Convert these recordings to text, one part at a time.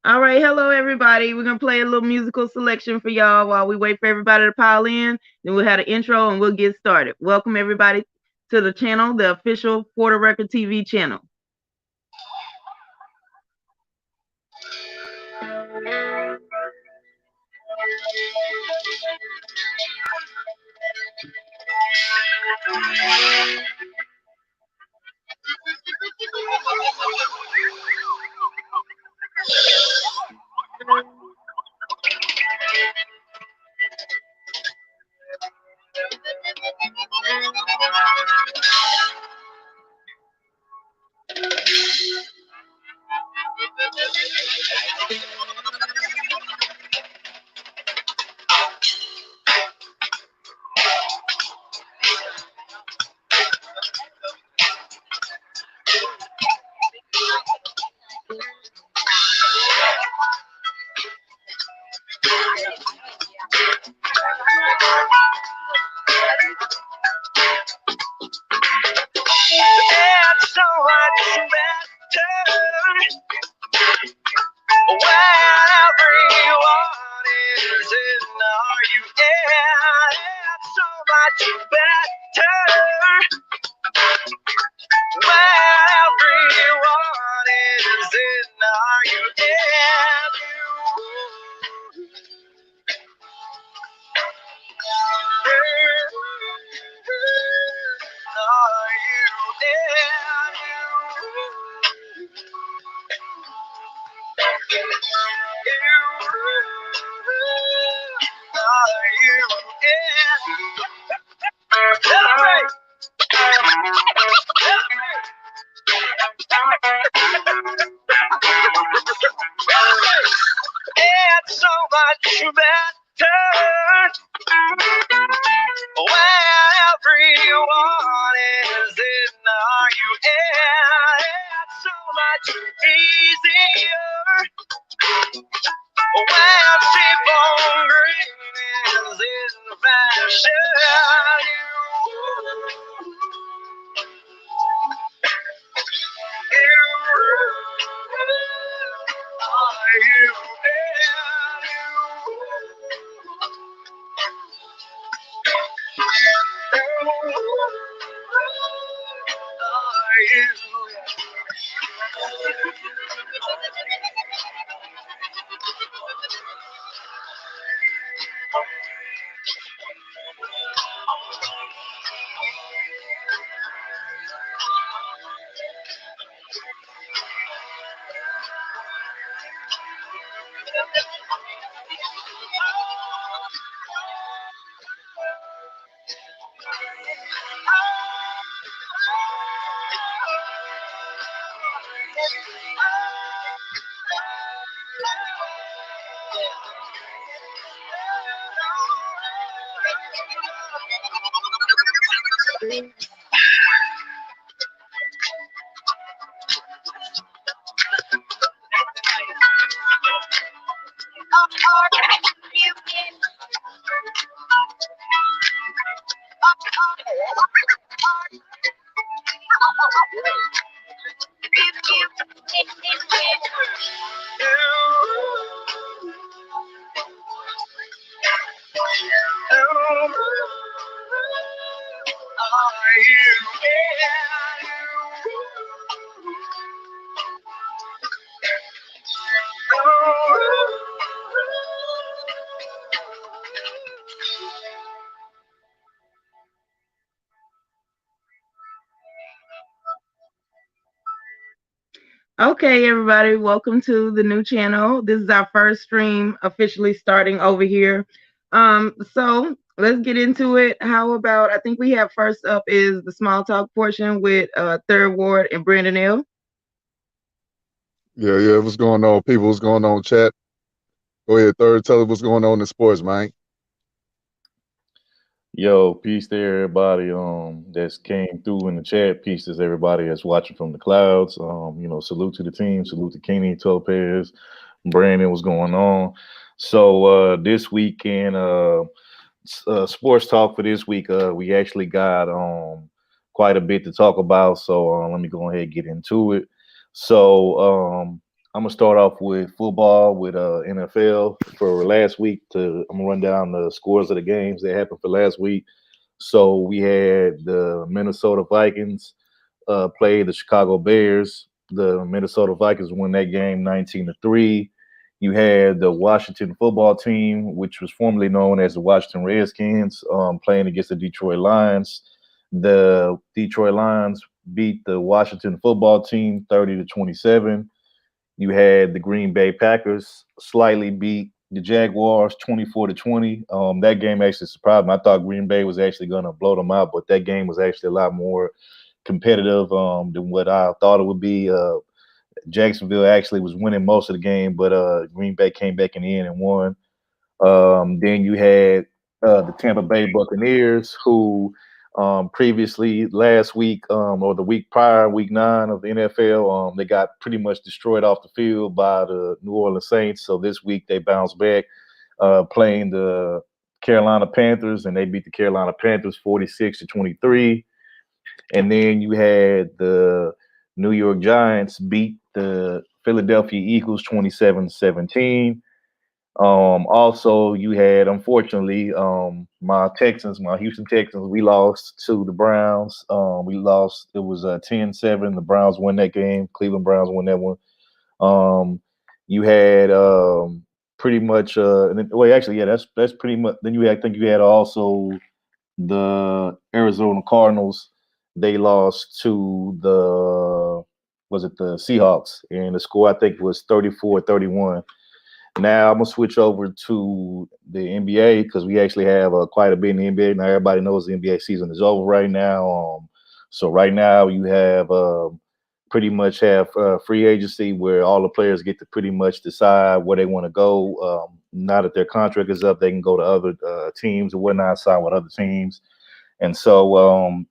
All right, hello everybody. We're gonna play a little musical selection for y'all while we wait for everybody to pile in. Then we'll have an intro and we'll get started. Welcome everybody to the channel, the official For the Record TV channel. It's so much better when everyone is in. Are you in? It's so much better when everyone is in. Are you in? Are you It's so much better when everyone is in. Are you in? It's so much easier when people green is in fashion. Okay, everybody, welcome to the new channel. This is our first stream officially starting over here. So let's get into it. How about I think we have first up is the small talk portion with Third Ward and Brandon L. Yeah. What's going on, people? What's going on, chat? Go ahead, Third. Tell us what's going on in sports, man. Yo, peace to everybody that's came through in the chat. Peace to everybody that's watching from the clouds. Salute to the team, salute to Kenny, Topaz, Brandon, what's going on. So this weekend, sports talk for this week, we actually got quite a bit to talk about. So let me go ahead and get into it. So I'm gonna start off with football with NFL for last week. I'm gonna run down the scores of the games that happened for last week. So we had the Minnesota Vikings play the Chicago Bears. The Minnesota Vikings won that game 19-3. You had the Washington football team, which was formerly known as the Washington Redskins, playing against the Detroit Lions. The Detroit Lions beat the Washington football team 30-27. You had the Green Bay Packers slightly beat the Jaguars 24-20. That game actually surprised me. I thought Green Bay was actually going to blow them out, but that game was actually a lot more competitive than what I thought it would be. Jacksonville actually was winning most of the game, but Green Bay came back in the end and won. Then you had the Tampa Bay Buccaneers, who previously last week or the week prior, week 9 of the NFL, they got pretty much destroyed off the field by the New Orleans Saints. So this week they bounced back, playing the Carolina Panthers, and they beat the Carolina Panthers 46-23. And then you had the New York Giants beat the Philadelphia Eagles 27-17. Also, you had, unfortunately, my Houston Texans, we lost to the Browns. We lost, it was 10-7. The Browns won that game. Cleveland Browns won that one. You had pretty much, that's pretty much. Then I think you had also the Arizona Cardinals. They lost to the Seahawks, and the score I think was 34-31. Now I'm gonna switch over to the NBA because we actually have quite a bit in the NBA. Now everybody knows the NBA season is over right now. So right now you have pretty much have free agency where all the players get to pretty much decide where they want to go. Now that their contract is up, they can go to other teams or whatnot, sign with other teams. And so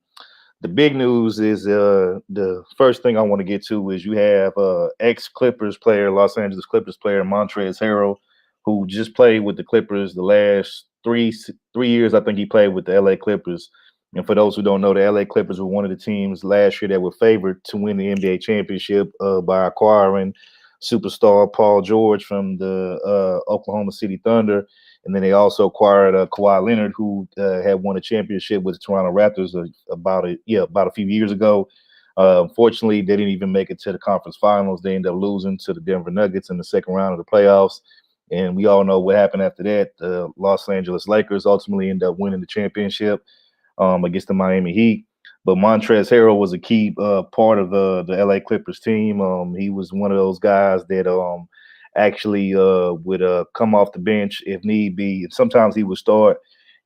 the big news is the first thing I want to get to is you have ex-Clippers player, Los Angeles Clippers player, Montrezl Harrell, who just played with the Clippers the last three years. I think he played with the LA Clippers. And for those who don't know, the LA Clippers were one of the teams last year that were favored to win the NBA championship by acquiring superstar Paul George from the Oklahoma City Thunder. And then they also acquired Kawhi Leonard, who had won a championship with the Toronto Raptors about a few years ago. Unfortunately, they didn't even make it to the conference finals. They ended up losing to the Denver Nuggets in the second round of the playoffs. And we all know what happened after that. The Los Angeles Lakers ultimately ended up winning the championship against the Miami Heat. But Montrezl Harrell was a key part of the LA Clippers team. He was one of those guys that actually would come off the bench if need be. Sometimes he would start,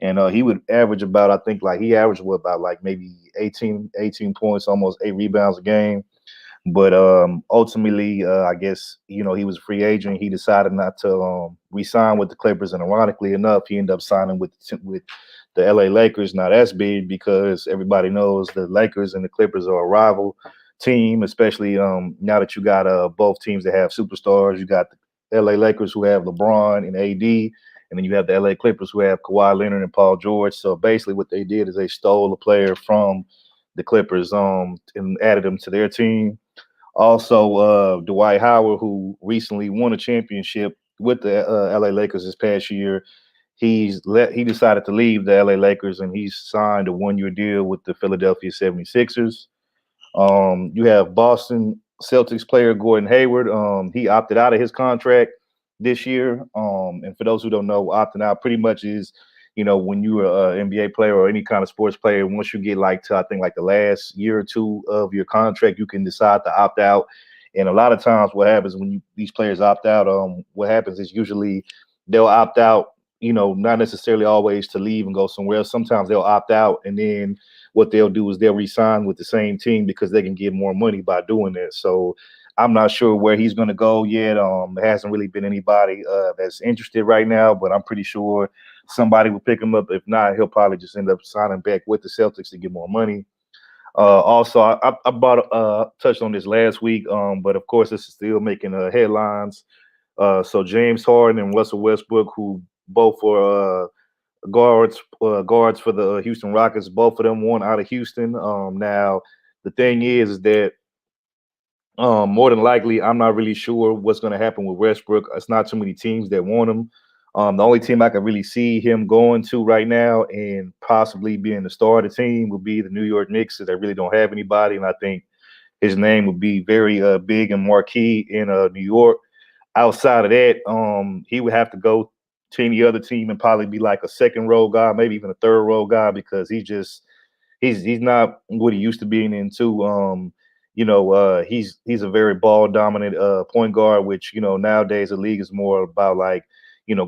and he would average about, I think, like he averaged about like maybe 18 points, almost 8 rebounds a game. But ultimately, I guess, he was a free agent. He decided not to re-sign with the Clippers, and ironically enough, he ended up signing with the LA Lakers. Now that's big because everybody knows the Lakers and the Clippers are a rival team, especially now that you got both teams that have superstars. You got the LA Lakers who have LeBron and AD, and then you have the LA Clippers who have Kawhi Leonard and Paul George. So basically what they did is they stole a player from the Clippers and added them to their team. Also, Dwight Howard, who recently won a championship with the LA Lakers this past year, he decided to leave the LA Lakers, and he's signed a 1-year deal with the Philadelphia 76ers. You have Boston Celtics player Gordon Hayward. He opted out of his contract this year. And for those who don't know, opting out pretty much is, when you're an NBA player or any kind of sports player, once you get to, I think, like the last year or two of your contract, you can decide to opt out. And a lot of times what happens when these players opt out, what happens is usually they'll opt out, not necessarily always to leave and go somewhere else. Sometimes they'll opt out, and then what they'll do is they'll re-sign with the same team because they can get more money by doing that. So I'm not sure where he's going to go yet. There hasn't really been anybody that's interested right now, but I'm pretty sure somebody will pick him up. If not, he'll probably just end up signing back with the Celtics to get more money. Also, I touched on this last week, but of course, this is still making headlines. So James Harden and Russell Westbrook, who both were guards for the Houston Rockets, both of them won out of Houston. Now, the thing is that More than likely, I'm not really sure what's going to happen with Westbrook. It's not too many teams that want him. The only team I can really see him going to right now and possibly being the star of the team would be the New York Knicks. They really don't have anybody, and I think his name would be very big and marquee in New York. Outside of that, he would have to go to any other team and probably be like a second row guy, maybe even a third row guy, because he's not what he used to being into. He's a very ball dominant point guard, which nowadays the league is more about like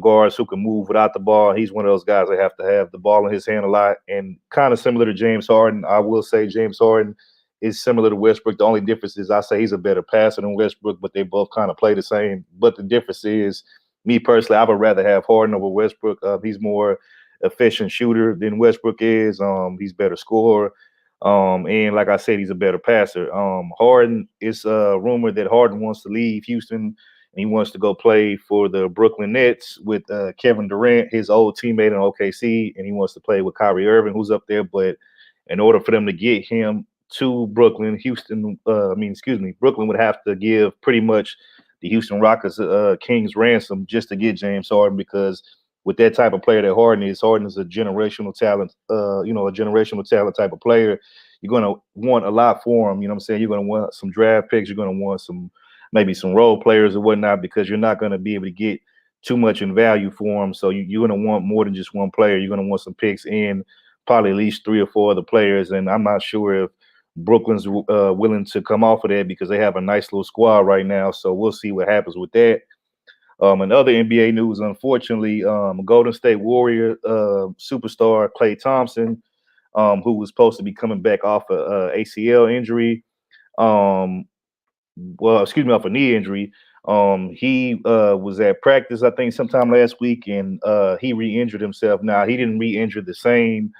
guards who can move without the ball. He's one of those guys that have to have the ball in his hand a lot, and kind of similar to James Harden. I will say James Harden is similar to Westbrook. The only difference is I say he's a better passer than Westbrook, but they both kind of play the same. But the difference is, me personally, I would rather have Harden over Westbrook. He's more efficient shooter than Westbrook is. He's better scorer. And like I said, he's a better passer. Harden is rumored that Harden wants to leave Houston and he wants to go play for the Brooklyn Nets with Kevin Durant, his old teammate in OKC, and he wants to play with Kyrie Irving, who's up there. But in order for them to get him to Brooklyn, Brooklyn would have to give pretty much the Houston Rockets King's ransom just to get James Harden, because with that type of player that Harden is a generational talent, a generational talent type of player. You're going to want a lot for him. You know what I'm saying? You're going to want some draft picks. You're going to want maybe some role players or whatnot, because you're not going to be able to get too much in value for him. So you're going to want more than just one player. You're going to want some picks and probably at least 3 or 4 other players. And I'm not sure if Brooklyn's willing to come off of that, because they have a nice little squad right now. So we'll see what happens with that. In other NBA news, unfortunately, Golden State Warrior superstar Klay Thompson, who was supposed to be coming back off a ACL injury, off a knee injury. He was at practice, I think, sometime last week, and he re-injured himself. Now, he didn't re-injure the same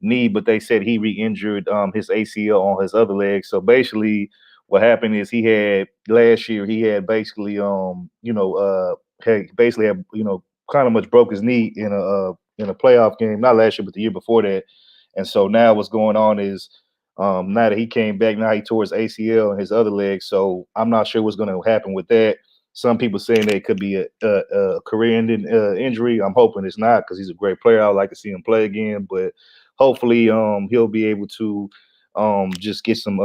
knee, but they said he re-injured his ACL on his other leg. So basically, what happened is he had last year. He had basically, had kind of much broke his knee in a playoff game, not last year, but the year before that. And so now what's going on is now that he came back, now he tore his ACL and his other leg. So I'm not sure what's going to happen with that. Some people saying that it could be a career-ending injury. I'm hoping it's not, because he's a great player. I'd like to see him play again, but hopefully he'll be able to just get some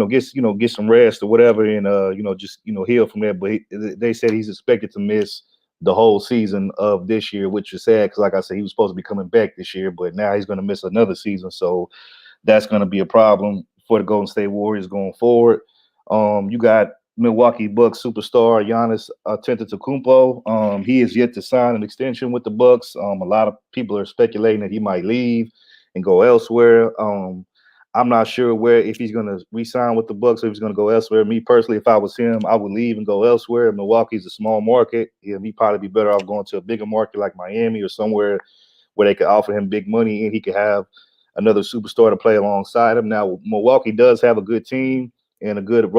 get some rest or whatever, and just heal from that. But they said he's expected to miss the whole season of this year, which is sad, because like I said, he was supposed to be coming back this year, but now he's going to miss another season. So that's going to be a problem for the Golden State Warriors going forward. You got Milwaukee Bucks superstar Giannis Antetokounmpo. He is yet to sign an extension with the Bucks. A lot of people are speculating that he might leave and go elsewhere. I'm not sure if he's going to re-sign with the Bucks or if he's going to go elsewhere. Me personally, if I was him, I would leave and go elsewhere. Milwaukee's a small market. He'd probably be better off going to a bigger market like Miami or somewhere where they could offer him big money and he could have another superstar to play alongside him. Now, Milwaukee does have a good team and a good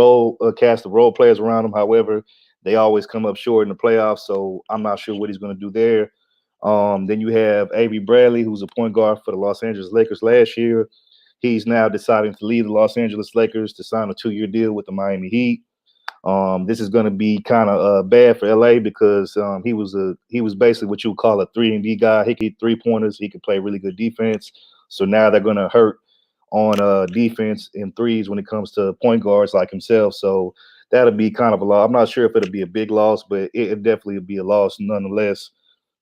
cast of role players around him. However, they always come up short in the playoffs, so I'm not sure what he's going to do there. Then you have Avery Bradley, who's a point guard for the Los Angeles Lakers last year. He's now deciding to leave the Los Angeles Lakers to sign a 2-year deal with the Miami Heat. This is going to be kind of bad for LA, because he was basically what you would call a 3-and-D guy. He could hit 3-pointers. He could play really good defense. So now they're going to hurt on defense and threes when it comes to point guards like himself. So that'll be kind of a loss. I'm not sure if it'll be a big loss, but it definitely will be a loss nonetheless.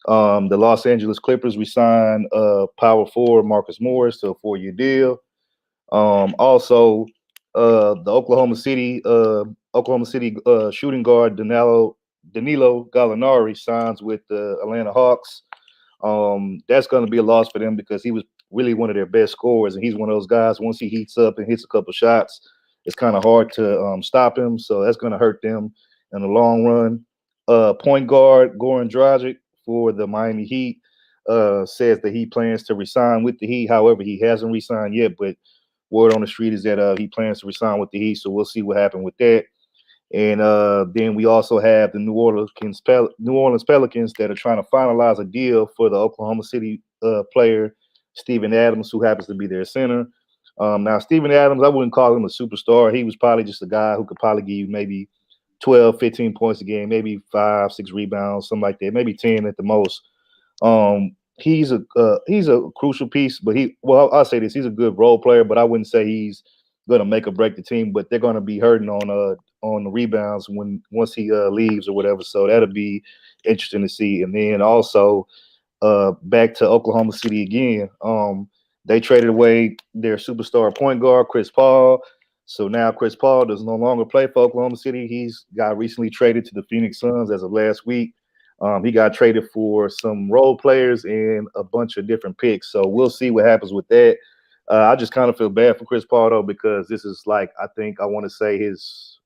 The Los Angeles Clippers re-signed power forward Marcus Morris to a 4-year deal. Also, the Oklahoma City shooting guard Danilo Gallinari signs with the Atlanta Hawks. That's going to be a loss for them, because he was really one of their best scorers, and he's one of those guys, once he heats up and hits a couple shots, it's kind of hard to stop him. So that's going to hurt them in the long run. Point guard Goran Dragic for the Miami Heat says that he plans to resign with the Heat. However, he hasn't resigned yet, but word on the street is that he plans to resign with the Heat. So we'll see what happens with that. And then we also have the New Orleans Pelicans that are trying to finalize a deal for the Oklahoma City player Steven Adams, who happens to be their center. Now, Steven Adams, I wouldn't call him a superstar. He was probably just a guy who could probably give you maybe 12, 15 points a game, maybe 5, 6 rebounds, something like that, maybe 10 at the most. He's a crucial piece, but I'll say this: he's a good role player, but I wouldn't say he's going to make or break the team. But they're going to be hurting on the rebounds once he leaves or whatever. So that'll be interesting to see. And then also back to Oklahoma City again. They traded away their superstar point guard, Chris Paul. So now Chris Paul does no longer play for Oklahoma City. He's got recently traded to the Phoenix Suns as of last week. He got traded for some role players and a bunch of different picks. So we'll see what happens with that. I just kind of feel bad for Chris Paul, though, because this is I want to say his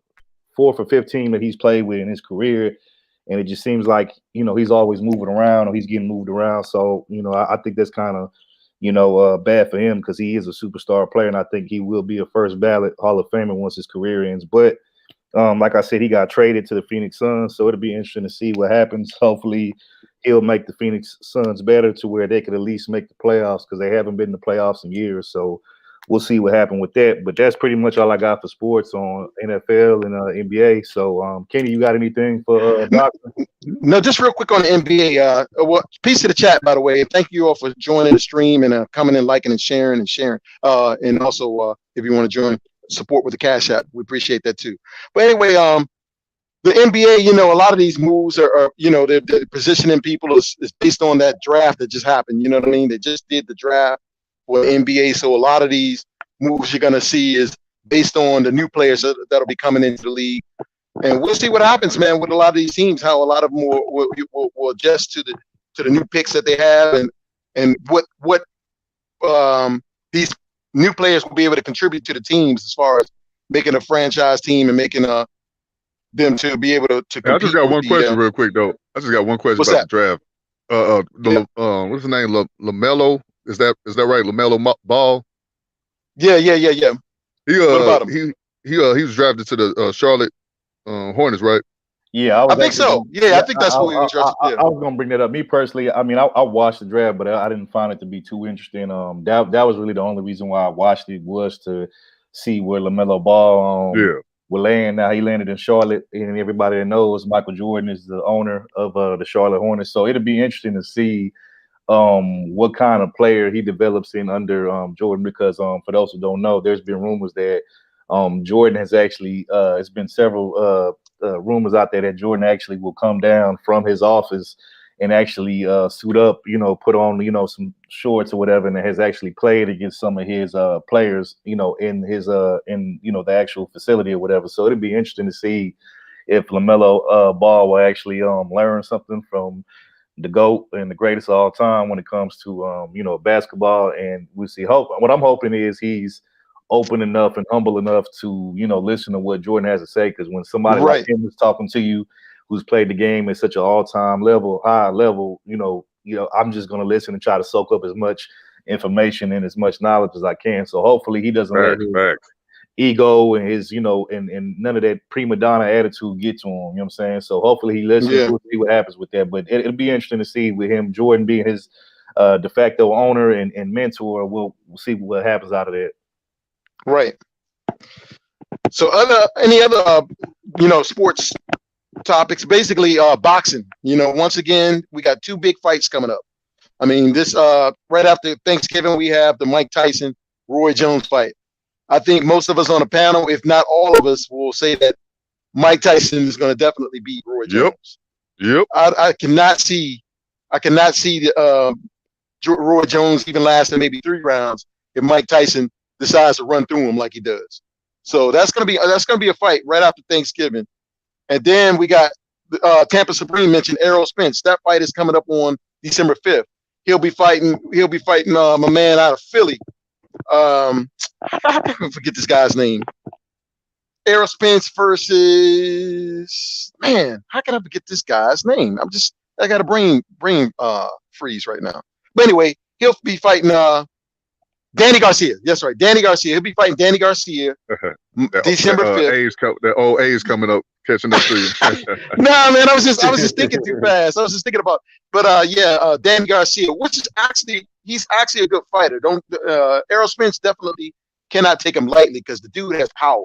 4th or 5th team that he's played with in his career. And it just seems like, he's always moving around or he's getting moved around. So, I think that's kind of, bad for him because he is a superstar player. And I think he will be a first ballot Hall of Famer once his career ends. But like I said, he got traded to the Phoenix Suns. So it'll be interesting to see what happens. Hopefully he'll make the Phoenix Suns better to where they could at least make the playoffs because they haven't been in the playoffs in years. So we'll see what happens with that. But that's pretty much all I got for sports on NFL and NBA. So, Kenny, you got anything for Doctor? No, just real quick on the NBA. Peace to the chat, by the way. Thank you all for joining the stream and coming and liking and sharing. And also, if you want to join, support with the Cash App, we appreciate that too. But anyway, the NBA, a lot of these moves are they're positioning people is based on that draft that just happened. You know what I mean? They just did the draft for the NBA. So a lot of these moves you're going to see is based on the new players that'll be coming into the league. And we'll see what happens, man, with a lot of these teams, how a lot of them will adjust to the new picks that they have and what these new players will be able to contribute to the teams as far as making a franchise team and making them to be able to compete. I just got one question real quick, though. I just got one question about the draft. What's his name? LaMelo? Is that right? LaMelo Ball? Yeah. What about him? He was drafted to the Charlotte Hornets, right? Yeah, I think so. I think that's what he was drafted. I was gonna bring that up. Me personally, I mean, I watched the draft, but I didn't find it to be too interesting. That was really the only reason why I watched it was to see where LaMelo Ball will land. Now he landed in Charlotte, and everybody that knows Michael Jordan is the owner of the Charlotte Hornets. So it'll be interesting to see what kind of player he develops in under Jordan, because for those who don't know, there's been rumors that Jordan has actually it's been several rumors out there that Jordan actually will come down from his office and actually suit up, put on, some shorts or whatever, and has actually played against some of his players, in his the actual facility or whatever. So it'd be interesting to see if LaMelo Ball will actually learn something from the GOAT and the greatest of all time when it comes to basketball. And we'll see. What I'm hoping is he's open enough and humble enough to listen to what Jordan has to say, because when somebody like him is talking to you, who's played the game at such an all-time level, high level, I'm just going to listen and try to soak up as much information and as much knowledge as I can. So hopefully he doesn't let his ego and his and none of that prima donna attitude get to him. You know what I'm saying? So hopefully he listens. We'll see what happens with that. But it'll be interesting to see with him, Jordan being his de facto owner and mentor. We'll see what happens out of that. Right. So any other sports topics? Basically boxing. Once again, we got 2 big fights coming up. I mean, this right after Thanksgiving, we have the Mike Tyson Roy Jones fight. I think most of us on the panel, if not all of us, will say that Mike Tyson is going to definitely beat Roy Jones. Yep. I cannot see the Roy Jones even lasting maybe 3 rounds if Mike Tyson decides to run through him like he does. So that's gonna be a fight right after Thanksgiving. And then we got Tampa Supreme mentioned Errol Spence. That fight is coming up on December 5th. He'll be fighting my man out of Philly. I forget this guy's name. Errol Spence versus, man, how can I forget this guy's name? I got a brain freeze right now. But anyway, he'll be fighting Danny Garcia. That's right, Danny Garcia. He'll be fighting Danny Garcia December 5th. That old A's coming up, catching up to you. Nah, man, I was just thinking too fast. I was just thinking about, but Danny Garcia, which is he's actually a good fighter. Errol Spence definitely cannot take him lightly because the dude has power.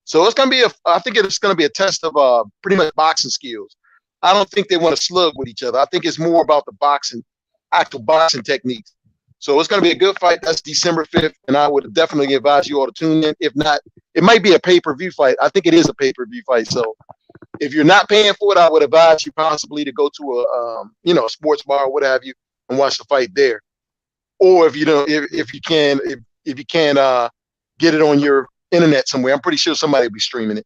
So it's gonna be I think it's gonna be a test of pretty much boxing skills. I don't think they want to slug with each other. I think it's more about the actual boxing techniques. So it's going to be a good fight. That's December 5th, and I would definitely advise you all to tune in. If not, it might be a pay-per-view fight. I think it is a pay-per-view fight. So if you're not paying for it, I would advise you possibly to go to a sports bar or what have you and watch the fight there. Or if you don't, if you can get it on your internet somewhere, I'm pretty sure somebody will be streaming it.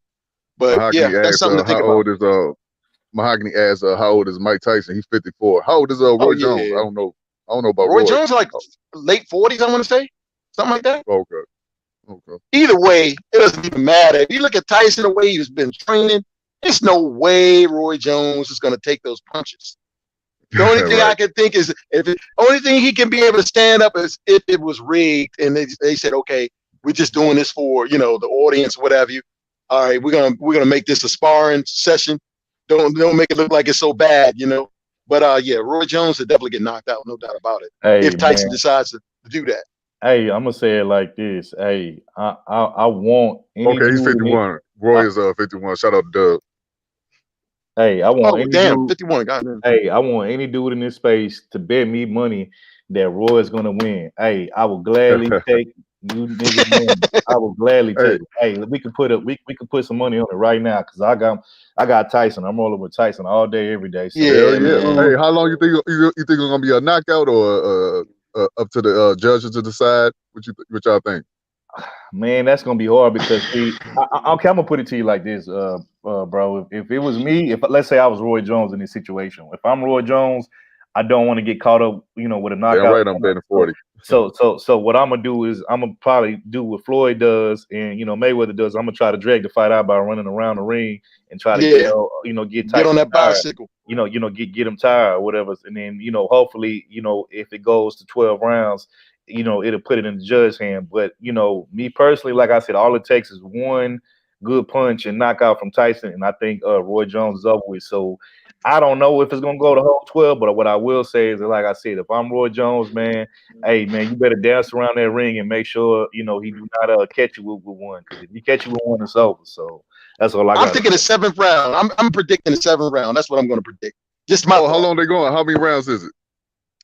But Mahogany that's something to think about. Mahogany asks, how old is Mike Tyson? He's 54. How old is Roy Jones? I don't know about Roy. Roy Jones, like late 40s, I want to say. Something like that. Okay. Either way, it doesn't even matter. If you look at Tyson, the way he's been training, there's no way Roy Jones is going to take those punches. The only thing I can think is only thing he can be able to stand up is if it was rigged and they said, okay, we're just doing this for, the audience, whatever you. All right, we're gonna make this a sparring session. Don't make it look like it's so bad, But Roy Jones would definitely get knocked out, no doubt about it. If Tyson decides to do that. Hey, I'm gonna say it like this. Hey, I want. He's 51. Roy is 51. Shout out to Doug. Hey, I want. 51. Goddamn. Hey, I want any dude in this space to bet me money that Roy is gonna win. Hey, I will gladly take you niggas money. I will gladly take it. Hey, we can put some money on it right now because I got Tyson. I'm rolling with Tyson all day, every day. So yeah. Hey, how long you think it's gonna be a knockout or up to the judges to decide? What y'all think? Man, that's gonna be hard because I'm gonna put it to you like this, bro. If it was me, let's say I was Roy Jones in this situation. If I'm Roy Jones, I don't want to get caught up, with a knockout. Yeah, right. I'm betting 40. So what I'm gonna do is I'm gonna probably do what Floyd does and Mayweather does. I'm gonna try to drag the fight out by running around the ring and try to get Tyson get on that bicycle. Get him tired or whatever, and then hopefully if it goes to 12 rounds, it'll put it in the judge's hand. But me personally, like I said, all it takes is one good punch and knockout from Tyson, and I think Roy Jones is over with. So I don't know if it's gonna go the whole 12, but what I will say is that, like I said, if I'm Roy Jones, man, hey man, you better dance around that ring and make sure he do not catch you with one. Because if he catch you with one, it's over. So that's all I got. I'm thinking the 7th round. I'm predicting the 7th round. That's what I'm going to predict. Just how long they going? How many rounds is it?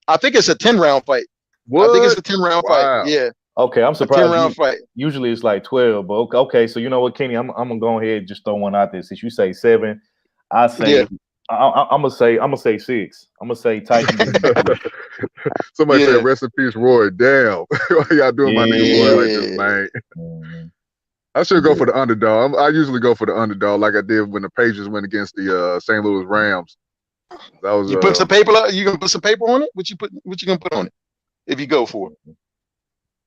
I think it's a 10-round fight. What? I think it's a 10-round fight. Yeah. Okay, I'm surprised. 10-round fight. Usually it's like 12, but okay. So you know what, Kenny, I'm gonna go ahead and just throw one out there. Since you say 7, I say I'm gonna say 6. I'm gonna say Tyson. Somebody said rest in peace, Roy. Damn, why y'all doing my name Roy like this, man? Mm-hmm. I should go for the underdog. I usually go for the underdog, like I did when the Patriots went against the St. Louis Rams. That was. You put some paper. You gonna put some paper on it? What you gonna put on it? If you go for it.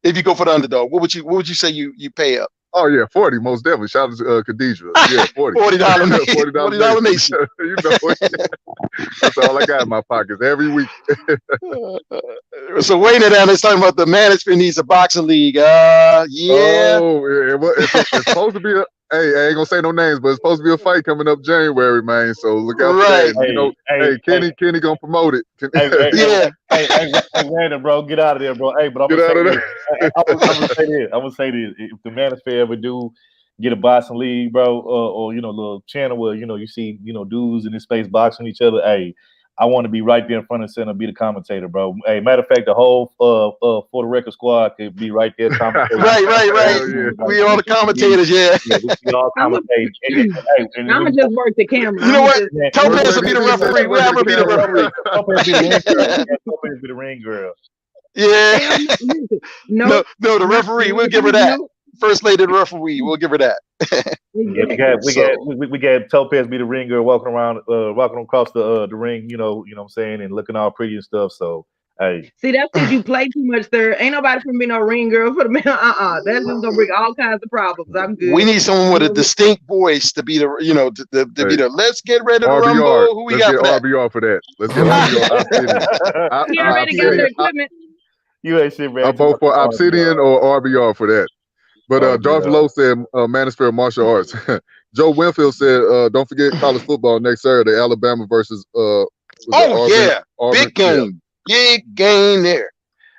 If you go for the underdog, what would you say you pay up? Oh yeah, 40 most definitely. Shout out to Khadijah. Yeah, $40. $40 nation. That's all I got in my pockets every week. So waiting down, it's talking about the management needs a boxing league. Yeah. Oh, it's supposed to be a. Hey, I ain't gonna say no names, but it's supposed to be a fight coming up January, man. So look out for that. Kenny gonna promote it. Hey, Brandon, bro, get out of there, bro. Hey, but I'm gonna say this. If the Manosphere ever do get a boxing league, bro, or little channel where you see dudes in this space boxing each other, hey, I want to be right there in front of the center, be the commentator, bro. Hey, matter of fact, the whole For the Record squad could be right there. Right. We all the commentators, we all commentate. I'm gonna just work the camera. You know what? Topaz will be the referee. We'll have her be the referee. Topaz be the ring girl. Yeah. No, the referee. We'll give her that. First lady referee. We'll give her that. We got Topaz be the ring girl walking across the ring, you know what I'm saying, and looking all pretty and stuff. So hey. See, that's because you play too much there. Ain't nobody from being no ring girl for the man. That's just gonna bring all kinds of problems. I'm good. We need someone with a distinct voice to be the to be the let's get ready to rumble. Who we got for that? RBR for that. Let's get RBR. You already got the equipment. You ain't shit, man. I vote for Obsidian or RBR for that. But Darth Lowe said Manosphere Martial Arts. Joe Winfield said, don't forget college football next Saturday, Alabama versus Auburn. Big game. Big game there.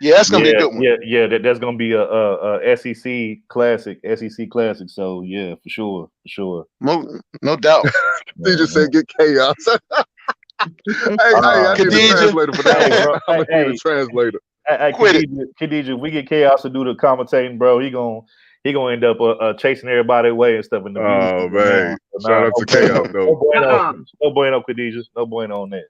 Yeah, that's gonna be a good one. Yeah. That's gonna be a SEC classic. So yeah, for sure. No doubt. He just said get chaos. I need a translator for that. Bro, I'm gonna need a translator. Khadijah, we get chaos to do the commentating, bro. He gonna end up chasing everybody away and stuff in the music. Oh man, shout out to chaos though. No bueno, Khadijah. No bueno on that.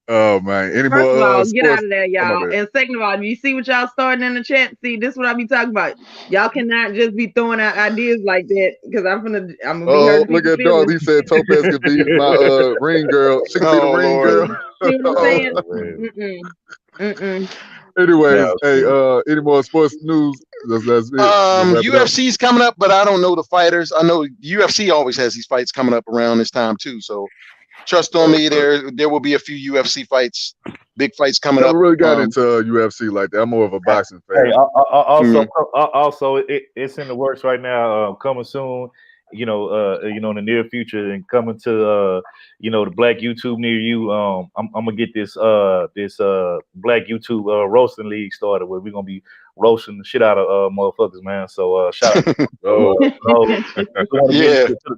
Oh man, any First more? of all, sports? get out of there, y'all. And second of all, you see what y'all starting in the chat? See, this is what I be talking about. Y'all cannot just be throwing out ideas like that because I'm gonna be hurting. Look at Dog. He said Topaz could be my ring girl. She could be the ring girl. See what I'm saying? Anyways, any more sports news? That's it. UFC's coming up, but I don't know the fighters. I know UFC always has these fights coming up around this time too. So trust on me. There will be a few UFC fights, big fights coming up. I really got into UFC like that. I'm more of a boxing fan. Hey, also, it's in the works right now. Coming soon. In the near future, and coming to the Black YouTube near you. I'm gonna get this Black YouTube roasting league started where we're gonna be roasting the shit out of motherfuckers, man. So shout out to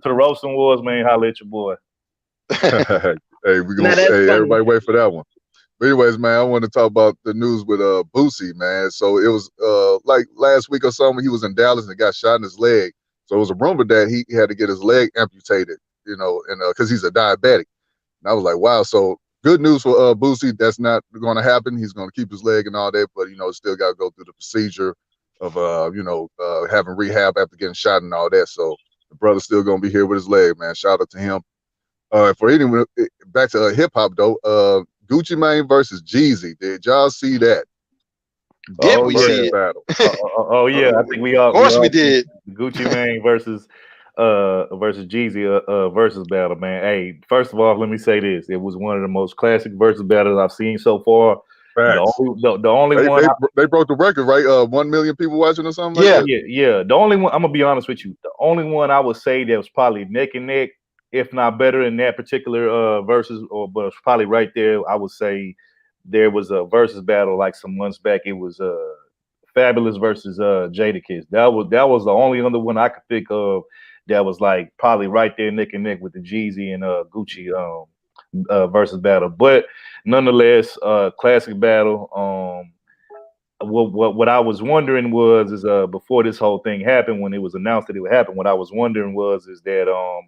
the roasting wars, man. Holla at your boy. Hey, we're gonna everybody wait for that one. But anyways, man, I want to talk about the news with Boosie, man. So it was like last week or something, he was in Dallas and got shot in his leg. So it was a rumor that he had to get his leg amputated, and because he's a diabetic. And I was like, wow. So good news for Boosie. That's not going to happen. He's going to keep his leg and all that, but still got to go through the procedure of having rehab after getting shot and all that. So the brother's still going to be here with his leg, man. Shout out to him. For anyone back to hip hop though, Gucci Mane versus Jeezy. Did y'all see that? Did we see it? Battle? Yeah, I think we all. Of course we did. Gucci Mane versus Jeezy versus battle, man. Hey, first of all, let me say this: it was one of the most classic versus battles I've seen so far. The only one they broke the record, right? 1 million people watching or something. Yeah. The only one, I'm gonna be honest with you. The only one I would say that was probably neck and neck, if not better in that particular versus, but it's probably right there. I would say there was a versus battle like some months back. It was Fabulous versus Jadakiss. That was the only other one I could think of that was like probably right there neck and neck with the Jeezy and Gucci versus battle. But nonetheless, classic battle. What I was wondering is before this whole thing happened, when it was announced that it would happen, what I was wondering is that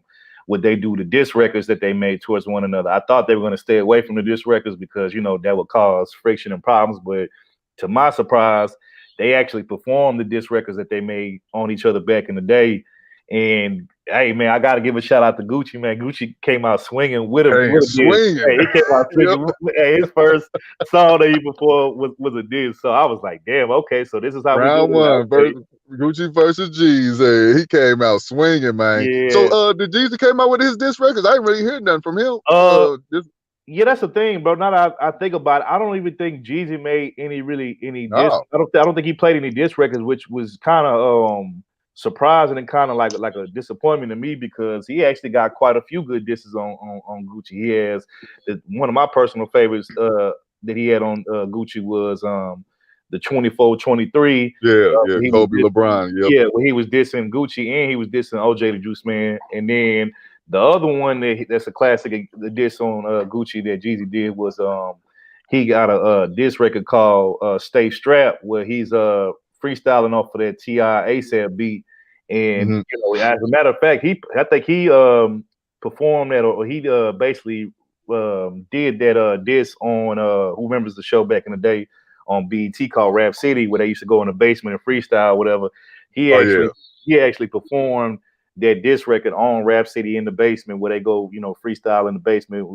would they do the diss records that they made towards one another? I thought they were going to stay away from the diss records because that would cause friction and problems. But to my surprise, they actually performed the diss records that they made on each other back in the day. And hey, man, I got to give a shout out to Gucci, man. Gucci came out swinging with him. Hey, he came out swinging. Hey, his first song that he performed was a diss. So I was like, damn, okay, so this is how round one, Gucci versus Jeezy. He came out swinging, man. Yeah. So did Jeezy came out with his diss records? I didn't really hear nothing from him. Yeah, that's the thing, bro. Now that I think about it, I don't even think Jeezy made any diss. I don't think he played any diss records, which was kind of surprising and kind of like a disappointment to me because he actually got quite a few good disses on Gucci. He has one of my personal favorites that he had on Gucci was the 24-23. Yeah, Kobe LeBron. Yep. Yeah, where he was dissing Gucci and he was dissing OJ the Juice Man, and then the other one that's a classic, the diss on Gucci that Jeezy did was he got a diss record called Stay Strapped, where he's freestyling off of that T.I. ASAP beat. And as a matter of fact, I think he performed that, or he basically did that diss on who remembers the show back in the day on BET called Rap City, where they used to go in the basement and freestyle, whatever. He actually performed that diss record on Rap City in the basement, where they go, freestyle in the basement,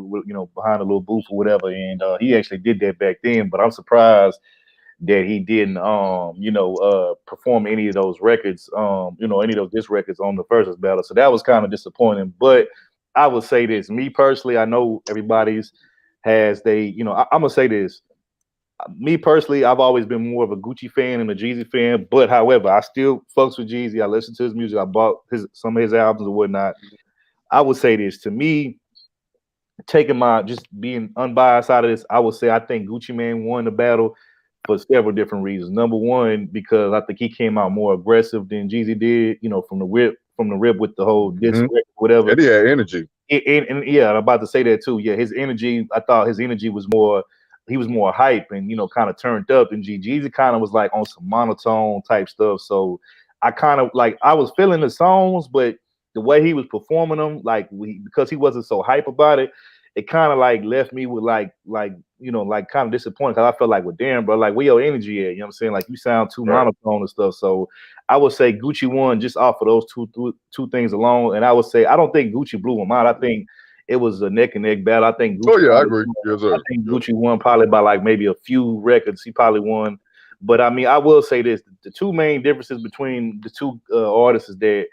behind a little booth or whatever. And he actually did that back then. But I'm surprised that he didn't, perform any of those records, any of those diss records on the versus battle. So that was kind of disappointing. But I would say this, me personally, I know everybody's has I'm gonna say this. Me personally, I've always been more of a Gucci fan and a Jeezy fan, but however, I still fucks with Jeezy. I listen to his music. I bought some of his albums and whatnot. I would say this, to me, taking my just being unbiased out of this, I would say I think Gucci Mane won the battle for several different reasons. Number one, because I think he came out more aggressive than Jeezy did, you know, from the rip with the whole diss whatever. And he had energy. And yeah, I'm about to say that too. Yeah, his energy, I thought his energy was more, he was more hype and, you know, kind of turned up. And Jeezy kind of was like on some monotone type stuff. So I kind of like, I was feeling the songs, but the way he was performing them, like because he wasn't so hype about it, it kind of like left me with like you know, like kind of disappointed, because I felt like, well, damn, bro, like where your energy at? You know what I'm saying? Like you sound too monotone and stuff. So I would say Gucci won just off of those two things alone. And I would say I don't think Gucci blew him out. I think it was a neck and neck battle. I think Gucci I agree. Yes, sir. I think Gucci won probably by like maybe a few records. He probably won. But I mean, I will say this: the two main differences between the two artists is that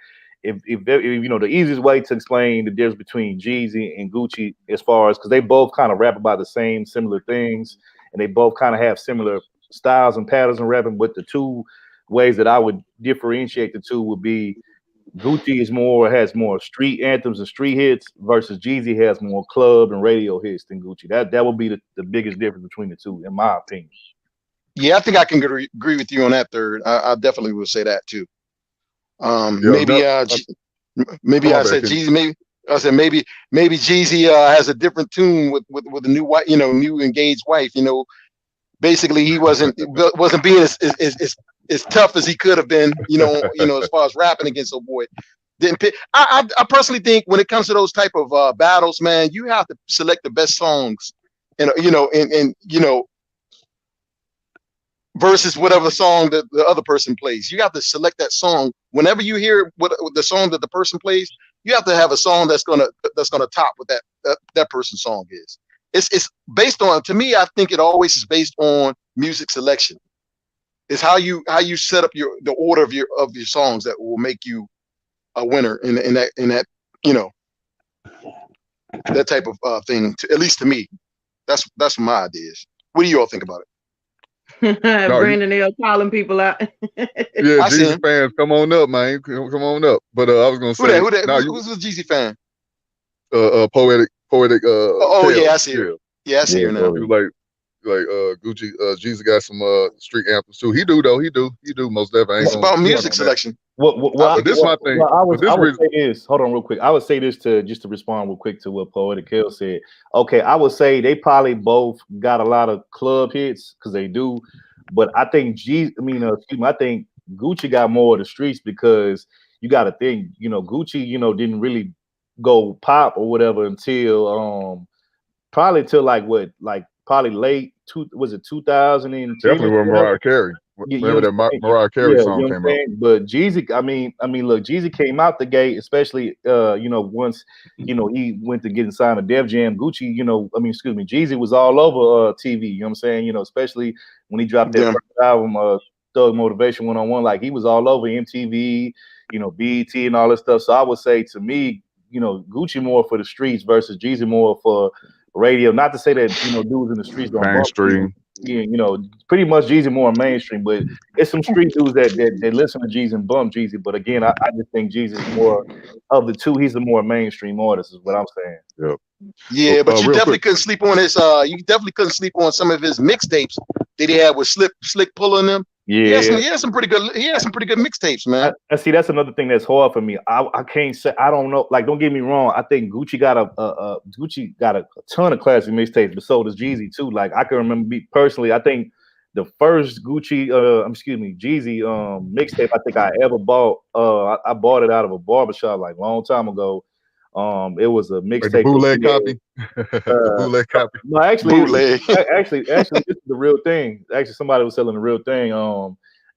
if you know, the easiest way to explain the difference between Jeezy and Gucci, as far as, because they both kind of rap about the same similar things, and they both kind of have similar styles and patterns in rapping. But the two ways that I would differentiate the two would be Gucci has more street anthems and street hits, versus Jeezy has more club and radio hits than Gucci. That would be the biggest difference between the two, in my opinion. Yeah, I think I can agree with you on that third. I definitely would say that too. Maybe I said Jeezy. Maybe I said maybe Jeezy has a different tune with a new wife, you know, new engaged wife. You know, basically he wasn't being as tough as he could have been. You know, as far as rapping against old boy. Didn't pick. I personally think when it comes to those type of battles, man, you have to select the best songs, and you know. Versus whatever song that the other person plays. You have to select that song. Whenever you hear what the song that the person plays, you have to have a song that's gonna top what that person's song is. It's based on, to me, I think it always is based on music selection. It's how you set up the order of your songs that will make you a winner in that you know, that type of thing. At least to me, that's my ideas. What do you all think about it? Brandon L calling people out. Yeah, Jeezy fans, come on up, man. Come on up. But I was gonna say, who's a Jeezy fan? Poetic. Yeah, I see her. Yeah, I see her now. Like Gucci, Jeezy got some street anthems too. He do most definitely. It's about music selection. This is my thing. I would say this. Hold on, real quick. I would say this just to respond real quick to what Poetic Hell said. Okay, I would say they probably both got a lot of club hits, because they do. But I think I think Gucci got more of the streets, because you got to think, you know, Gucci, you know, didn't really go pop or whatever until probably till probably late 2010. Definitely with Mariah Carey. Remember that Mariah Carey song came out. But Jeezy, I mean, look, Jeezy came out the gate, especially you know, once, you know, he went to getting signed to Def Jam. Gucci, you know, Jeezy was all over TV. You know what I'm saying? You know, especially when he dropped that first album, Thug Motivation 1-on-1. Like, he was all over MTV, you know, BET and all this stuff. So I would say, to me, you know, Gucci more for the streets versus Jeezy more for radio. Not to say that, you know, dudes in the streets don't mainstream. Yeah, you know, pretty much Jeezy more mainstream, but it's some street dudes that listen to Jeezy and bump Jeezy. But again, I just think Jeezy's more of the two. He's the more mainstream artist, is what I'm saying. Yep. Yeah, but you definitely couldn't sleep on his. You definitely couldn't sleep on some of his mixtapes that he had with Slick pulling them. Yeah, he had some pretty good mixtapes, man. I see. That's another thing that's hard for me. I can't say. I don't know. Like, don't get me wrong. I think Gucci got a ton of classic mixtapes, but so does Jeezy too. Like, I can remember personally. I think the first Jeezy mixtape I think I ever bought. I bought it out of a barbershop like a long time ago. It was a mixtape. Bootleg copy. Bootleg copy. No, actually, bootleg. actually, this is the real thing. Actually, somebody was selling the real thing.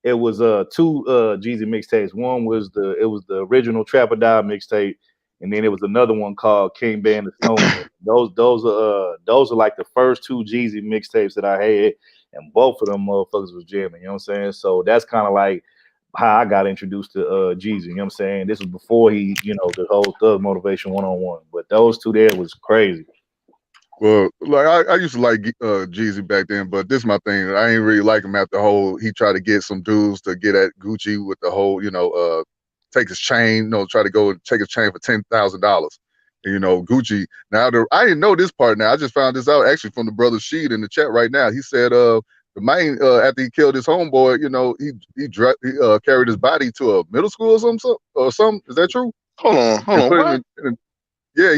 It was two Jeezy mixtapes. One was the original Trap or Die mixtape, and then it was another one called King Band of Stone. Those are like the first two Jeezy mixtapes that I had, and both of them motherfuckers was jamming. You know what I'm saying? So that's kind of like how I got introduced to Jeezy. You know what I'm saying? This was before he, you know, the whole Thug Motivation 1-on-1. But those two there was crazy. Well, like I used to like Jeezy back then, but this is my thing. I ain't really like him after the whole. He tried to get some dudes to get at Gucci with the whole, you know, take his chain, you know, try to go and take his chain for $10,000. You know, Gucci. Now, I didn't know this part. Now I just found this out actually from the brother Sheed in the chat right now. He said, the the man after he killed his homeboy, you know, he carried his body to a middle school or something. Is that true? Hold on. What? Yeah,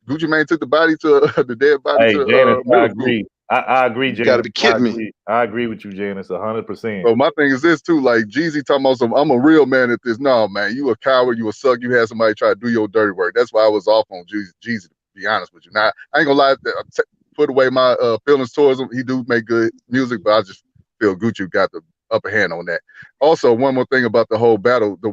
Gucci Mane took the body to the dead body Hey, to Janice, I middle agree. school. I agree, You Janice. gotta be kidding me. I agree with you, Janice, 100%. So my thing is this too, like Jeezy talking about I'm a real man at this. No, man, you a coward, you a suck, you had somebody try to do your dirty work. That's why I was off on Jeezy, to be honest with you. Now, I ain't gonna lie, put away my feelings towards him. He do make good music, but I just feel Gucci got the upper hand on that. Also, one more thing about the whole battle, the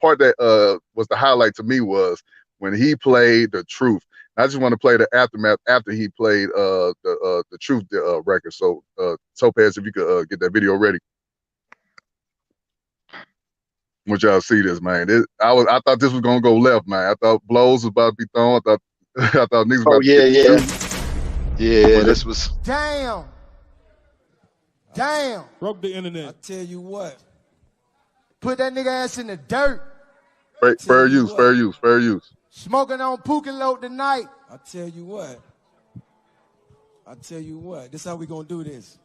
part that was the highlight to me was when he played The Truth. I just want to play the aftermath after he played the Truth record. So Topaz, if you could get that video ready. Want y'all see this, man. I thought this was gonna go left, man. I thought blows was about to be thrown. I thought niggas about to get Yeah, this was damn. Broke the internet. I tell you what. Put that nigga ass in the dirt. Fair use. Smoking on Pookie Load tonight. I tell you what. This how we gonna do this.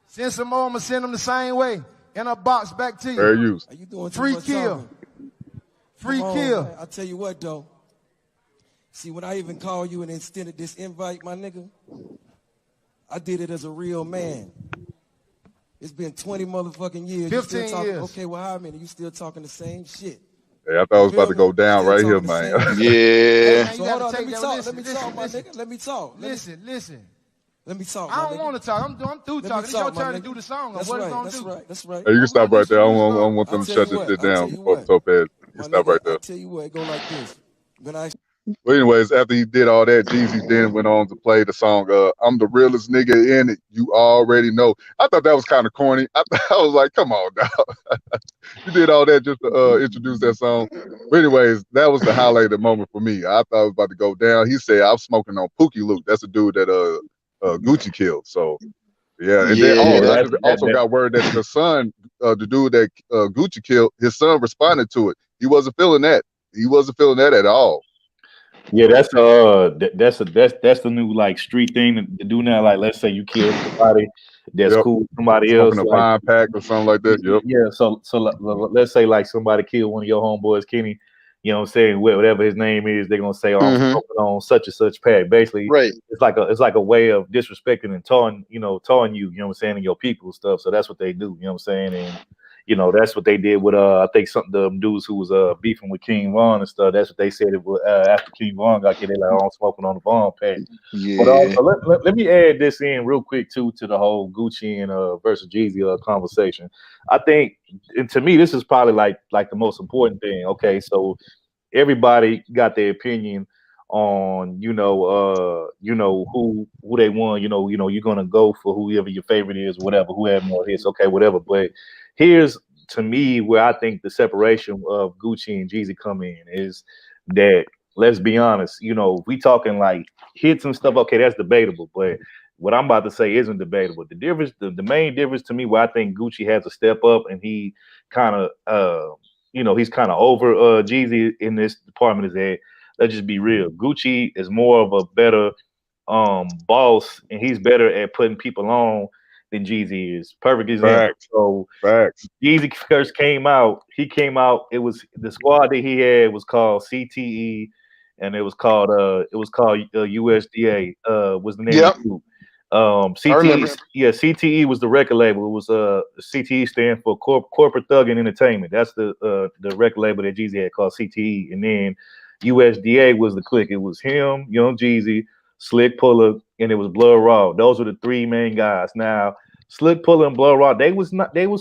Send some more, I'm gonna send them the same way. In a box back to you. Fair use. Are you doing free kill? Free kill. I tell you what though. See, when I even called you and extended this invite, my nigga, I did it as a real man. It's been 20 motherfucking years. 15 years. Okay, well, how many? You still talking the same shit. Yeah, I thought it was about to go down right here, man. Yeah. So hold on, let me talk, my nigga. Let me talk. Listen. Let me talk. I don't want to talk. I'm through talking. It's your turn to do the song. That's what right. it's gonna That's do. right. That's right. Hey, you can stop right there. I don't want them to shut this shit down before Topaz. You can stop right there. I'll tell you what, it go like this. When I But anyways, after he did all that, Jeezy then went on to play the song I'm the realest nigga in it. You already know. I thought that was kind of corny. I was like, come on, dog. You did all that just to introduce that song. But anyways, that was the highlight of the moment for me. I thought it was about to go down. He said, I'm smoking on Pookie Luke. That's the dude that Gucci killed. So yeah, and then I also got word that the son, the dude that Gucci killed, his son responded to it. He wasn't feeling that. He wasn't feeling that at all. Yeah, that's the new like street thing to do now. Like, let's say you kill somebody that's cool with somebody else, a fine pack or something like that. Yep. Yeah. So let's say like somebody killed one of your homeboys, Kenny. You know what I'm saying? Whatever his name is, they're gonna say, "Oh, I'm smoking on such and such pack." Basically, right. It's like a way of disrespecting and taunting you. You know what I'm saying, and your people and stuff. So that's what they do. You know what I'm saying? And that's what they did with I think some of the dudes who was beefing with King Von and stuff. That's what they said it was, after King Von got killed. They like, "Oh, I'm smoking on the Von pack." Yeah. But also, let me add this in real quick too to the whole Gucci and versus Jeezy conversation. I think, and to me, this is probably like the most important thing. Okay, so everybody got their opinion on who they want. You're gonna go for whoever your favorite is, whatever, who had more hits, okay, whatever. But here's to me where I think the separation of Gucci and Jeezy come in is that, let's be honest, if we talking like hits and stuff, okay, that's debatable. But what I'm about to say isn't debatable. The difference, the main difference to me where I think Gucci has to step up and he kind of he's kind of over Jeezy in this department is that, let's just be real, Gucci is more of a better boss, and he's better at putting people on than Jeezy is. Perfect example. So Jeezy first came out, it was the squad that he had was called CTE, and it was called USDA was the name of the group. CTE was the record label. It was CTE stand for Corporate Thug and Entertainment. That's the record label that Jeezy had called CTE. And then USDA was the clique. It was him, Young Jeezy, Slick Puller, and it was Blood Raw. Those were the three main guys. Now, Slick Puller and Blood Raw, they was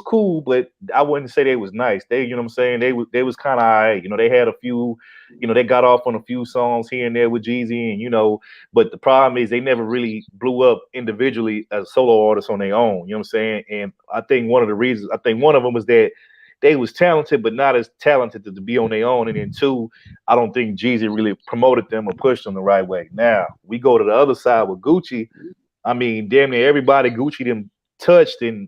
cool, but I wouldn't say they was nice. They, you know what I'm saying, they was kind of all right. They had a few, they got off on a few songs here and there with Jeezy, and but the problem is they never really blew up individually as solo artists on their own. You know what I'm saying? And I think one of them was that they was talented, but not as talented to be on their own. And then two, I don't think Jeezy really promoted them or pushed them the right way. Now we go to the other side with Gucci. I mean, damn near everybody Gucci them touched, and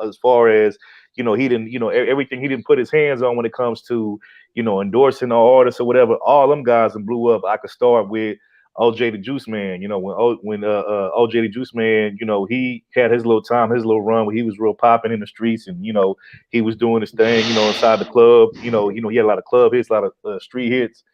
as far as he didn't, everything he didn't put his hands on when it comes to endorsing our artists or whatever, all them guys and blew up. I could start with OJ the Juice Man. You know, when OJ the Juice Man, you know, he had his little time, his little run where he was real popping in the streets, and you know, he was doing his thing, you know, inside the club. You know, he had a lot of club hits, a lot of street hits,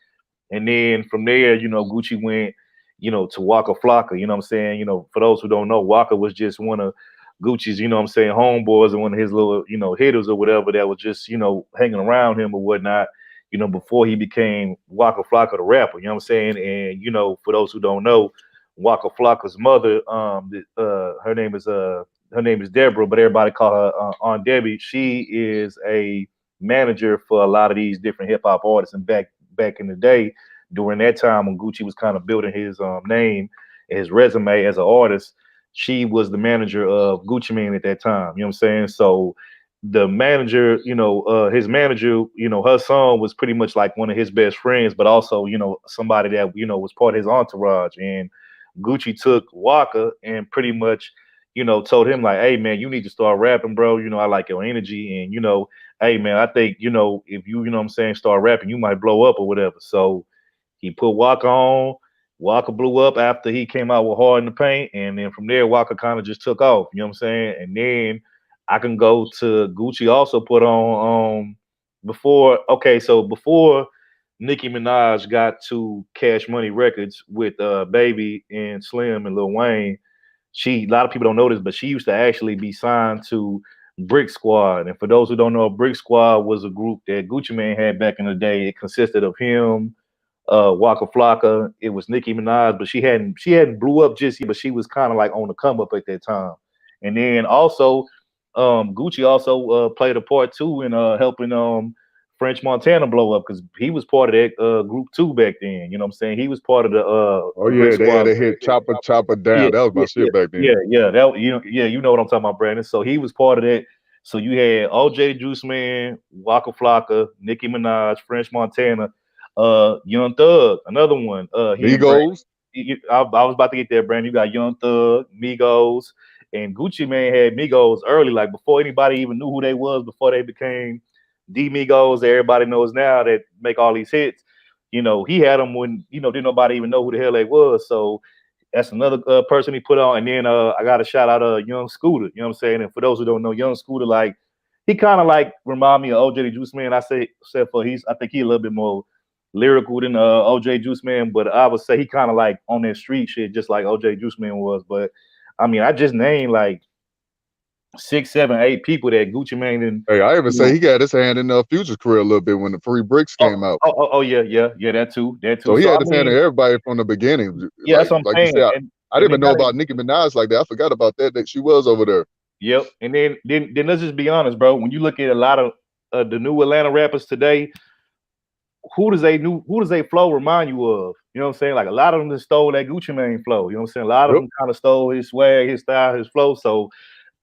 and then from there, you know, Gucci went, you know, to Waka Flocka. You know what I'm saying? You know, for those who don't know, Waka was just one of Gucci's, you know what I'm saying, homeboys, and one of his little, you know, hitters or whatever that was just, you know, hanging around him or whatnot, you know, before he became Waka Flocka the rapper, you know what I'm saying? And, you know, for those who don't know, Waka Flocka's mother, her name is Deborah, but everybody call her Aunt Debbie. She is a manager for a lot of these different hip hop artists. And back in the day, during that time when Gucci was kind of building his name, his resume as an artist, she was the manager of Gucci Mane at that time. You know what I'm saying? So the manager, you know, his manager, you know, her son was pretty much like one of his best friends, but also, you know, somebody that, you know, was part of his entourage. And Gucci took Waka and pretty much, you know, told him like, hey, man, you need to start rapping, bro. You know, I like your energy. And, you know, hey, man, I think, you know, if you know what I'm saying, start rapping, you might blow up or whatever. So he put Waka on. Waka blew up after he came out with Hard in the Paint, and then from there, Waka kind of just took off. You know what I'm saying? And then I can go to Gucci also put on before Nicki Minaj got to Cash Money Records with Baby and Slim and Lil Wayne. A lot of people don't know this, but she used to actually be signed to Brick Squad. And for those who don't know, Brick Squad was a group that Gucci Mane had back in the day. It consisted of him, Waka Flocka. It was Nicki Minaj, but she hadn't blew up just yet, but she was kind of like on the come up at that time. And then also Gucci also played a part too in helping French Montana blow up, because he was part of that group too back then. You know what I'm saying? He was part of the they had a hit Chopper Down. That was my shit back then. You know what I'm talking about, Brandon. So he was part of that. So you had OJ Juice Man, Waka Flocka, Nicki Minaj, French Montana, Young Thug, another one. Migos. I was about to get there, Brandon. You got Young Thug, Migos, and Gucci Mane had Migos early, like before anybody even knew who they was, before they became the Migos that everybody knows now that make all these hits. You know, he had them when, you know, didn't nobody even know who the hell they was. So that's another person he put on. And then I got to shout out Young Scooter. You know what I'm saying? And for those who don't know, Young Scooter, like, he kind of like remind me of OJ the Juice Man. I think he a little bit more lyrical than OJ Juice Man, but I would say he kind of like on that street shit, just like OJ Juice Man was. But I mean, I just named like 6, 7, 8 people that Gucci Mane didn't. Hey, I even say he got his hand in Future's career a little bit when the Free Bricks came out. Yeah, that too. So he had his hand in everybody from the beginning. Yeah, that's what I'm saying. I didn't even know about Nicki Minaj like that. I forgot about that she was over there. Yep. And then let's just be honest, bro. When you look at a lot of the new Atlanta rappers today, who does they flow remind you of? You know what I'm saying? Like a lot of them just stole that Gucci Mane flow. You know what I'm saying? A lot of them kind of stole his swag, his style, his flow. So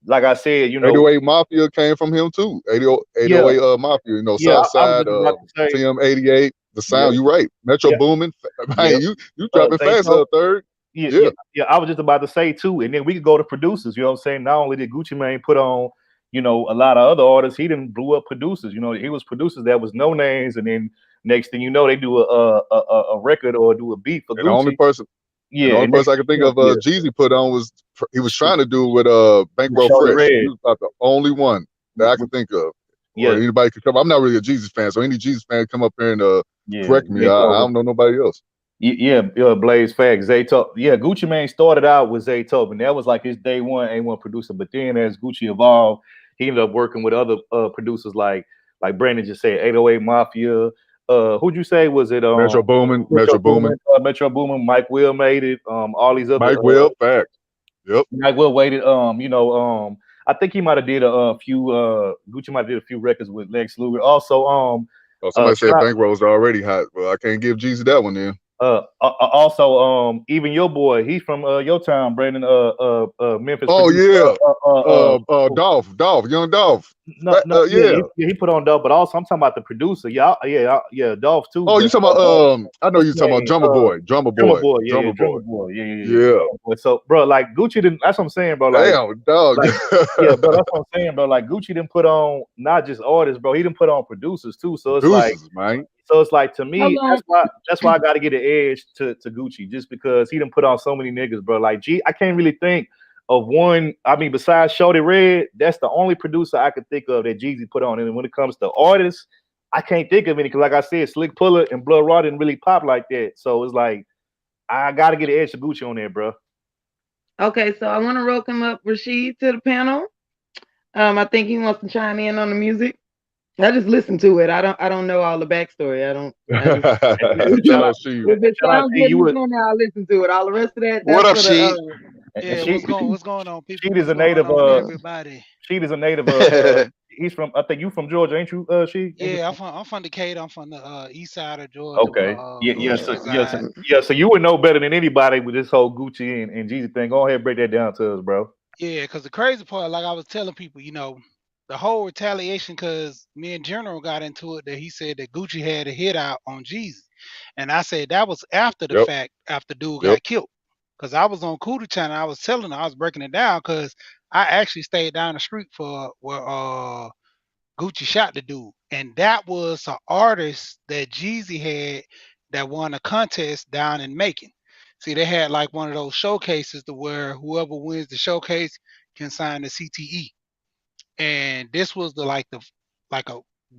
like I said, you know, 808 Mafia came from him too. 808 Mafia, you know, Southside, TM 88, the sound. You right, Metro Boomin. Man, you dropping fast up third. Yeah. I was just about to say too, and then we could go to producers. You know what I'm saying? Not only did Gucci Mane put on, you know, a lot of other artists, he didn't blew up producers. You know, he was producers that was no names, and then next thing you know, they do a record or do a beat for Gucci. The only person I can think of Jeezy put on he was trying to do with Bankroll Fresh. He was about the only one that I can think of. Yeah, or anybody could come. I'm not really a Jeezy fan, so any Jeezy fan come up here and correct me. I don't know nobody else. Yeah, Blaze Facts. Gucci Mane started out with Zaytoven. That was like his day one A1 producer. But then as Gucci evolved, he ended up working with other producers like Brandon just said, 808 Mafia. Who'd you say was it? Metro Boomin. Metro Boomin. Mike Will made it. All these other Mike Will, fact. Yep. Mike Will waited. I think he might have did a few. Gucci might have did a few records with Lex Luger. Also, somebody said Bankrolls are already hot. Well, I can't give Jeezy that one then. Also, even your boy, he's from your town, Brandon, Memphis. Oh Dolph, Young Dolph. He put on Dolph, but also I'm talking about the producer. Yeah, Dolph too. Oh, you talking about I know you're talking about Drummer Boy. Yeah. So, bro, like Gucci didn't. That's what I'm saying, bro. Like, damn, dog. Bro, that's what I'm saying, bro. Like Gucci didn't put on not just artists, bro. He didn't put on producers too. So it's producers, man. So it's like, to me, that's why I got to get an edge to Gucci, just because he done put on so many niggas, bro. Like I can't really think of one. I mean, besides Shorty Red, that's the only producer I could think of that Jeezy put on. And when it comes to artists, I can't think of any, because like I said, Slick Puller and Blood Raw didn't really pop like that. So it's like, I got to get an edge to Gucci on there, bro. Okay, so I want to welcome up Rashid to the panel. I think he wants to chime in on the music. I just listened to it. I don't know all the backstory. If it sounds good, I'll listen to it. All the rest of that. What up, Sheed? What's going on, people? Sheed is a native. Everybody. Sheed is a native. He's from. I think you from Georgia, ain't you? Sheed? Yeah, I'm from Decatur. I'm from the east side of Georgia. Okay. So you would know better than anybody with this whole Gucci and Jeezy thing. Go ahead, and break that down to us, bro. Yeah, because the crazy part, like I was telling people, the whole retaliation, because me and General got into it, that he said that Gucci had a hit out on Jeezy. And I said that was after the fact, after dude got killed. Because I was on Cooter Channel, I was telling her, I was breaking it down, because I actually stayed down the street for where Gucci shot the dude. And that was an artist that Jeezy had that won a contest down in Macon. See, they had like one of those showcases to where whoever wins the showcase can sign the CTE. And this was like a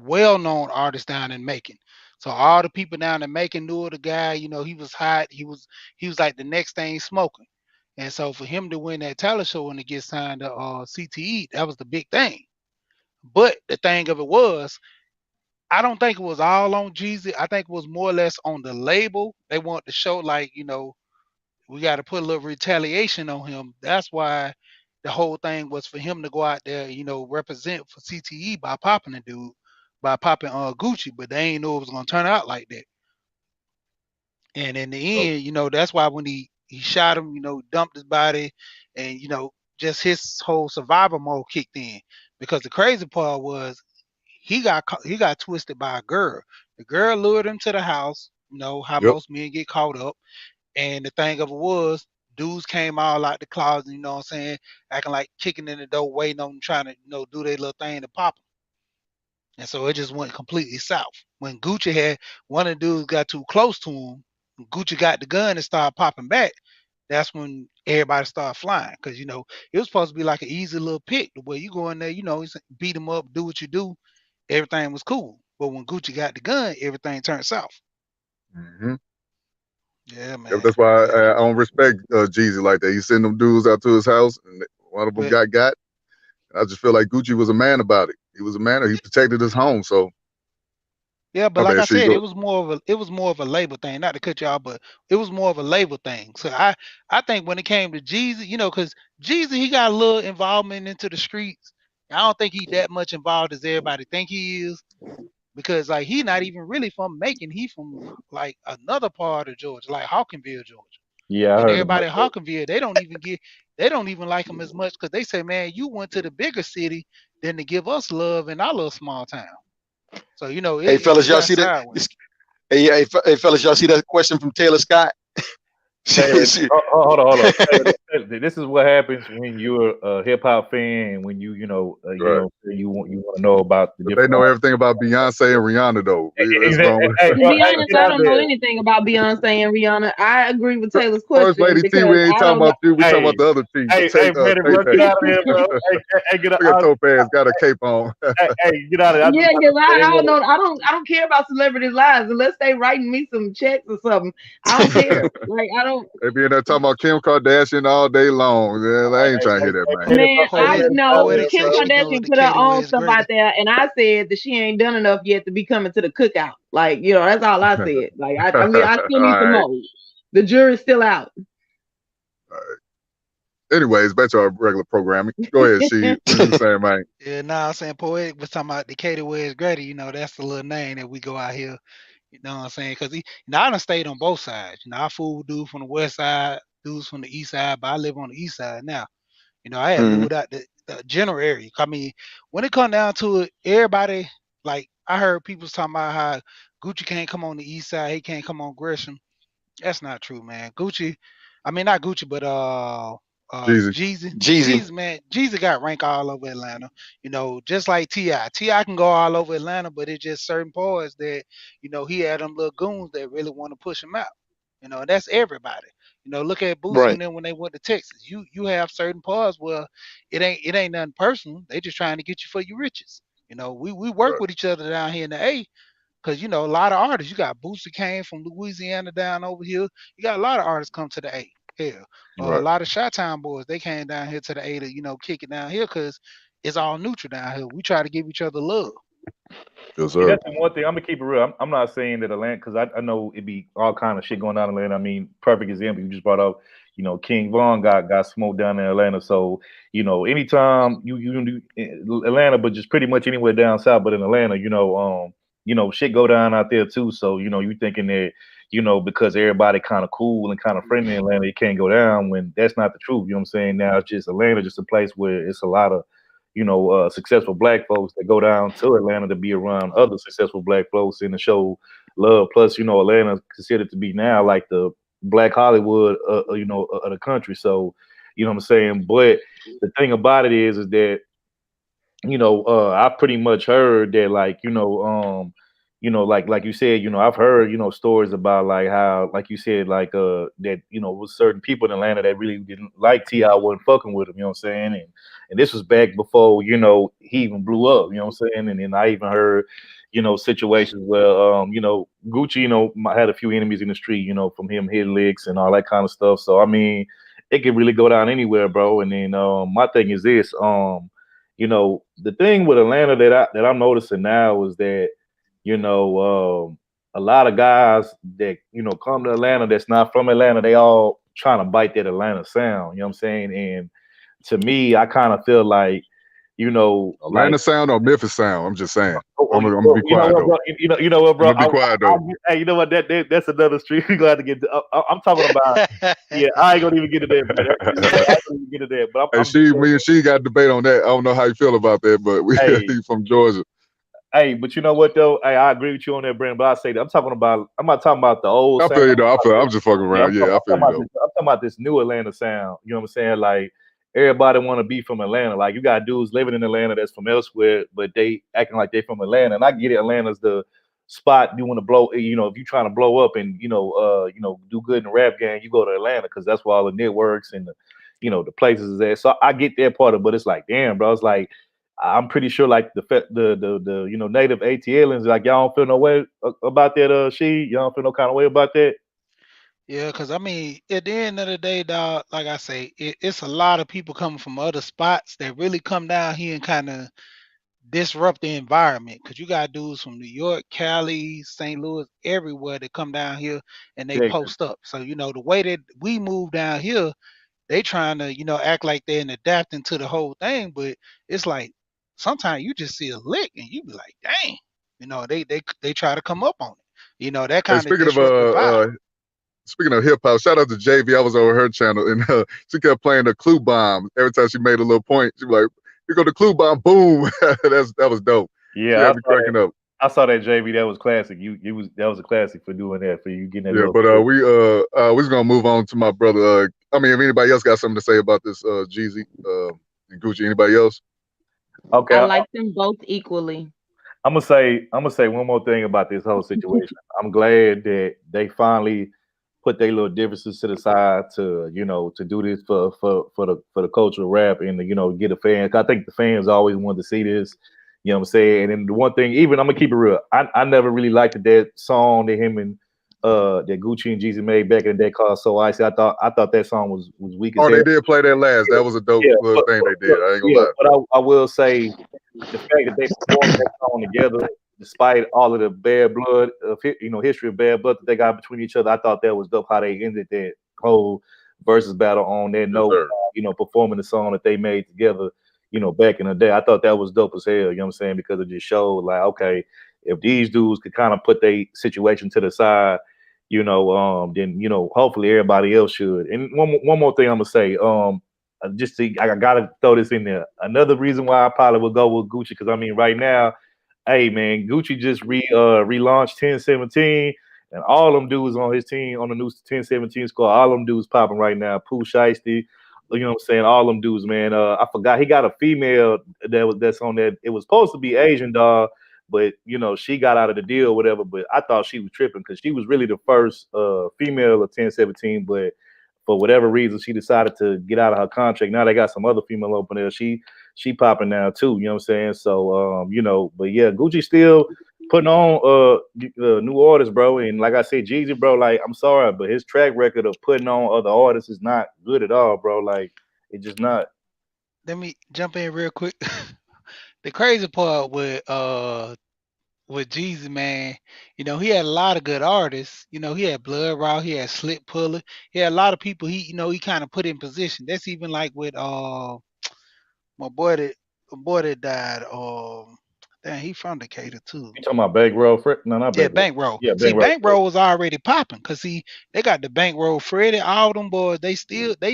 well-known artist down in Macon. So all the people down in Macon knew the guy. He was hot. He was like the next thing smoking. And so for him to win that talent show and to get signed to CTE, that was the big thing. But the thing of it was, I don't think it was all on Jeezy. I think it was more or less on the label. They want to show like, we got to put a little retaliation on him. That's why the whole thing was for him to go out there, represent for CTE by popping the dude, by popping Gucci, but they ain't know it was gonna turn out like that. And in the end, that's why when he shot him, dumped his body, and just his whole survival mode kicked in. Because the crazy part was he got twisted by a girl. The girl lured him to the house. How most men get caught up. And the thing of it was, dudes came all out the closet, acting like kicking in the door, waiting on them, trying to, do their little thing to pop them. And so it just went completely south. When Gucci had one of the dudes got too close to him, Gucci got the gun and started popping back. That's when everybody started flying. Because, it was supposed to be like an easy little pick. The way you go in there, beat them up, do what you do. Everything was cool. But when Gucci got the gun, everything turned south. Mm-hmm. Yeah, man. That's why I don't respect Jeezy like that. He sent them dudes out to his house, and one of them got. I just feel like Gucci was a man about it. He was a man. He protected his home. So yeah, but like I said, it was more of a label thing. Not to cut you off, but it was more of a label thing. So I think when it came to Jeezy, because Jeezy, he got a little involvement into the streets. I don't think he that much involved as everybody think he is. Because like he not even really from Macon, he from like another part of Georgia, like Hawkinville, Georgia. Yeah, and everybody at Hawkinville, they don't even like him as much because they say, man, you went to the bigger city than to give us love in our little small town. So hey fellas, y'all see that? Hey fellas, y'all see that question from Taylor Scott? Hold on. This is what happens when you're a hip hop fan. When you want to know about they know everything about Beyonce and Rihanna though. To be honest, I don't know anything about Beyonce and Rihanna. I agree with Taylor's question. First Lady T, we ain't talking about you. We talking about the other T. Hey, get out of here, bro. Look at Topaz got a cape on. Hey, get out of there. Yeah, because I don't know. I don't care about celebrities' lives unless they writing me some checks or something. I don't care. Like I don't. They be in there talking about Kim Kardashian all day long. Yeah, I ain't trying to hear that, man. Man, Kim Kardashian put her own stuff out there, and I said that she ain't done enough yet to be coming to the cookout. Like, that's all I said. Like, I still need some more. The jury's still out. All right. Anyways, back to our regular programming. Go ahead, Sheed. Saying, man. Yeah, I'm saying Poetic was talking about Decatur where it's Grady. That's the little name that we go out here. You know what I'm saying? Because I done stayed on both sides. I fool dudes from the west side, dudes from the east side, but I live on the east side now. I had moved out the general area. I mean, when it come down to it, everybody, like, I heard people talking about how Gucci can't come on the east side, he can't come on Gresham. That's not true, man. Gucci, I mean, not Gucci, but Jeezy, man, Jeezy got rank all over Atlanta. You know, just like T.I. T.I. can go all over Atlanta, but it's just certain boys that, you know, he had them little goons that really want to push him out. You know, that's everybody. You know, look at Boosie and them when they went to Texas. You have certain parts where it ain't nothing personal. They just trying to get you for your riches. You know, we work with each other down here in the A. Cause you know a lot of artists. You got Boosie came from Louisiana down over here. You got a lot of artists come to the A. Hell, a lot of Chi-Town boys they came down here to the A to kick it down here because it's all neutral down here. We try to give each other love. Yes, sir. That's the one thing. I'm gonna keep it real. I'm not saying that Atlanta, because I know it'd be all kind of shit going on in Atlanta. I mean, perfect example you just brought up. You know, King Von got smoked down in Atlanta. So you know, anytime you do Atlanta, but just pretty much anywhere down south, but in Atlanta, you know, shit go down out there too. So you know, you thinking that because everybody kind of cool and kind of friendly in Atlanta, it can't go down when that's not the truth. You know what I'm saying? Now it's just Atlanta, just a place where it's a lot of successful black folks that go down to Atlanta to be around other successful black folks and to show love. Plus, Atlanta considered to be now like the Black Hollywood, of the country. So, you know what I'm saying? But the thing about it is that, I pretty much heard that like you said, I've heard, stories about like how, like you said, like that, with certain people in Atlanta that really didn't like T.I. wasn't fucking with him, you know what I'm saying? And this was back before, he even blew up, you know what I'm saying? And then I even heard, situations where Gucci, had a few enemies in the street, from him hitting licks and all that kind of stuff. So I mean, it could really go down anywhere, bro. And then my thing is this, the thing with Atlanta that I'm noticing now is that a lot of guys that, come to Atlanta that's not from Atlanta, they all trying to bite that Atlanta sound, you know what I'm saying? And to me, I kind of feel like, Atlanta sound or Memphis sound. I'm just saying. I'm gonna be quiet. You know what, bro? I'm gonna be quiet though. Hey, you know what? That's another street. We glad to get. I'm talking about. Yeah, I ain't gonna even get to that. Man. I ain't gonna even get to that. But me and she got a debate on that. I don't know how you feel about that, but we from Georgia. Hey, but you know what though? Hey, I agree with you on that, Brandon. But I say that I'm not talking about the old. I feel you though. I'm just fucking around. Yeah, I feel you though. I'm talking about this new Atlanta sound. You know what I'm saying? Like everybody want to be from Atlanta. Like you got dudes living in Atlanta that's from elsewhere, but they acting like they from Atlanta. And I get it. Atlanta's the spot you want to blow. If you're trying to blow up and do good in the rap game, you go to Atlanta because that's where all the networks and the places is at. So I get that part of it, but it's like, damn, bro. It's like I'm pretty sure like the native ATLians, like y'all don't feel no way about that. Y'all don't feel no kind of way about that. Yeah, because I mean, at the end of the day, dog, like I say, it's a lot of people coming from other spots that really come down here and kind of disrupt the environment. Because you got dudes from New York, Cali, St. Louis, everywhere that come down here and they post up. So, the way that we move down here, they trying to, act like they're adapting to the whole thing. But it's like sometimes you just see a lick and you be like, dang, they try to come up on it. That kind of Speaking of hip hop, shout out to JV. I was over her channel and she kept playing the Clue Bomb. Every time she made a little point, she was like, "Here go the Clue Bomb, boom!" that was dope. Yeah, I cracking up. I saw that, JV. That was classic. That was a classic for doing that, for you getting that. Yeah, but we're gonna move on to my brother. I mean, if anybody else got something to say about this, Jeezy and Gucci, anybody else? Okay, I like them both equally. I'm gonna say one more thing about this whole situation. I'm glad that they finally put their little differences to the side to do this for the culture of rap and to, get a fan. I think the fans always wanted to see this. You know what I'm saying? And then the one thing, even I'm gonna keep it real, I never really liked that song that him and that Gucci and Jeezy made back in the day called So Icy. I thought that song was weak as hell. They did play that last. That was a dope thing they did. I ain't gonna lie. But I will say the fact that they performed that song together, despite all of the bad blood of history of bad blood that they got between each other, I thought that was dope how they ended that whole versus battle on that note, performing the song that they made together, back in the day. I thought that was dope as hell, you know what I'm saying? Because it just showed like, okay, if these dudes could kind of put their situation to the side, then hopefully everybody else should. And one more thing I'm gonna say, I gotta throw this in there. Another reason why I probably would go with Gucci, because I mean right now, hey man, Gucci just relaunched 1017, and all them dudes on his team on the new 1017 squad, all them dudes popping right now. Pooh Shiesty, You know what I'm saying? All them dudes, man. I forgot he got a female that's on that. It was supposed to be Asian dog, but you know she got out of the deal, or whatever. But I thought she was tripping because she was really the first female of 1017. But for whatever reason, she decided to get out of her contract. Now they got some other female open there. She popping now too. You know what I'm saying? So you know, but yeah, Gucci still putting on new artists, bro. And like I said, Jeezy, bro, like I'm sorry, but his track record of putting on other artists is not good at all, bro. Like it's just not. Let me jump in real quick. The crazy part with Jeezy, man, you know, he had a lot of good artists. You know, he had Blood Raw, he had Slip Puller, he had a lot of people he, you know, he kind of put in position. That's even like with my boy that died. Damn, he from Decatur too. You talking about Bankroll? No, not Yeah, Bankroll. Bankroll. Yeah, see, Bankroll was already popping because see, they got the Bankroll Freddy, all them boys. They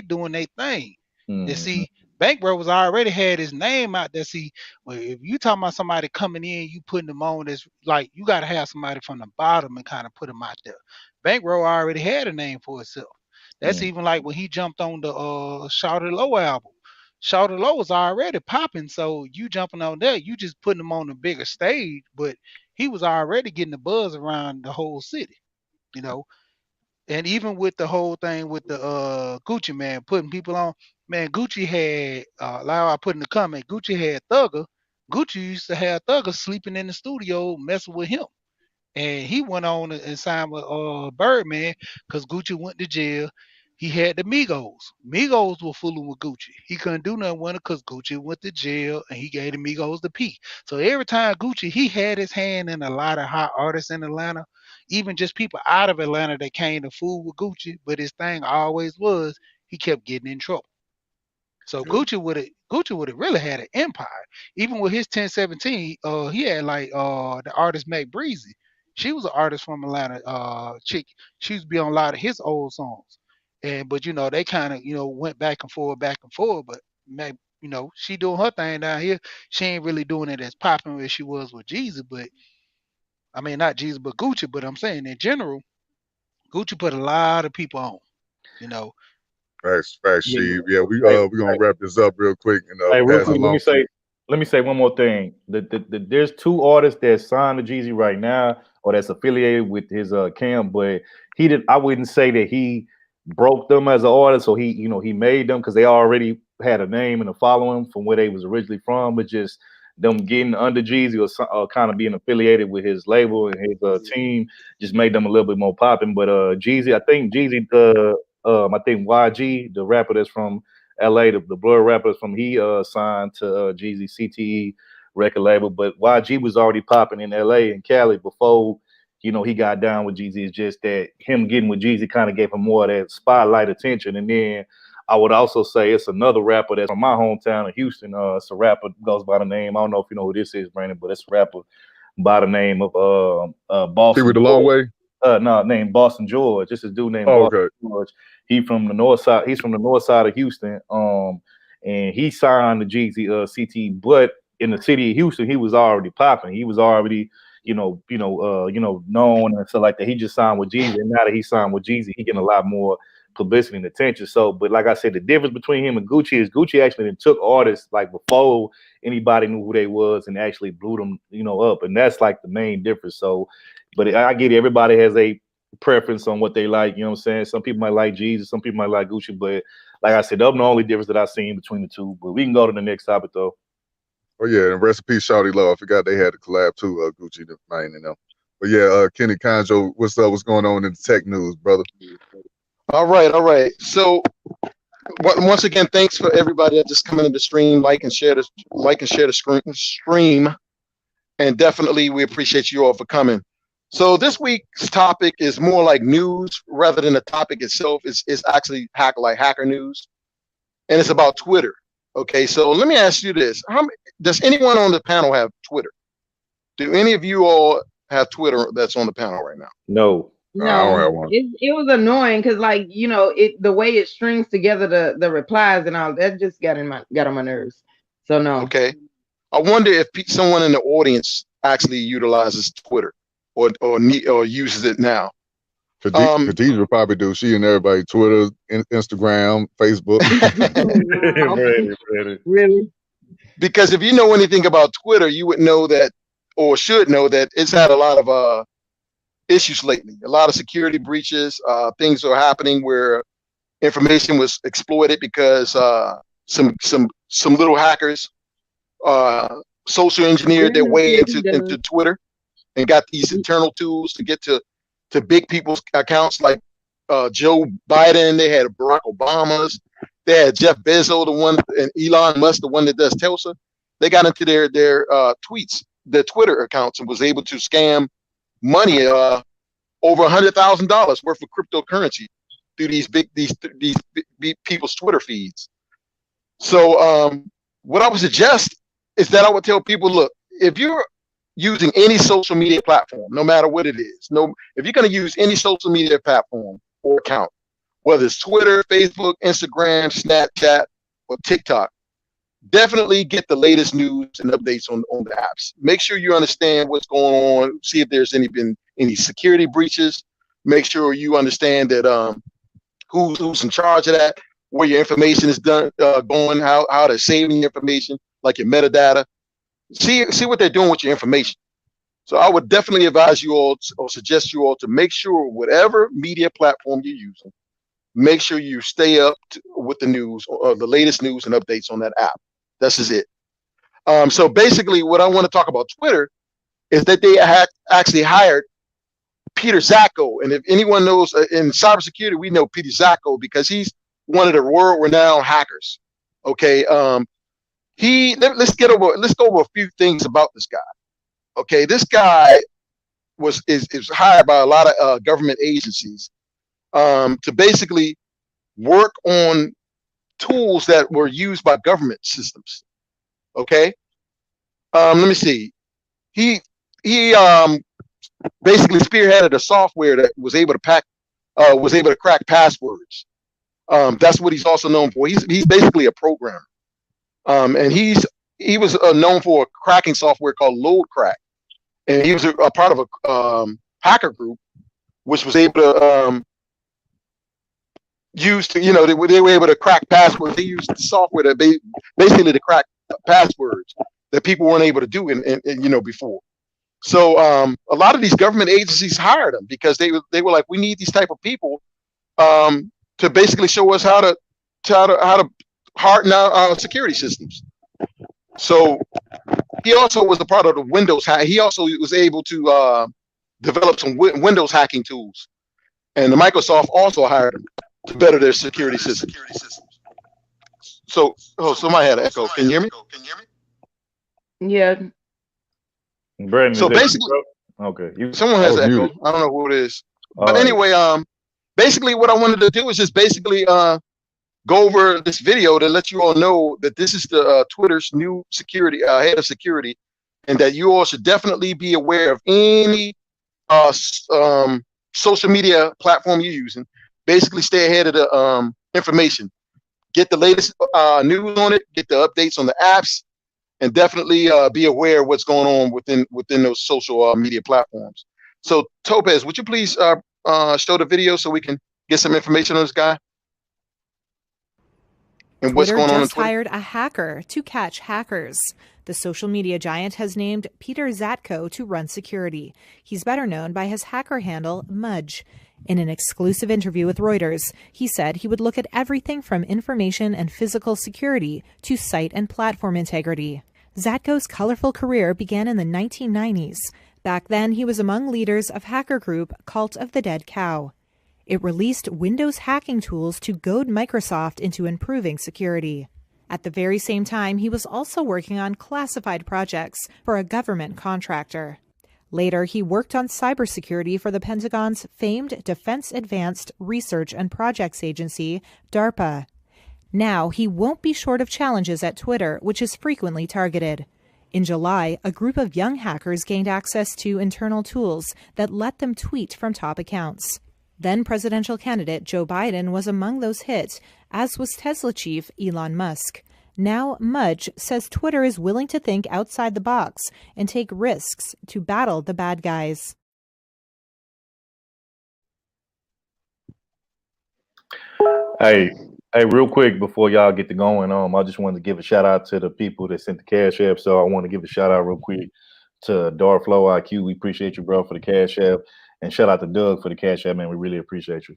doing their thing. You see, Bankroll was already had his name out there. See, well, if you talking about somebody coming in, you putting them on this, like you got to have somebody from the bottom and kind of put them out there. Bankroll already had a name for itself. That's even like when he jumped on the Shawty Low album. Shawty Low was already popping, so you jumping on there, you just putting him on a bigger stage, but he was already getting the buzz around the whole city, you know. And even with the whole thing with the Gucci man putting people on, man, Gucci had like I put in the comment, Gucci had Thugger. Gucci used to have Thugger sleeping in the studio messing with him. And he went on and signed with Birdman because Gucci went to jail. He had the Migos. Migos were fooling with Gucci. He couldn't do nothing with it because Gucci went to jail and he gave the Migos the P. So every time Gucci, he had his hand in a lot of hot artists in Atlanta, even just people out of Atlanta that came to fool with Gucci. But his thing always was he kept getting in trouble. So Gucci would have really had an empire. Even with his 1017, he had like the artist Mac Breezy. She was an artist from Atlanta, chick. She used to be on a lot of his old songs. But you know, they kind of, you know, went back and forth. But Mac, you know, she doing her thing down here. She ain't really doing it as popular as she was with Jeezy, but I mean not Jeezy, but Gucci. But I'm saying in general, Gucci put a lot of people on, you know. Facts, Steve. Yeah, we gonna wrap this up real quick and hey, real quick, let me say one more thing. There's two artists that signed to Jeezy right now, or that's affiliated with his camp, but I wouldn't say that he broke them as an artist, or he made them because they already had a name and a following from where they was originally from, but just them getting under Jeezy or kind of being affiliated with his label and his team just made them a little bit more popping. But Jeezy, I think YG, the rapper that's from LA, the Blur rapper from he signed to Jeezy CTE record label, but YG was already popping in LA and Cali before he got down with Jeezy. It's just that him getting with Jeezy kind of gave him more of that spotlight attention. And then I would also say it's another rapper that's from my hometown of Houston. It's a rapper goes by the name, I don't know if you know who this is, Brandon, but it's a rapper by the name of Boston. With the long way? No, named Boston George. This is a dude named Boston George. He's from the north side. He's from the north side of Houston. And he signed to Jeezy CT, but in the city of Houston, he was already popping. He was already, known and stuff like that. He just signed with Jeezy, and now that he signed with Jeezy, he getting a lot more publicity and attention. So, but like I said, the difference between him and Gucci is Gucci actually took artists like before anybody knew who they was and actually blew them, up, and that's like the main difference. So, but I get it. Everybody has a preference on what they like. You know what I'm saying? Some people might like Jeezy, some people might like Gucci, but like I said, that's the only difference that I've seen between the two. But we can go to the next topic though. Oh yeah, and rest in peace, Shawty Low. I forgot they had a collab too, Gucci the Mane and them. But yeah, Kenny Conjo, what's up? What's going on in the tech news, brother? All right. So once again, thanks for everybody that just come into the stream, like and share the stream, and definitely we appreciate you all for coming. So this week's topic is more like news rather than the topic itself. It's actually hacker news, and it's about Twitter. Okay, so let me ask you this: does anyone on the panel have Twitter? Do any of you all have Twitter that's on the panel right now? No. No, I don't have one. It was annoying because, like, the way it strings together the replies and all that just got on my nerves. So no. Okay, I wonder if someone in the audience actually utilizes Twitter or uses it now. Khadijah would probably do. She and everybody, Twitter, Instagram, Facebook. Really? Because if you know anything about Twitter, you would know that, or should know that, it's had a lot of issues lately. A lot of security breaches. Things are happening where information was exploited because some little hackers social engineered their way into Twitter and got these internal tools to get to big people's accounts like Joe Biden. They had Barack Obama's. They had Jeff Bezos, the one, and Elon Musk, the one that does Tesla. They got into their tweets, their Twitter accounts, and was able to scam money over $100,000 worth of cryptocurrency through these big people's Twitter feeds. So what I would suggest is that I would tell people, look, if you're using any social media platform, no matter what it is, if you're going to use any social media platform or account, whether it's Twitter, Facebook, Instagram, Snapchat, or TikTok, definitely get the latest news and updates on the apps. Make sure you understand what's going on. See if there's been any security breaches. Make sure you understand that who's in charge of that, where your information is going, how they're saving your information, like your metadata. See what they're doing with your information. So I would definitely advise you all, or suggest you all, to make sure whatever media platform you're using, make sure you stay up with the news, or the latest news and updates on that app. This is it. So basically, what I want to talk about Twitter is that they actually hired Peter Zatko. And if anyone knows in cybersecurity, we know Peter Zatko because he's one of the world-renowned hackers. Okay. Let's go over a few things about this guy. Okay, this guy is hired by a lot of government agencies to basically work on tools that were used by government systems. Okay, let me see. He basically spearheaded a software that was able to crack passwords. That's what he's also known for. He's basically a programmer. And he was known for a cracking software called LoadCrack, and he was a part of a hacker group, which was able to use to, they were able to crack passwords. They used the software to basically to crack passwords that people weren't able to do in before. So a lot of these government agencies hired him because they were like, we need these type of people to basically show us how to harden our security systems. So he also was a part of the Windows hack. He also was able to develop some Windows hacking tools, and the Microsoft also hired him to better their security systems. So somebody had an echo. Can you hear me? Yeah. Brandon, so basically, okay. Someone has an echo. I don't know who it is. But anyway, basically what I wanted to do is just basically go over this video to let you all know that this is the Twitter's new security head of security, and that you all should definitely be aware of any social media platform you're using. Basically, stay ahead of the information. Get the latest news on it. Get the updates on the apps, and definitely be aware of what's going on within those social media platforms. So, Topaz, would you please show the video so we can get some information on this guy? And what's going on? Twitter just hired a hacker to catch hackers. The social media giant has named Peter Zatko to run security. He's better known by his hacker handle, Mudge. In an exclusive interview with Reuters, he said he would look at everything from information and physical security to site and platform integrity. Zatko's colorful career began in the 1990s. Back then, he was among leaders of hacker group Cult of the Dead Cow. It released Windows hacking tools to goad Microsoft into improving security. At the very same time, he was also working on classified projects for a government contractor. Later, he worked on cybersecurity for the Pentagon's famed Defense Advanced Research and Projects Agency, DARPA. Now, he won't be short of challenges at Twitter, which is frequently targeted. In July, a group of young hackers gained access to internal tools that let them tweet from top accounts. Then presidential candidate Joe Biden was among those hit, as was Tesla chief Elon Musk. Now Mudge says Twitter is willing to think outside the box and take risks to battle the bad guys. Hey, real quick before y'all get to going, I just wanted to give a shout out to the people that sent the Cash App. So I want to give a shout out real quick to Darflow IQ. We appreciate you, bro, for the Cash App, and shout out to Doug for the Cash App, man. We really appreciate you.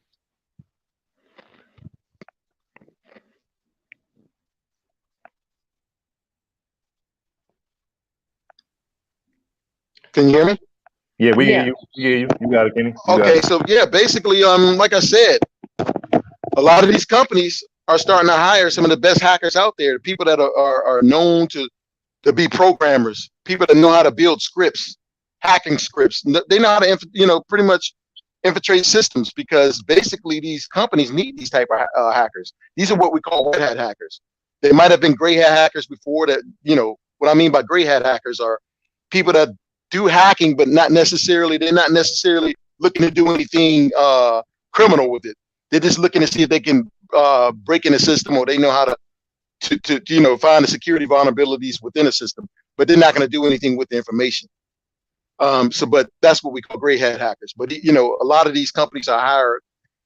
Can you hear me? Yeah, we hear you. You got it, Kenny. Okay, so yeah, basically, like I said, a lot of these companies are starting to hire some of the best hackers out there, people that are known to be programmers, people that know how to build scripts, hacking scripts. They know how to, pretty much infiltrate systems, because basically these companies need these type of hackers. These are what we call white hat hackers. They might have been gray hat hackers before that. What I mean by gray hat hackers are people that do hacking, but they're not necessarily looking to do anything criminal with it. They're just looking to see if they can break in the system, or they know how to find the security vulnerabilities within a system, but they're not going to do anything with the information. But that's what we call gray hat hackers. But a lot of these companies are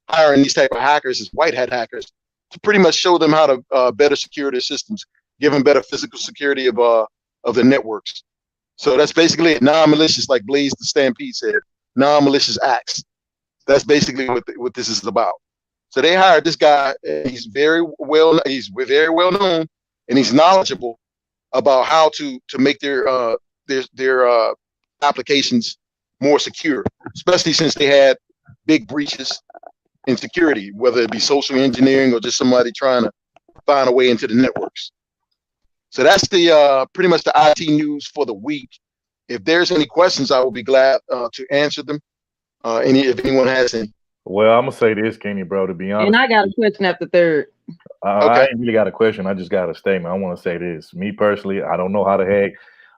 hiring these type of hackers as white hat hackers to pretty much show them how to better secure their systems, give them better physical security of the networks. So that's basically it. Non-malicious, like Blaze the Stampede said, non-malicious acts. That's basically what this is about. So they hired this guy. He's very well known, and he's knowledgeable about how to make their applications more secure, especially since they had big breaches in security, whether it be social engineering or just somebody trying to find a way into the networks. So that's the pretty much the IT news for the week. If there's any questions, I will be glad to answer them. If anyone has any. Well, I'm gonna say this, Kenny, bro. To be honest, and I got a question after third. Okay. I ain't really got a question. I just got a statement. I want to say this. Me personally, I don't know how to hack.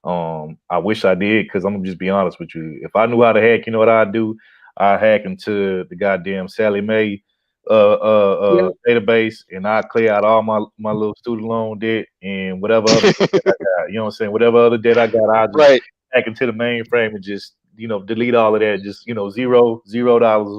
I wish I did, because I'm gonna just be honest with you. If I knew how to hack, you know what I'd do? I hack into the goddamn Sallie Mae database, and I clear out all my little student loan debt and whatever other debt I got. You know what I'm saying? Whatever other debt I got, I just hack into the mainframe and just delete all of that. Just $0 is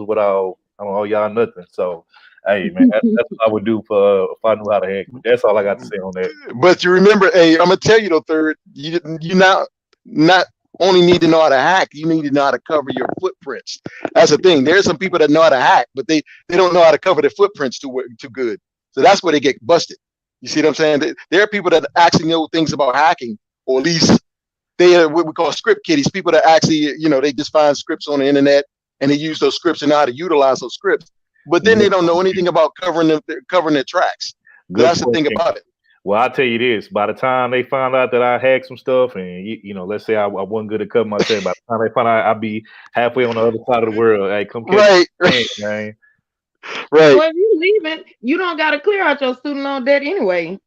what I don't owe y'all nothing. So hey man, that's what I would do if I knew how to hack. That's all I got to say on that. But you remember, I'm gonna tell you though, Third, you not only need to know how to hack, you need to know how to cover your footprints. That's the thing. There's some people that know how to hack, but they don't know how to cover their footprints too good. So that's where they get busted. You see what I'm saying? There are people that actually know things about hacking, or at least they are what we call script kiddies. People that actually, they just find scripts on the internet and they use those scripts and know how to utilize those scripts. But then they don't know anything about covering their tracks. That's the thing about it. Well, I'll tell you this: by the time they found out that I hacked some stuff, and let's say I wasn't good at cutting my check, by the time they found out I'd be halfway on the other side of the world. Hey, come catch me, man. Right. Well, if you leaving, you don't got to clear out your student loan debt anyway.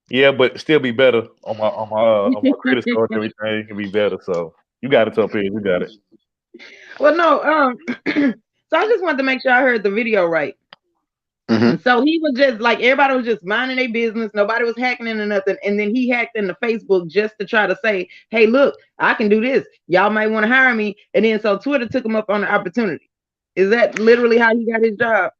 Yeah, but still be better on my credit score. Everything can be better. So you got it up here. You got it. Well, no. So I just wanted to make sure I heard the video right. Mm-hmm. So he was just like, everybody was just minding their business. Nobody was hacking into nothing. And then he hacked into Facebook just to try to say, hey, look, I can do this. Y'all might want to hire me. And then so Twitter took him up on the opportunity. Is that literally how he got his job?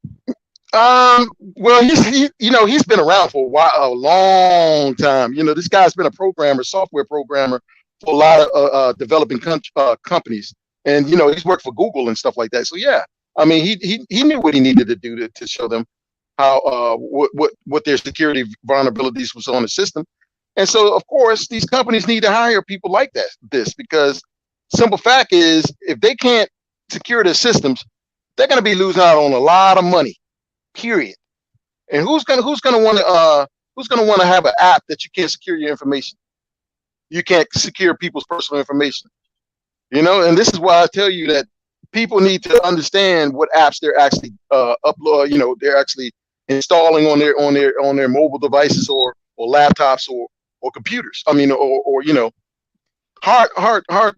Well, he's been around for a long time. This guy's been a software programmer for a lot of developing companies. And, he's worked for Google and stuff like that. So, yeah, I mean, he knew what he needed to do to show them how what their security vulnerabilities was on the system. And so, of course, these companies need to hire people like this, because simple fact is, if they can't secure their systems, they're going to be losing out on a lot of money, period. And who's going to want to have an app that you can't secure your information? You can't secure people's personal information. And this is why I tell you that people need to understand what apps they're actually they're actually installing on their mobile devices or laptops or computers. I mean, or hard tops, hard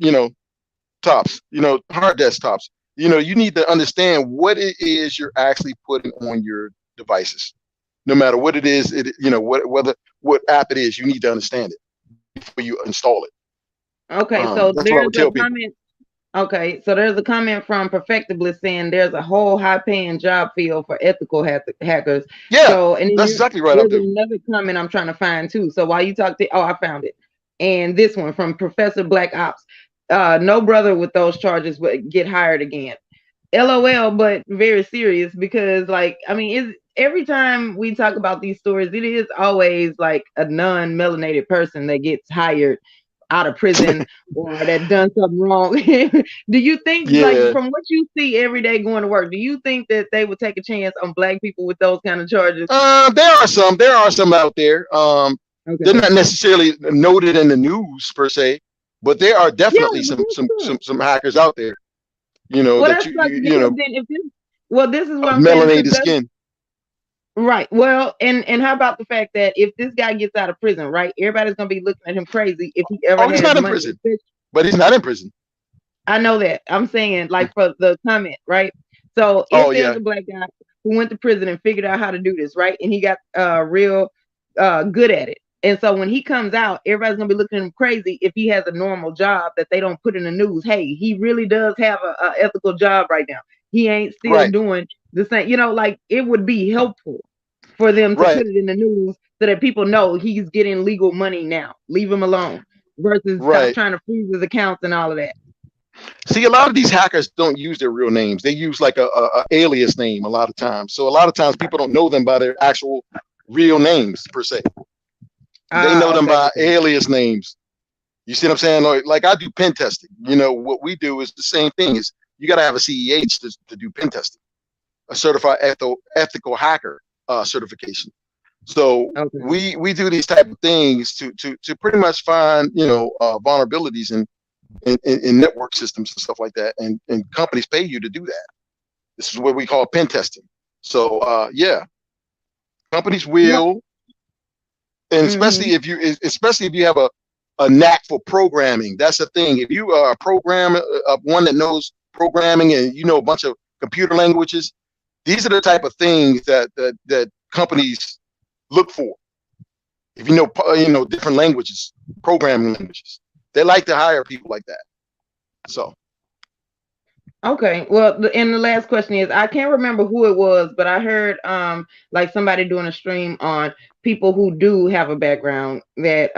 desktops. You need to understand what it is you're actually putting on your devices. No matter what it is, what app it is, you need to understand it before you install it. Okay, so there's a comment. Okay, so there's a comment from Perfectibless saying there's a whole high-paying job field for ethical hackers. Yeah, so, and that's exactly right. there's another comment I'm trying to find too. So while you talk to, I found it. And this one from Professor Black Ops. No brother with those charges would get hired again. LOL, but very serious because, like, I mean, every time we talk about these stories, it is always like a non-melanated person that gets hired out of prison or that done something wrong. Do you think, like, from what you see every day going to work, do you think that they would take a chance on black people with those kind of charges? There are some out there. They're not necessarily noted in the news per se, but there are definitely some hackers out there. You know, well, that this is what I'm melanated skin. Right. Well, and how about the fact that if this guy gets out of prison, right, everybody's gonna be looking at him crazy if he ever he's not in prison. But he's not in prison. I know that. I'm saying, like, for the comment, right? So if there's a black guy who went to prison and figured out how to do this, right, and he got real good at it. And so when he comes out, everybody's gonna be looking at him crazy if he has a normal job that they don't put in the news. Hey, he really does have a ethical job right now. He ain't still doing the same, you know, like, it would be helpful for them to put it in the news so that people know he's getting legal money now. Leave him alone versus stop trying to freeze his accounts and all of that. See, a lot of these hackers don't use their real names. They use like a alias name a lot of times. So a lot of times people don't know them by their actual real names per se. They know them by alias names. You see what I'm saying? Like I do pen testing. You know, what we do is the same thing. Is you got to have a CEH to do pen testing, a certified ethical hacker certification. So we do these type of things to pretty much find, you know, vulnerabilities in network systems and stuff like that, and companies pay you to do that. This is what we call pen testing. So companies will, and especially if you have a knack for programming. That's the thing. If you are a programmer, one that knows programming, and you know a bunch of computer languages, these are the type of things that companies look for. If you know different languages, programming languages, they like to hire people like that. So. Okay, well, and the last question is, I can't remember who it was, but I heard like somebody doing a stream on people who do have a background that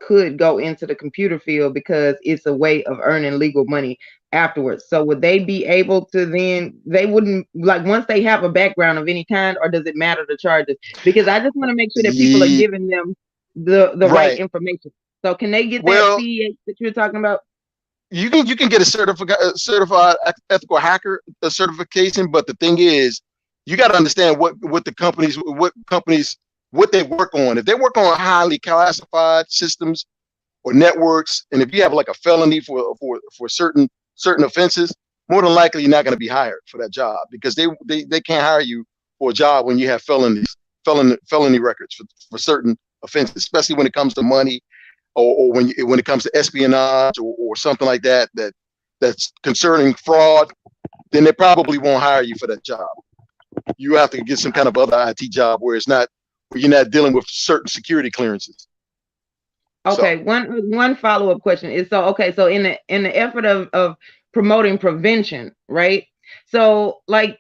could go into the computer field because it's a way of earning legal money afterwards. So would they be able to then, they wouldn't, like, once they have a background of any kind, or does it matter the charges? Because I just want to make sure that people are giving them the right information. So can they get that CEH that you're talking about? You can get a certified ethical hacker certification, but the thing is, you got to understand what companies they work on. If they work on highly classified systems or networks, and if you have like a felony for certain offenses, more than likely you're not going to be hired for that job, because they can't hire you for a job when you have felony records for certain offenses, especially when it comes to money. Or when it comes to espionage or something like that's concerning fraud, then they probably won't hire you for that job. You have to get some kind of other IT job where you're not dealing with certain security clearances. Okay, so one follow-up question is, so in the effort of promoting prevention, right? So, like,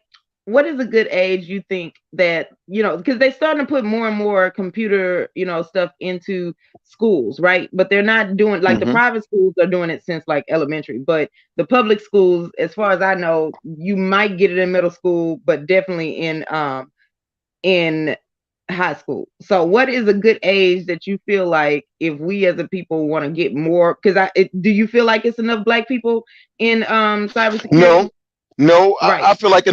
what is a good age you think that, you know, because they're starting to put more and more computer, you know, stuff into schools, right? But they're not doing, like, the private schools are doing it since like elementary, but the public schools, as far as I know, you might get it in middle school, but definitely in high school. So what is a good age that you feel like, if we as a people want to get more, because do you feel like it's enough black people in cybersecurity? No, right. I feel like,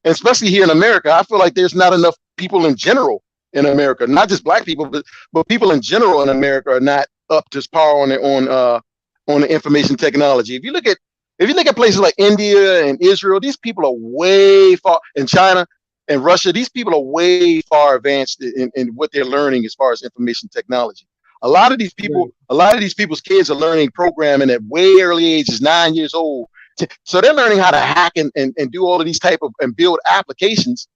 especially here in America, I feel like there's not enough people in general in America, not just black people, but people in general in America are not up to par on the information technology. If you look at places like India and Israel, these people are way far, in China and Russia, these people are way far advanced in what they're learning as far as information technology. A lot of these people's kids are learning programming at way early ages, 9 years old. So they're learning how to hack and do all of these type of and build applications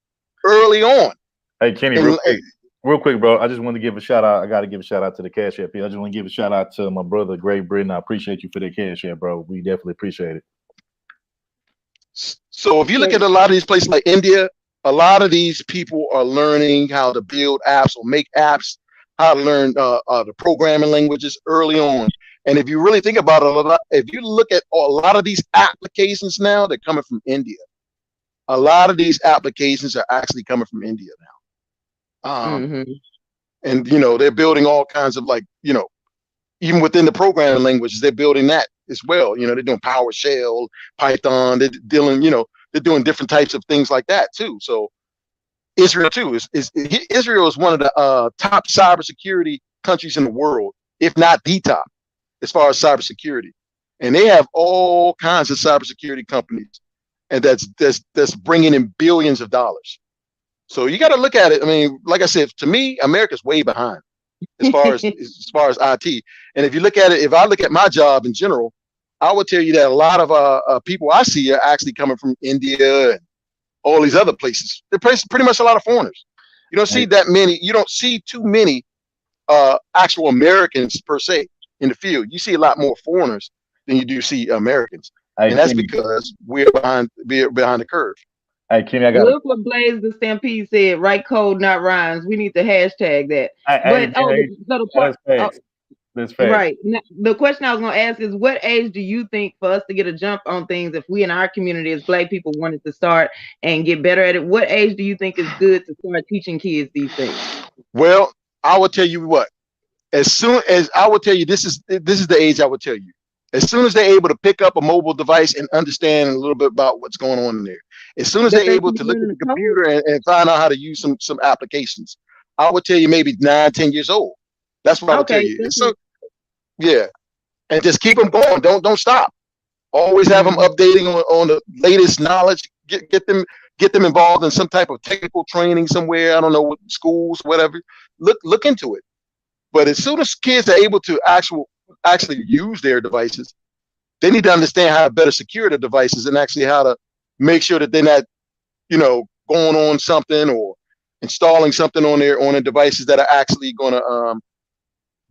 early on. Hey, Kenny, real quick, bro. I just want to give a shout out. I got to give a shout out to the Cash App. I just want to give a shout out to my brother, Great Britain. I appreciate you for that Cash App, bro. We definitely appreciate it. So if you look at a lot of these places like India, a lot of these people are learning how to build apps or make apps, how to learn the programming languages early on. And if you really think about it, if you look at a lot of these applications now, they're coming from India. A lot of these applications are actually coming from India now. And, they're building all kinds of even within the programming languages, they're building that as well. They're doing PowerShell, Python, they're doing different types of things like that too. So Israel too Israel is one of the top cybersecurity countries in the world, if not the top, as far as cybersecurity. And they have all kinds of cybersecurity companies, and that's bringing in billions of dollars. So you got to look at it. I mean, like I said, to me, America's way behind as far as IT. And if you look at it, if I look at my job in general, I would tell you that a lot of people I see are actually coming from India and all these other places. They're pretty much a lot of foreigners. You don't see that many. You don't see too many actual Americans per se in the field. You see a lot more foreigners than you do see Americans, and that's because we're behind the curve. Hey, Kenny, I got look what Blaze the Stampede said. Write code, not rhymes. We need to hashtag that. That's fact. Right. Now, the question I was going to ask is, what age do you think for us to get a jump on things, if we in our community as Black people wanted to start and get better at it, what age do you think is good to start teaching kids these things? Well, I will tell you what. As soon as I will tell you, this is the age I would tell you. As soon as they're able to pick up a mobile device and understand a little bit about what's going on in there, as soon as they're able to look at the computer and find out how to use some applications, I would tell you maybe 9, 10 years old. That's what I would tell you. So, yeah, and just keep them going. Don't stop. Always have them updating on the latest knowledge. Get them involved in some type of technical training somewhere. I don't know, schools, whatever. Look into it. But as soon as kids are able to actually use their devices, they need to understand how to better secure the devices and actually how to make sure that they're not, going on something or installing something on their devices that are actually going to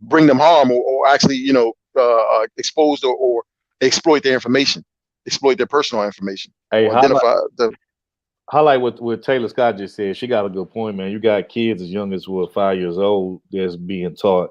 bring them harm or actually, expose or exploit their information, exploit their personal information. Hey, highlight what Taylor Scott just said. She got a good point, man. You got kids as young as 5 years old that's being taught,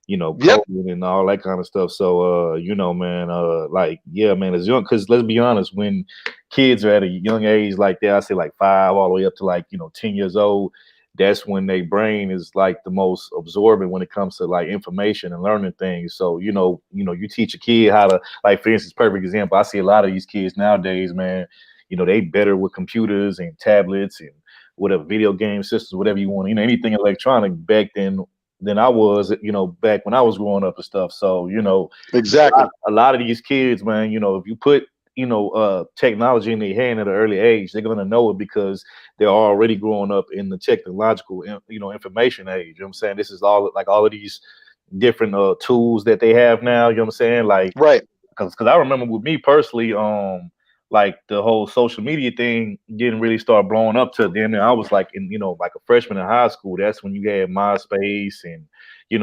coding and all that kind of stuff. So, man, man, as young, because let's be honest, when kids are at a young age like that, I say like 5 all the way up to 10 years old, that's when their brain is like the most absorbent when it comes to like information and learning things. So, you teach a kid how to, like, for instance, perfect example, I see a lot of these kids nowadays, man, they better with computers and tablets and whatever video game systems, whatever you want, anything electronic back then than I was, back when I was growing up and stuff. So, exactly. A lot of these kids, man, if you put, technology in their hand at an early age, they're going to know it because they're already growing up in the technological, information age. You know what I'm saying? This is all of these different tools that they have now. You know what I'm saying? Like, right. Because I remember with me personally, like the whole social media thing didn't really start blowing up till then. I was like like a freshman in high school. That's when you had MySpace and you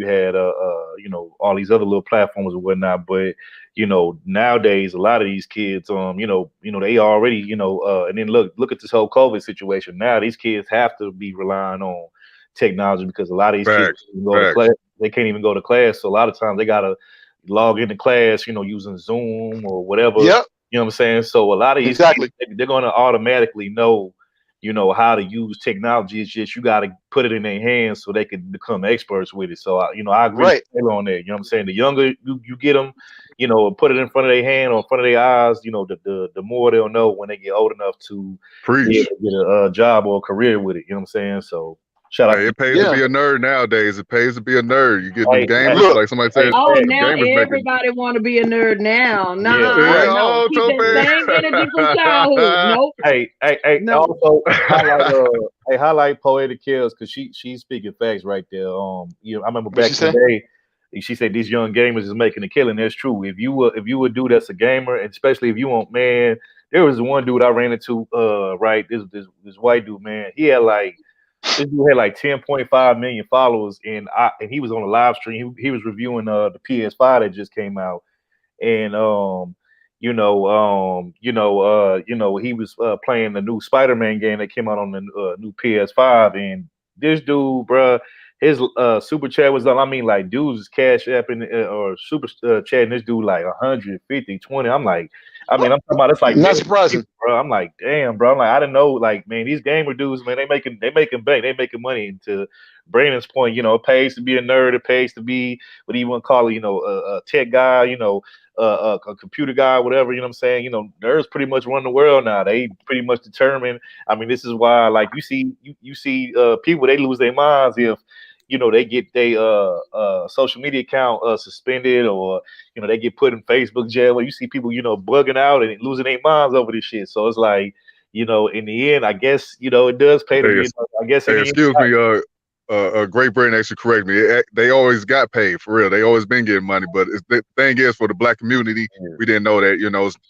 had all these other little platforms and whatnot. But nowadays a lot of these kids, they already, and then look at this whole COVID situation. Now these kids have to be relying on technology because a lot of these kids go to class, they can't even go to class. So a lot of times they gotta log into class, using Zoom or whatever. Yep. You know what I'm saying? So a lot of these kids, they're gonna automatically know, how to use technology. It's just you gotta put it in their hands so they can become experts with it. So I agree with Taylor on that. You know what I'm saying? The younger you get them, put it in front of their hand or in front of their eyes, the more they'll know when they get old enough to get a job or a career with it. You know what I'm saying? So shout out. It pays to be a nerd nowadays. It pays to be a nerd. You get them gamers, like somebody said. Oh, now everybody want to be a nerd now. No. Keep that same energy from childhood. Nope. Hey. No. Also, highlight Poetic Kills because she's speaking facts right there. I remember back in the day. She said these young gamers is making a killing. That's true. If you would do that's a gamer, and especially if you want, man, there was one dude I ran into, this white dude, man. This dude had like 10.5 million followers, and he was on a live stream. He was reviewing the PS5 that just came out, and he was playing the new Spider-Man game that came out on the new PS5, and this dude, bruh, his super chat was on. I mean, like, dudes is cash apping or super chatting this dude like 150, 20. I'm like, I'm talking about it's like not surprising, bro. I'm like, damn, bro. I'm like, I didn't know, like, man, these gamer dudes, man, they making bank, they making money. And to Brandon's point, it pays to be a nerd, it pays to be what do you want to call it, a tech guy, a computer guy, whatever, you know what I'm saying? Nerds pretty much run the world now. They pretty much determine. I mean, this is why, like, you see people, they lose their minds if they get their social media account suspended, or they get put in Facebook jail. Where you see people bugging out and losing their minds over this shit. So it's like, in the end, I guess it does pay to be. I guess. Hey, excuse me, Great Britain actually correct me. They always got paid for real. They always been getting money, but the thing is, for the black community, we didn't know that.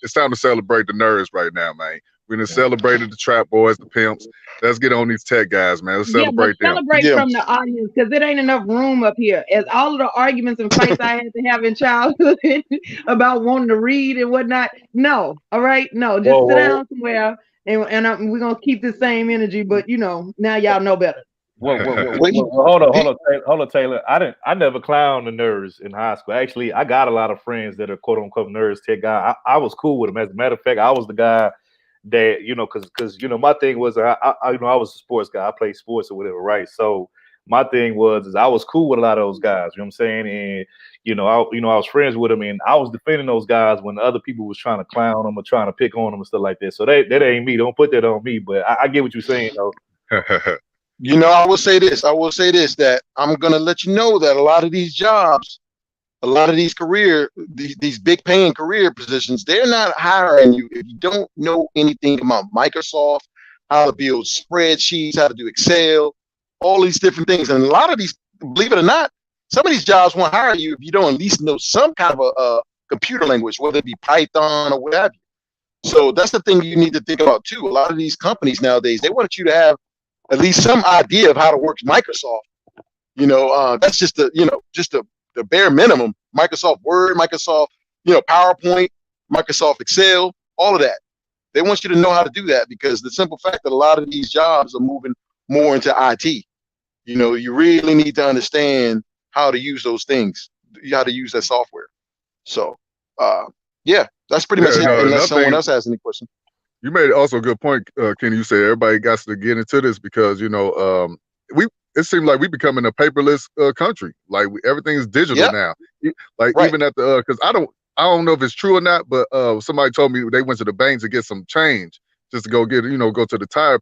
It's time to celebrate the nerds right now, man. We done celebrated the trap boys, the pimps. Let's get on these tech guys, man. Let's celebrate them. Celebrate from the audience, because it ain't enough room up here. As all of the arguments and fights I had to have in childhood about wanting to read and whatnot. No, all right, no, just sit down somewhere, and we're gonna keep the same energy. But now y'all know better. Well, hold on, Taylor. I never clowned the nerds in high school. Actually, I got a lot of friends that are quote unquote nerds, tech guy. I was cool with them. As a matter of fact, I was the guy that because my thing was I was a sports guy. I played sports or whatever, right? So my thing was I was cool with a lot of those guys. You know what I'm saying? And I was friends with them, and I was defending those guys when other people was trying to clown them or trying to pick on them and stuff like that. So that ain't me. Don't put that on me. But I get what you're saying, though. I will say this. That I'm gonna let you know that a lot of these jobs, a lot of these these big paying career positions, they're not hiring you if you don't know anything about Microsoft, how to build spreadsheets, how to do Excel, all these different things. And a lot of these, believe it or not, some of these jobs won't hire you if you don't at least know some kind of a computer language, whether it be Python or whatever. So that's the thing you need to think about too. A lot of these companies nowadays, they want you to have at least some idea of how to work Microsoft. That's just the bare minimum. Microsoft Word, Microsoft, PowerPoint, Microsoft Excel, all of that. They want you to know how to do that, because the simple fact that a lot of these jobs are moving more into IT. You really need to understand how to use those things, how to use that software. So, that's pretty much it. Unless someone else has any question. You made also a good point, Kenny. You said everybody got to get into this because it seems like we becoming a paperless country. Like everything is digital now. Like even at the because I don't know if it's true or not, but somebody told me they went to the bank to get some change just to go get go to the tire,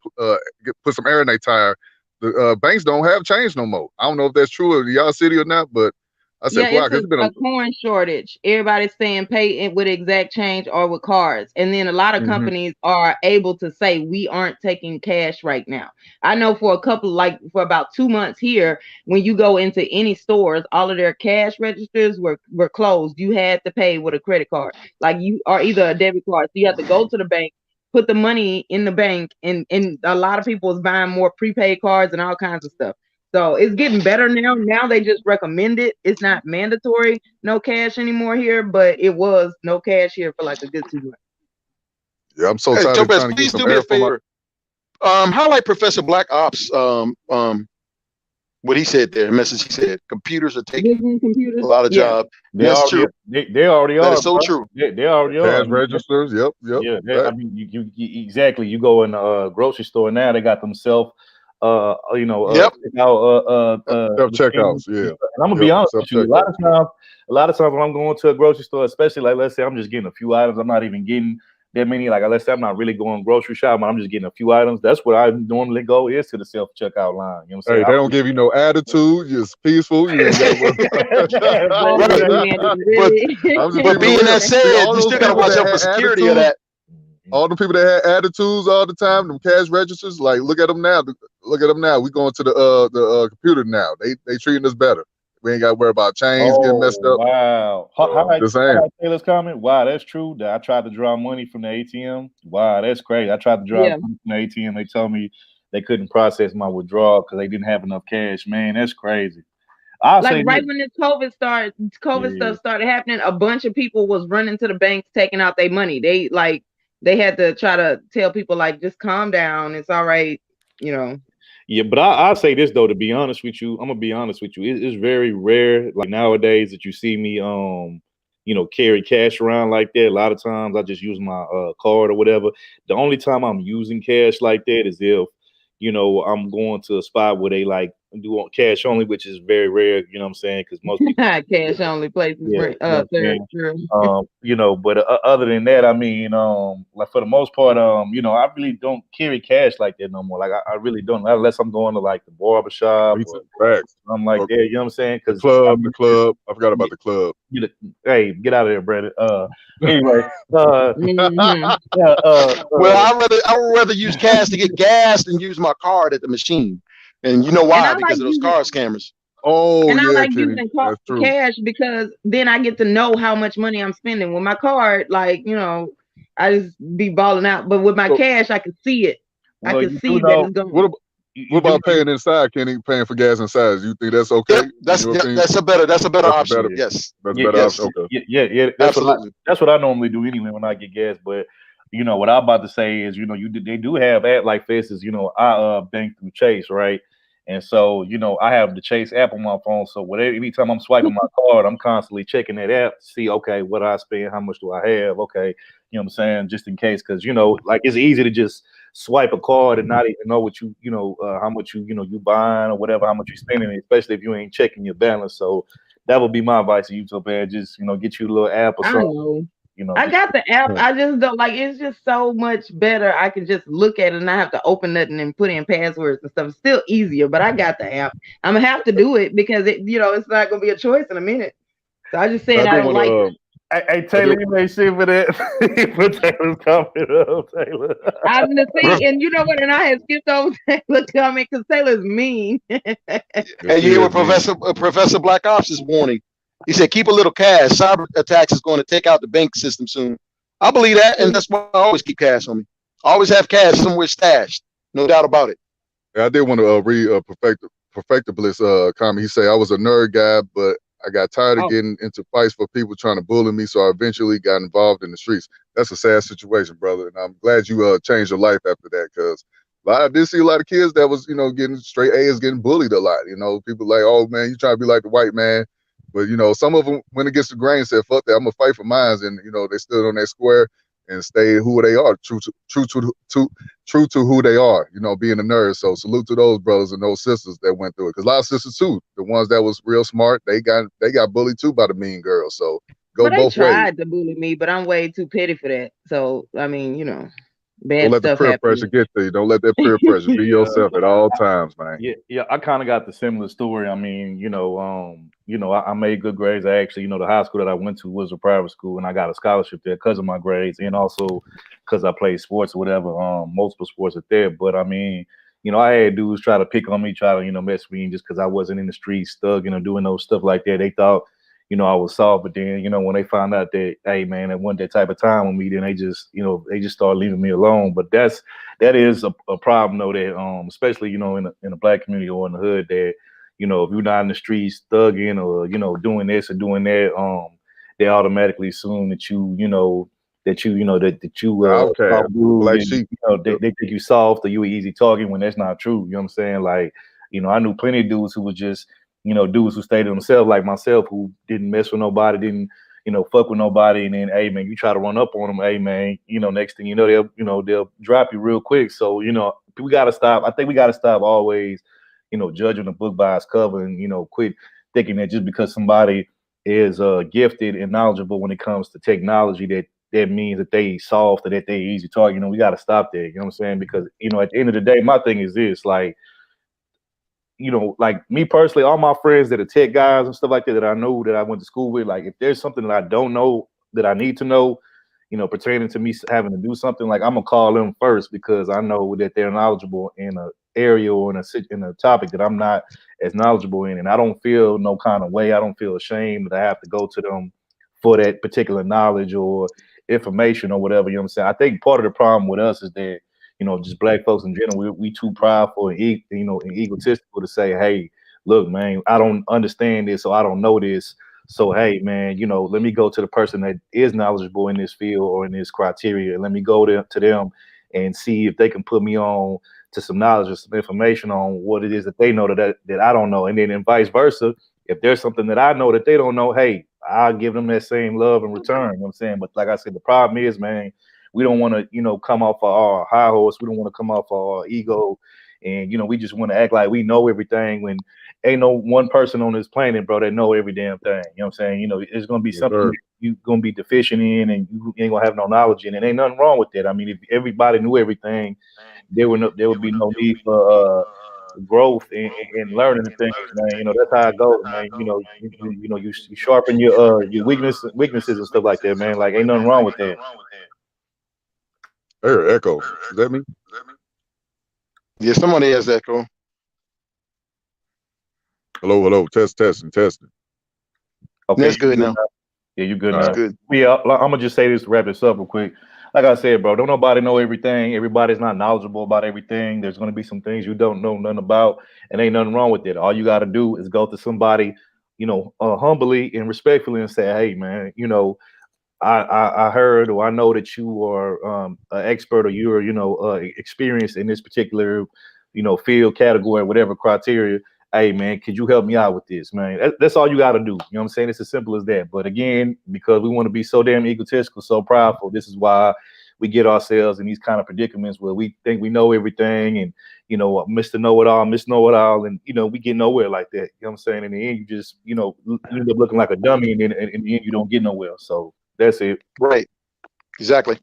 put some air in their tire. The banks don't have change no more. I don't know if that's true in y'all city or not, but I said, wow, it's a coin shortage. Everybody's saying pay it with exact change or with cards. And then a lot of companies are able to say we aren't taking cash right now. I know for for about 2 months here, when you go into any stores, all of their cash registers were closed. You had to pay with a credit card, like you or either a debit card. So you have to go to the bank, put the money in the bank, and a lot of people is buying more prepaid cards and all kinds of stuff. So it's getting better now. Now they just recommend it. It's not mandatory, no cash anymore here, but it was no cash here for like a good 2 months. Yeah, I'm so tired of trying to get some air from my... Highlight Professor Black Ops. What he said there, the message he said, computers are taking a lot of jobs. That's true. They already are. That's so true. They already are. Cash registers. Yep. Yeah. Right. I mean, you exactly. You go in a grocery store now. They got them self checkouts. Yeah. And I'm gonna be honest with you. A lot of times when I'm going to a grocery store, especially like let's say I'm just getting a few items, I'm not even getting that many. Like let's say I'm not really going grocery shopping, I'm just getting a few items. That's where I normally go is to the self checkout line. You know what I'm saying? Hey, they don't give you no attitude, just peaceful. You ain't got but being that said, you still gotta watch out for security of that. All the people that had attitudes all the time, them cash registers, like look at them now. Look at them now. We going to the computer now. They treating us better. We ain't got to worry about chains getting messed up. Wow. How Taylor's comment? Wow, that's true. I tried to draw money from the ATM. Wow, that's crazy. I tried to draw money from the ATM. They told me they couldn't process my withdrawal because they didn't have enough cash. Man, that's crazy. Like right when this COVID stuff started happening, a bunch of people was running to the banks taking out their money. They had to try to tell people like, just calm down, it's all right, you know. Yeah, but I'll say this though, to be honest with you, I'm gonna be honest with you. It's very rare, like nowadays, that you see me carry cash around like that. A lot of times I just use my card or whatever. The only time I'm using cash like that is if, I'm going to a spot where they like do cash only, which is very rare, you know what I'm saying? Because most people cash only places, but other than that, I mean, like for the most part, I really don't carry cash like that no more. Like I really don't, unless I'm going to like the barbershop or something like that, you know what I'm saying? Because the club, I forgot about the club. Hey, get out of there, Brandon. Anyway, well, I would rather use cash to get gas than use my card at the machine. And you know why? Because of those car scammers. Oh, and yeah, I like Kenny. using cash because then I get to know how much money I'm spending. With my card, like, I just be balling out. But with my cash, I can see it. I can see that it's going. What about paying inside, Kenny? Paying for gas inside? You think that's okay? Yep, that's a better option. Yes. That's a better option. Okay. Yeah. That's what I normally do anyway when I get gas. But what I'm about to say is, they do have app like this. Is I bank through Chase, right? And so, I have the Chase app on my phone. So anytime I'm swiping my card, I'm constantly checking that app to see, okay, what I spend, how much do I have? Okay, you know what I'm saying? Just in case, because like it's easy to just swipe a card and not even know what how much you buying or whatever, how much you spending, especially if you ain't checking your balance. So that would be my advice to you, man. Just get you a little app or something. I got the app. I just don't like it's just so much better. I can just look at it and not have to open nothing and put in passwords and stuff. It's still easier, but I got the app. I'm gonna have to do it because it's not gonna be a choice in a minute. So I just said I don't like it. Hey Taylor, you made shit for that. Put Taylor's comment up, Taylor. I'm gonna see, and you know what? And I had skipped over Taylor's comment because Taylor's mean. And you hear what Professor Black Ops is warning. He said, keep a little cash. Cyber attacks is going to take out the bank system soon. I believe that, and that's why I always keep cash on me. I always have cash somewhere stashed. No doubt about it. Yeah, I did want to read Perfectabliss comment. He said, I was a nerd guy, but I got tired of getting into fights for people trying to bully me, so I eventually got involved in the streets. That's a sad situation, brother, and I'm glad you changed your life after that, because I did see a lot of kids that was, getting straight A's, getting bullied a lot. People like, oh, man, you trying to be like the white man. But, some of them went against the grain, said, fuck that, I'm going to fight for mine. And, they stood on their square and stayed who they are, true to who they are, being a nerd. So salute to those brothers and those sisters that went through it. Because a lot of sisters, too, the ones that was real smart, they got bullied, too, by the mean girls. So go both ways. They tried to bully me, but I'm way too petty for that. So, I mean, bad don't let the peer pressure get to you. Don't let that peer pressure be yourself at all times, man. Yeah. I kind of got the similar story. I mean, I made good grades. I actually, the high school that I went to was a private school, and I got a scholarship there because of my grades, and also because I played sports or whatever, multiple sports at there. But I mean, I had dudes try to pick on me, try to, mess with me just because I wasn't in the streets thugging or doing those stuff like that. They thought, I was soft, but then, when they found out that, hey, man, it wasn't that type of time with me, then they just started leaving me alone. But that is a problem, though, that especially, in the Black community or in the hood, that, if you're not in the streets thugging or, doing this or doing that, they automatically assume that they think you soft or you easy talking, when that's not true. You know what I'm saying? Like, I knew plenty of dudes who was just, dudes who stayed to themselves, like myself, who didn't mess with nobody, didn't, fuck with nobody. And then, hey, man, you try to run up on them, hey, man, next thing they'll drop you real quick. So, we got to stop. I think we got to stop always, judging a book by its cover and, quit thinking that just because somebody is gifted and knowledgeable when it comes to technology, that means that they soft or that they easy target. We got to stop that. You know what I'm saying? Because, at the end of the day, my thing is this, like, like me personally, all my friends that are tech guys and stuff like that I know that I went to school with, like if there's something that I don't know that I need to know, pertaining to me having to do something, like I'm gonna call them first because I know that they're knowledgeable in an area or in a topic that I'm not as knowledgeable in, and I don't feel no kind of way. I don't feel ashamed that I have to go to them for that particular knowledge or information or whatever. You know what I'm saying? I think part of the problem with us is that, just Black folks in general, we too prideful and and egotistical to say, hey, look, man, I don't understand this, or I don't know this. So, hey, man, you know, let me go to the person that is knowledgeable in this field or in this criteria. Let me go to them and see if they can put me on to some knowledge or some information on what it is that they know that I don't know. And then vice versa. If there's something that I know that they don't know, hey, I'll give them that same love in return. You know what I'm saying? But like I said, the problem is, man, we don't want to, you know, come off our high horse. We don't want to come off our ego. And, you know, we just want to act like we know everything when ain't no one person on this planet, bro, that know every damn thing. You know what I'm saying? You know, it's going to be something you're going to be deficient in and you ain't going to have no knowledge in. And ain't nothing wrong with that. I mean, if everybody knew everything, there would be no need for growth and learning things, man. You know, that's how it goes, man. You know, you sharpen your weaknesses and stuff like that, man. Like, ain't nothing wrong with that. Hey, echo. Is that me? Yeah, somebody has echo. Hello. Testing. Okay, that's good now. Yeah, you good now. That's good. Yeah, I'm gonna just say this to wrap this up real quick. Like I said, bro, don't nobody know everything. Everybody's not knowledgeable about everything. There's gonna be some things you don't know nothing about, and ain't nothing wrong with it. All you gotta do is go to somebody, you know, humbly and respectfully and say, hey, man, you know, I heard or I know that you are an expert or you're, you know, experienced in this particular, you know, field, category, whatever criteria. Hey, man, could you help me out with this, man? That's all you got to do. You know what I'm saying? It's as simple as that. But again, because we want to be so damn egotistical, so prideful, this is why we get ourselves in these kind of predicaments where we think we know everything and, you know, Mr. Know-it-all, Miss Know-it-all, and, you know, we get nowhere like that. You know what I'm saying? In the end, you just, you know, you end up looking like a dummy, and then in the end, you don't get nowhere. So that's it. Right. Exactly.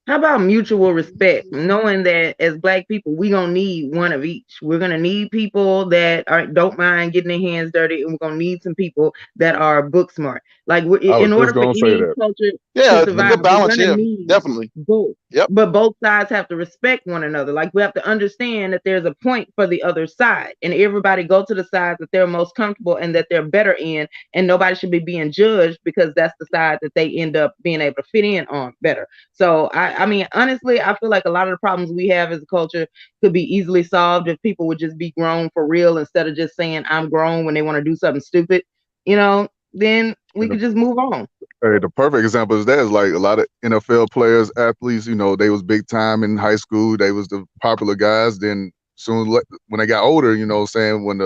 How about mutual respect, knowing that as Black people, we're going to need one of each. We're going to need people that don't mind getting their hands dirty, and we're going to need some people that are book smart. Like, in order for any culture to survive, good balance, we're going to need definitely both. Yep. But both sides have to respect one another. Like, we have to understand that there's a point for the other side, and everybody go to the side that they're most comfortable and that they're better in, and nobody should be being judged because that's the side that they end up being able to fit in on better. So I mean, honestly, I feel like a lot of the problems we have as a culture could be easily solved if people would just be grown for real instead of just saying I'm grown when they want to do something stupid, you know, then we could just move on. Hey, the perfect example is that is like a lot of NFL players, athletes, you know, they was big time in high school. They was the popular guys. Then soon when they got older, you know, saying when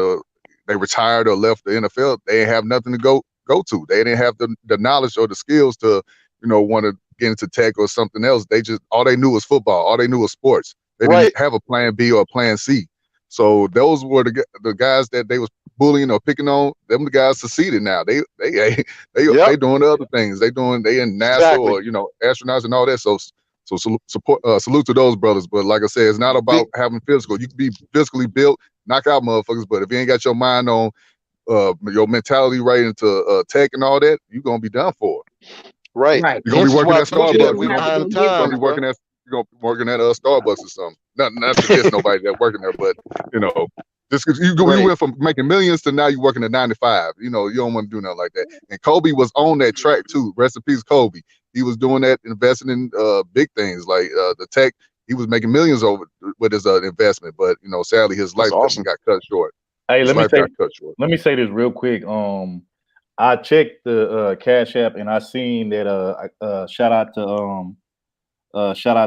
they retired or left the NFL, they didn't have nothing to go to. They didn't have the knowledge or the skills to, you know, want to get into tech or something else. They just, all they knew was football. All they knew was sports. They didn't have a plan B or a plan C. So those were the guys that they was bullying or picking on. Them the guys succeeded now. They doing the other things. They in NASA or, you know, astronauts and all that. So salute to those brothers. But like I said, it's not about having physical. You can be physically built, knock out motherfuckers, but if you ain't got your mind on your mentality right into tech and all that, you're gonna be done for. Right. You're gonna be working at Starbucks. You're gonna be working at Starbucks or something. Not to diss nobody that working there, but you know, just because you went from making millions to now you're working at 9 to 5. You know, you don't want to do nothing like that. And Kobe was on that track too. Rest in peace, Kobe. He was doing that, investing in big things like the tech. He was making millions over with his investment, but you know, sadly, his life got cut short. Hey, let me say this real quick. I checked the Cash App and I seen that shout out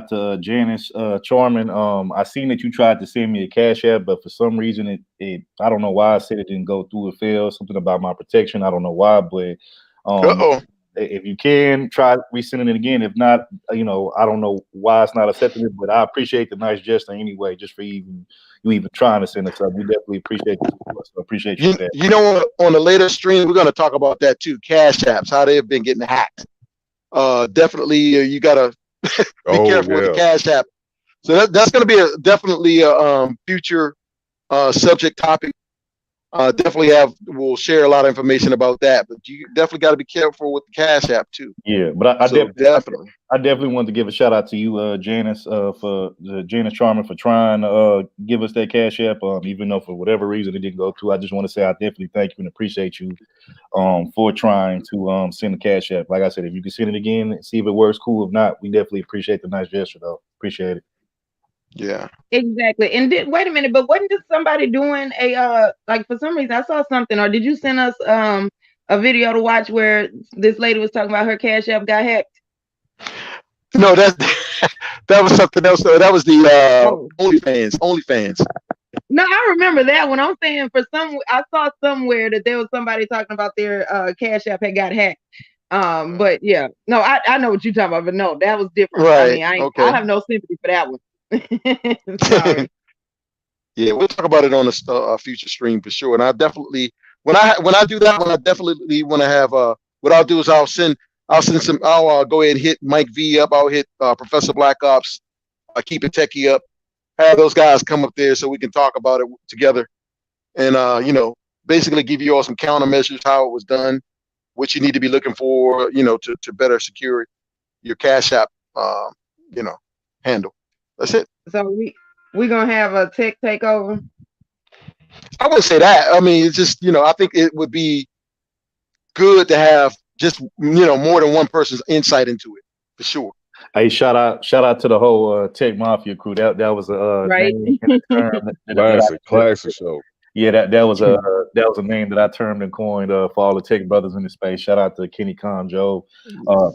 to Janice Charman. I seen that you tried to send me a Cash App, but for some reason it I don't know why I said it didn't go through. It failed. Something about my protection. I don't know why, but if you can try resending it again. If not, you know, I don't know why it's not accepting it, but I appreciate the nice gesture anyway, just for you even trying to send us up. We definitely appreciate it. So appreciate you. You know, on the later stream, we're going to talk about that too. Cash apps, how they've been getting hacked. Definitely, you got to be careful with the Cash App. So that's going to be definitely a future subject topic. We'll share a lot of information about that, but you definitely got to be careful with the Cash App too. Yeah, but I definitely want to give a shout out to you, Janice, for Janice Charman, for trying to give us that Cash App. Even though for whatever reason it didn't go through, I just want to say I definitely thank you and appreciate you for trying to send the Cash App. Like I said, if you can send it again and see if it works, cool. If not, we definitely appreciate the nice gesture, though. Appreciate it. Yeah. Exactly. And wait a minute, but wasn't just somebody doing a like for some reason I saw something, or did you send us a video to watch where this lady was talking about her Cash App got hacked? No, that that was something else. That was the OnlyFans. No, I remember that one. I'm saying I saw somewhere that there was somebody talking about their Cash App had got hacked. But yeah, no, I know what you're talking about, but no, that was different. Right. I mean, Okay. I have no sympathy for that one. Sorry. Yeah, we'll talk about it on a future stream for sure. And I definitely, when I do that one, I definitely want to have what I'll do is I'll go ahead and hit Mike V up. I'll hit Professor Black Ops, Keep It Techie up. Have those guys come up there so we can talk about it together, and basically give you all some countermeasures, how it was done, what you need to be looking for, to better secure your Cash App, handle. That's it. So we're gonna have a tech takeover. I wouldn't say that. I mean, it's just, I think it would be good to have just, more than one person's insight into it, for sure. Hey, shout out to the whole Tech Mafia crew. That was a right. Classic show. Yeah, that was a name that I termed and coined for all the tech brothers in the space. Shout out to Kenny Conjo,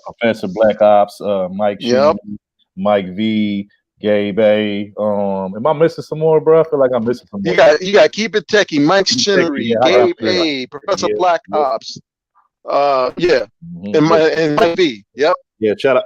Professor Black Ops, Mike Yep. Sheen, Mike V, Gabe A. Am I missing some more, bro? I feel like I'm missing some more. You got Keep It Techie, Mike Chinnery, Gabe A, Professor Black Ops. Mm-hmm. And Mike V. Yep. Yeah, shout out.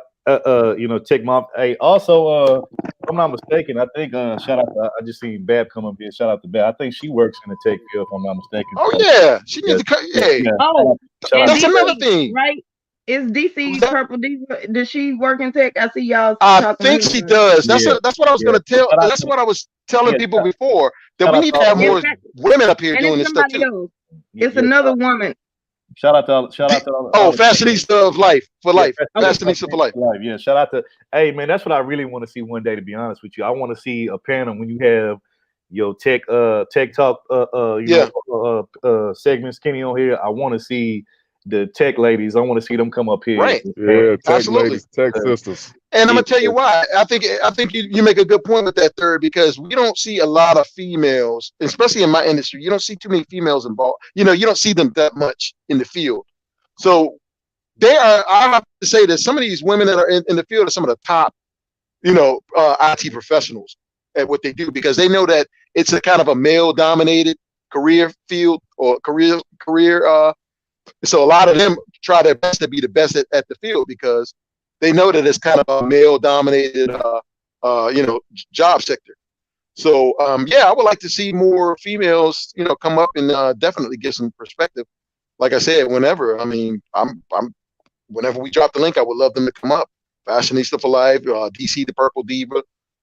Tech Mom. Hey, also, if I'm not mistaken, I think shout out to, I just seen Bab come up here. Shout out to Bab. I think she works in the tech field, if I'm not mistaken. Oh yeah, she needs to cut. Yeah. Oh, that's another thing, right? Is DC Purple Diva? Does she work in tech? I see y'all. I think she does. That's what I was gonna tell. That's what I was telling people before, that we need to have more women up here doing this stuff too. It's another woman. Shout out to Fashionista of life for life. Fashionista for life. Yeah, shout out to. Hey man, that's what I really want to see one day. To be honest with you, I want to see a panel when you have your tech talk segments, Kenny, on here. I want to see the tech ladies. I want to see them come up here. Right. Yeah, tech absolutely. Ladies, tech sisters. And I'm gonna tell you why. I think you make a good point with that, Third, because we don't see a lot of females, especially in my industry. You don't see too many females involved. You don't see them that much in the field. So I have to say that some of these women that are in the field are some of the top, IT professionals at what they do, because they know that it's a kind of a male-dominated career field or career. So a lot of them try their best to be the best at the field, because they know that it's kind of a male-dominated, job sector. So, I would like to see more females, come up and definitely give some perspective. Like I said, whenever. I mean, whenever we drop the link, I would love them to come up. Fashionista for Life, DC the Purple Diva,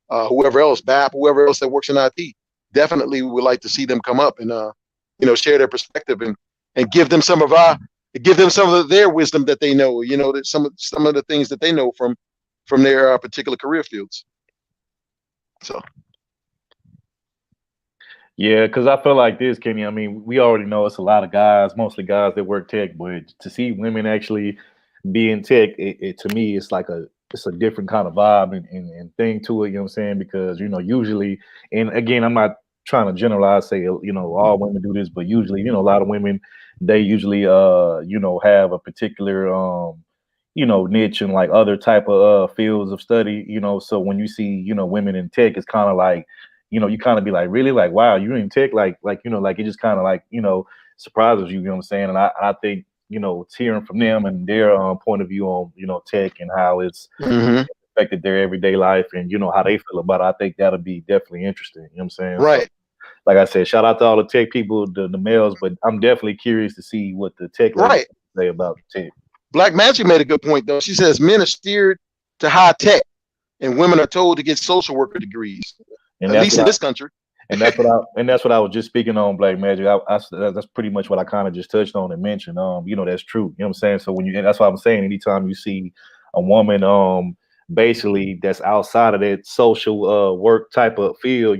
whoever else, BAP, whoever else that works in IT. Definitely would like to see them come up and, share their perspective and give them some of their wisdom that they know, that some of the things that they know from their particular career fields. So. Yeah, because I feel like this, Kenny. I mean, we already know it's a lot of guys, mostly guys that work tech, but to see women actually be in tech, it to me, it's like it's a different kind of vibe and thing to it. You know what I'm saying? Because usually, and again, I'm not trying to generalize, say all women do this, but usually, a lot of women, they usually have a particular niche and like other type of fields of study. So when you see women in tech, it's kind of like you kind of be like, really, like, wow, you're in tech, like it just kind of like surprises you. You know what I'm saying? And I think it's hearing from them and their point of view on tech and how it's affected their everyday life and how they feel about it. I think that'll be definitely interesting. You know what I'm saying? Right. So, like I said, shout out to all the tech people, the males, but I'm definitely curious to see what the tech ladies say about tech. Black Magic made a good point though. She says men are steered to high tech and women are told to get social worker degrees. And at least in this country. And that's what I was just speaking on, Black Magic. That's pretty much what I kind of just touched on and mentioned. That's true. You know what I'm saying? So that's what I'm saying. Anytime you see a woman, basically that's outside of that social work type of field,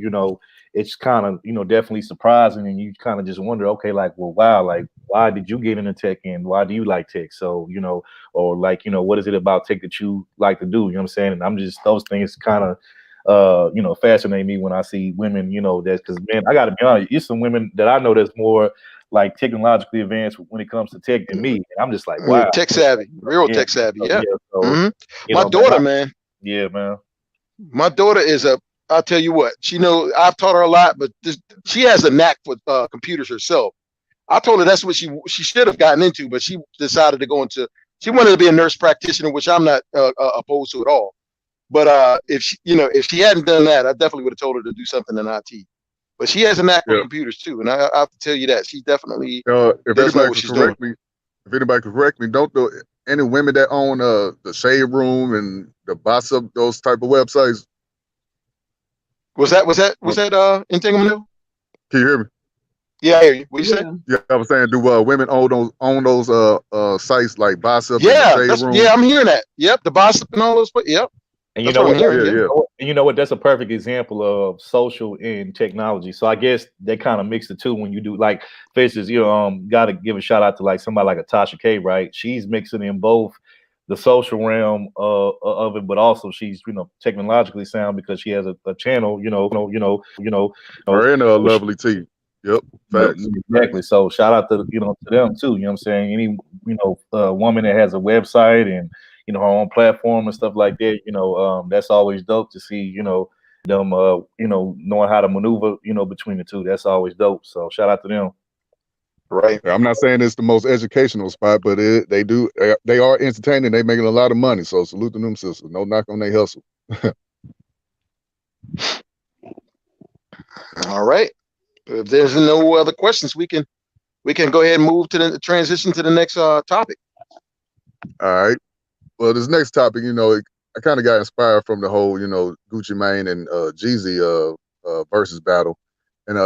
it's kind of definitely surprising, and you kind of just wonder, okay, like, well, wow, like, why did you get into tech and why do you like tech? So or like what is it about tech that you like to do? You know what I'm saying? And I'm just those things kind of. you know, fascinate me when I see women, you know, that's because man, I got to be honest, it's some women that I know that's more like technologically advanced when it comes to tech than me. And I'm just like, wow, tech savvy, real tech savvy. Yeah. So, my daughter, man. Yeah, man. My daughter is I'll tell you what, I've taught her a lot, but she has a knack for computers herself. I told her that's what she should have gotten into, but she decided to go into. She wanted to be a nurse practitioner, which I'm not opposed to at all. But if she hadn't done that, I definitely would have told her to do something in IT. But she has a knack for computers too, and I have to tell you that she definitely does know what she's doing. If anybody could correct me, don't any women that own the Shade Room and the Boss Up, those type of websites? Was that Integrity? Can you hear me? Yeah, I hear you. What you say? Yeah, I was saying, do women own those sites like Boss Up? Yeah, and the Shade Room? Yeah, I'm hearing that. Yep, the Boss Up and all those. Yep. And you know what? You know what? That's a perfect example of social and technology. So I guess they kind of mix the two when you do, like, for instance, got to give a shout out to like somebody like a Tasha K, right? She's mixing in both the social realm of it, but also she's technologically sound because she has a channel. Her and Lovely T. Yep, facts. Exactly. So shout out to to them too. You know what I'm saying? Any woman that has a website and her own platform and stuff like that, that's always dope to see, them knowing how to maneuver, between the two. That's always dope. So shout out to them. Right. I'm not saying it's the most educational spot, but they are entertaining. They making a lot of money. So salute to them sisters. No knock on their hustle. All right. If there's no other questions, we can go ahead and move to the transition to the next topic. All right. Well, this next topic, I kind of got inspired from the whole, Gucci Mane and Jeezy versus battle. And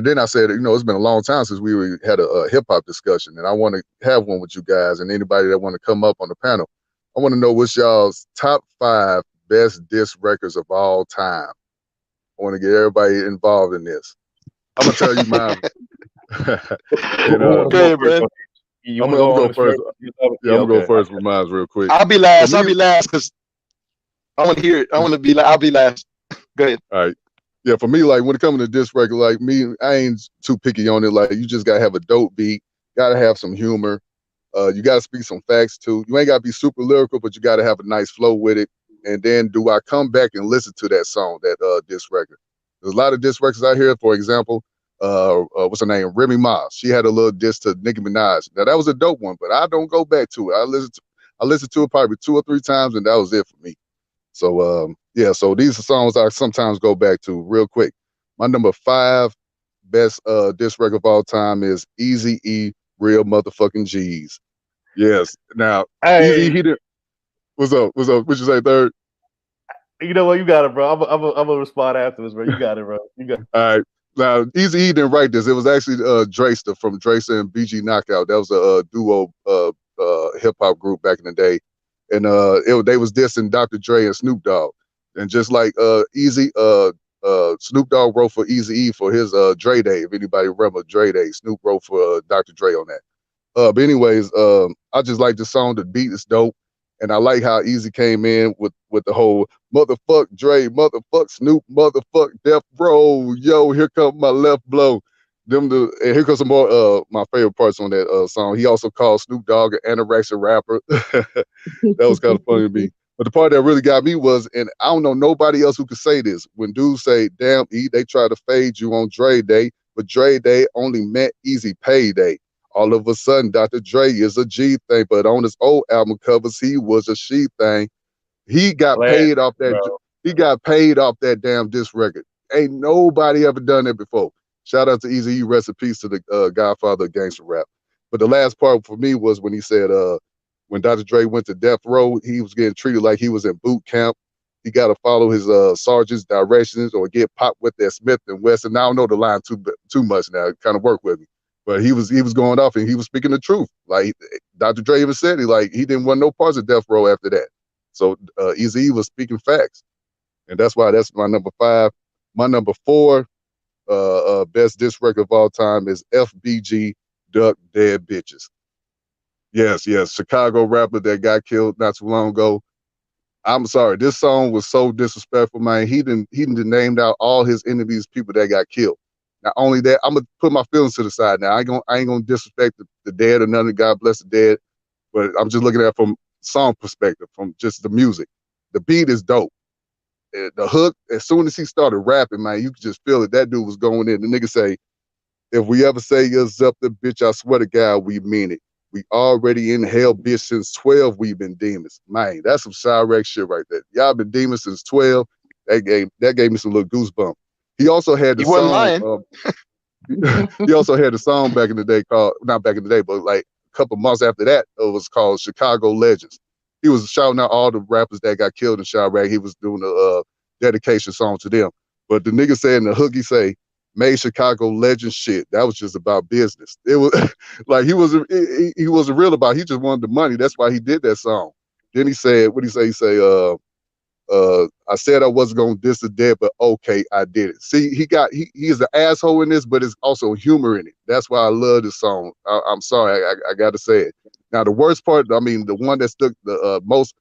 then I said, it's been a long time since we had a hip hop discussion, and I want to have one with you guys and anybody that want to come up on the panel. I want to know what's y'all's top 5 best diss records of all time. I want to get everybody involved in this. I'm gonna tell you mine. Okay, man. I'm gonna go first. I'm gonna go first with mine real quick. I'll be last because I want to hear it. I'll be last. Go ahead. All right. Yeah, for me, like when it comes to this record, like me, I ain't too picky on it. Like you just gotta have a dope beat, gotta have some humor. You gotta speak some facts too. You ain't gotta be super lyrical, but you gotta have a nice flow with it. And then do I come back and listen to that song, that diss record? There's a lot of diss records out here. For example, what's her name? Remy Ma. She had a little diss to Nicki Minaj. Now that was a dope one, but I don't go back to it. I listened to it probably 2 or 3 times, and that was it for me. So so these are songs I sometimes go back to real quick. My number 5 best diss record of all time is Eazy-E, Real Motherfucking G's. Yes. Now Eazy-E, he did. What's up? What you say, third? You know what? You got it, bro. I'm gonna respond afterwards, bro. You got it, bro. You got it. All right. Now, Eazy-E didn't write this. It was actually Draysta from Draysta and BG Knockout. That was a duo hip hop group back in the day, and they was dissing Dr. Dre and Snoop Dogg. And just like Snoop Dogg wrote for Eazy-E for his Dre Day. If anybody remember Dre Day, Snoop wrote for Dr. Dre on that. But anyways, I just like the song. The beat is dope. And I like how Eazy came in with the whole motherfuck Dre, motherfuck Snoop, motherfuck Death Row. Yo, here comes my left blow. And here comes some more my favorite parts on that song. He also called Snoop Dogg an anorexic rapper. That was kind of funny to me. But the part that really got me was, and I don't know nobody else who could say this, when dudes say, damn, E, they try to fade you on Dre Day, but Dre Day only meant Easy Payday. All of a sudden, Dr. Dre is a G thing, but on his old album covers, he was a she thing. He got paid off that. Bro. He got paid off that damn diss record. Ain't nobody ever done that before. Shout out to Eazy-E, rest in peace to the godfather of gangster rap. But the last part for me was when he said, when Dr. Dre went to Death Row, he was getting treated like he was in boot camp. He got to follow his sergeant's directions or get popped with that Smith & Wesson. Now I don't know the line too much now. It kind of worked with me. But he was going off and he was speaking the truth. Like Dr. Dre even said, he didn't want no parts of Death Row after that. So Eazy-E was speaking facts. And that's why that's my number 5. My number 4 best diss record of all time is FBG, Duck Dead Bitches. Yes, Chicago rapper that got killed not too long ago. I'm sorry, this song was so disrespectful, man. He didn't named out all his enemies, people that got killed. Not only that, I'm gonna put my feelings to the side now. I ain't gonna disrespect the dead or none of God bless the dead, but I'm just looking at it from song perspective, from just the music. The beat is dope. The hook, as soon as he started rapping, man, you could just feel it. That dude was going in. The nigga say, if we ever say you're up the bitch, I swear to God, we mean it. We already in hell, bitch, since 12, we've been demons. Man, that's some Chiraq shit right there. Y'all been demons since 12. That gave me some little goosebumps. He also had the song. He also had a song back in the day called, not back in the day, but like a couple months after that, it was called Chicago Legends. He was shouting out all the rappers that got killed in Chiraq. He was doing a dedication song to them. But the nigga said in the hook, he say, made Chicago legend shit. That was just about business. It was like he wasn't real about it. He just wanted the money. That's why he did that song. Then he said, what he say? He say, I said I wasn't gonna diss the dead, but okay, I did it. See, he is an asshole in this, but it's also humor in it. That's why I love this song. I'm sorry, I gotta say it. Now the worst part, I mean, the one that stuck the most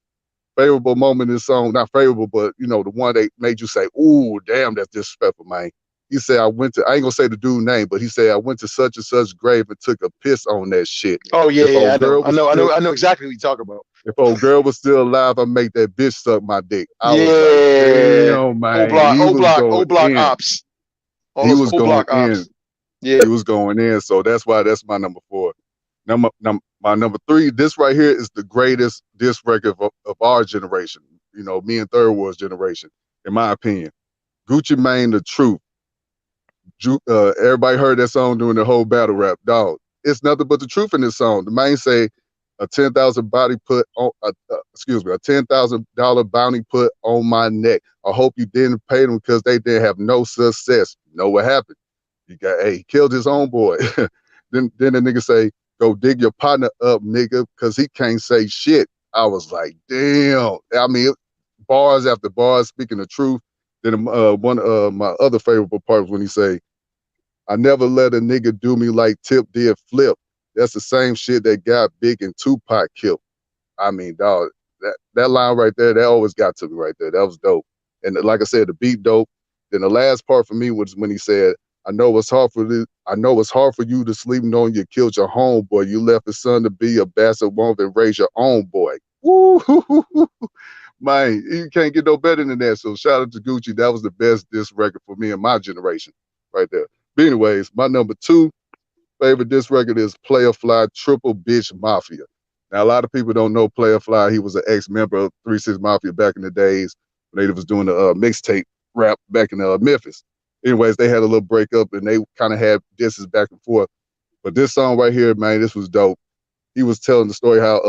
favorable moment in the song, not favorable, but you know, the one that made you say, ooh, damn, that's disrespectful, man. He said, I ain't gonna say the dude's name, but he said, I went to such and such grave and took a piss on that shit. Oh, yeah, I know exactly what you talk about. If old girl was still alive, I'd make that bitch suck my dick. I was like, damn, man. O block ops. He was going in. Yeah. He was going in. So that's why that's my number 4. My number 3, this right here is the greatest diss record of our generation. You know, me and Third Ward's generation, in my opinion. Gucci Mane, The Truth. Everybody heard that song during the whole battle rap. Dog, it's nothing but the truth in this song. The Mane say a $10,000 bounty put on my neck. I hope you didn't pay them because they didn't have no success. You know what happened? He killed his own boy. then the nigga say, go dig your partner up, nigga, because he can't say shit. I was like, damn. I mean, bars after bars, speaking the truth. Then one of my other favorite parts when he say, I never let a nigga do me like Tip did Flip. That's the same shit that got Big and Tupac killed. I mean, dog, that line right there, that always got to me right there. That was dope. And like I said, the beat dope. Then the last part for me was when he said, I know it's hard for you to sleep knowing you killed your homeboy. You left his son to be a bastard woman and raise your own boy. Woo! Man, you can't get no better than that. So shout out to Gucci. That was the best diss record for me and my generation right there. But anyways, my number 2 favorite diss record is Playa Fly Triple Bitch Mafia. Now, a lot of people don't know Playa Fly. He was an ex-member of 3 6 Mafia back in the days when they was doing the mixtape rap back in Memphis. Anyways, they had a little breakup and they kind of had disses back and forth. But this song right here, man, this was dope. He was telling the story how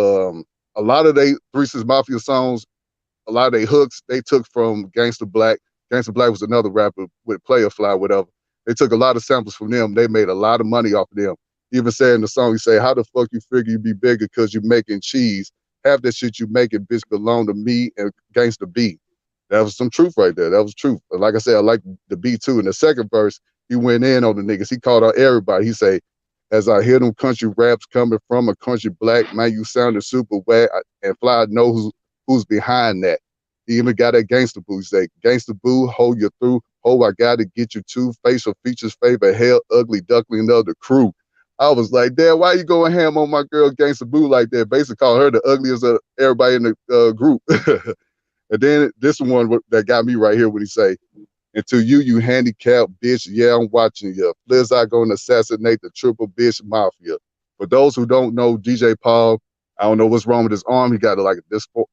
a lot of they 3 6 Mafia songs, a lot of their hooks, they took from Gangsta Black. Gangsta Black was another rapper with Playa Fly, whatever. They took a lot of samples from them. They made a lot of money off of them. He even said in the song, he say, how the fuck you figure you be bigger because you making cheese? Half that shit you making, bitch, belong to me and Gangsta B. That was some truth right there. That was truth. But like I said, I like the beat too. In the second verse, he went in on the niggas. He called out everybody. He say, as I hear them country raps coming from a country black, man, you sounding super whack. And Fly know who's behind that. He even got that Gangsta Boo. He say, Gangsta Boo, hold you through. Oh, I gotta get you too. Facial features favor hell, ugly duckling of the crew. I was like, Dad, why you going ham on my girl Gangsta Boo like that? Basically call her the ugliest of everybody in the group. And then this one that got me right here when he say, and to you handicapped bitch, yeah, I'm watching you. Flizz gonna assassinate the Triple Bitch Mafia. For those who don't know, DJ Paul, I don't know what's wrong with his arm. He got like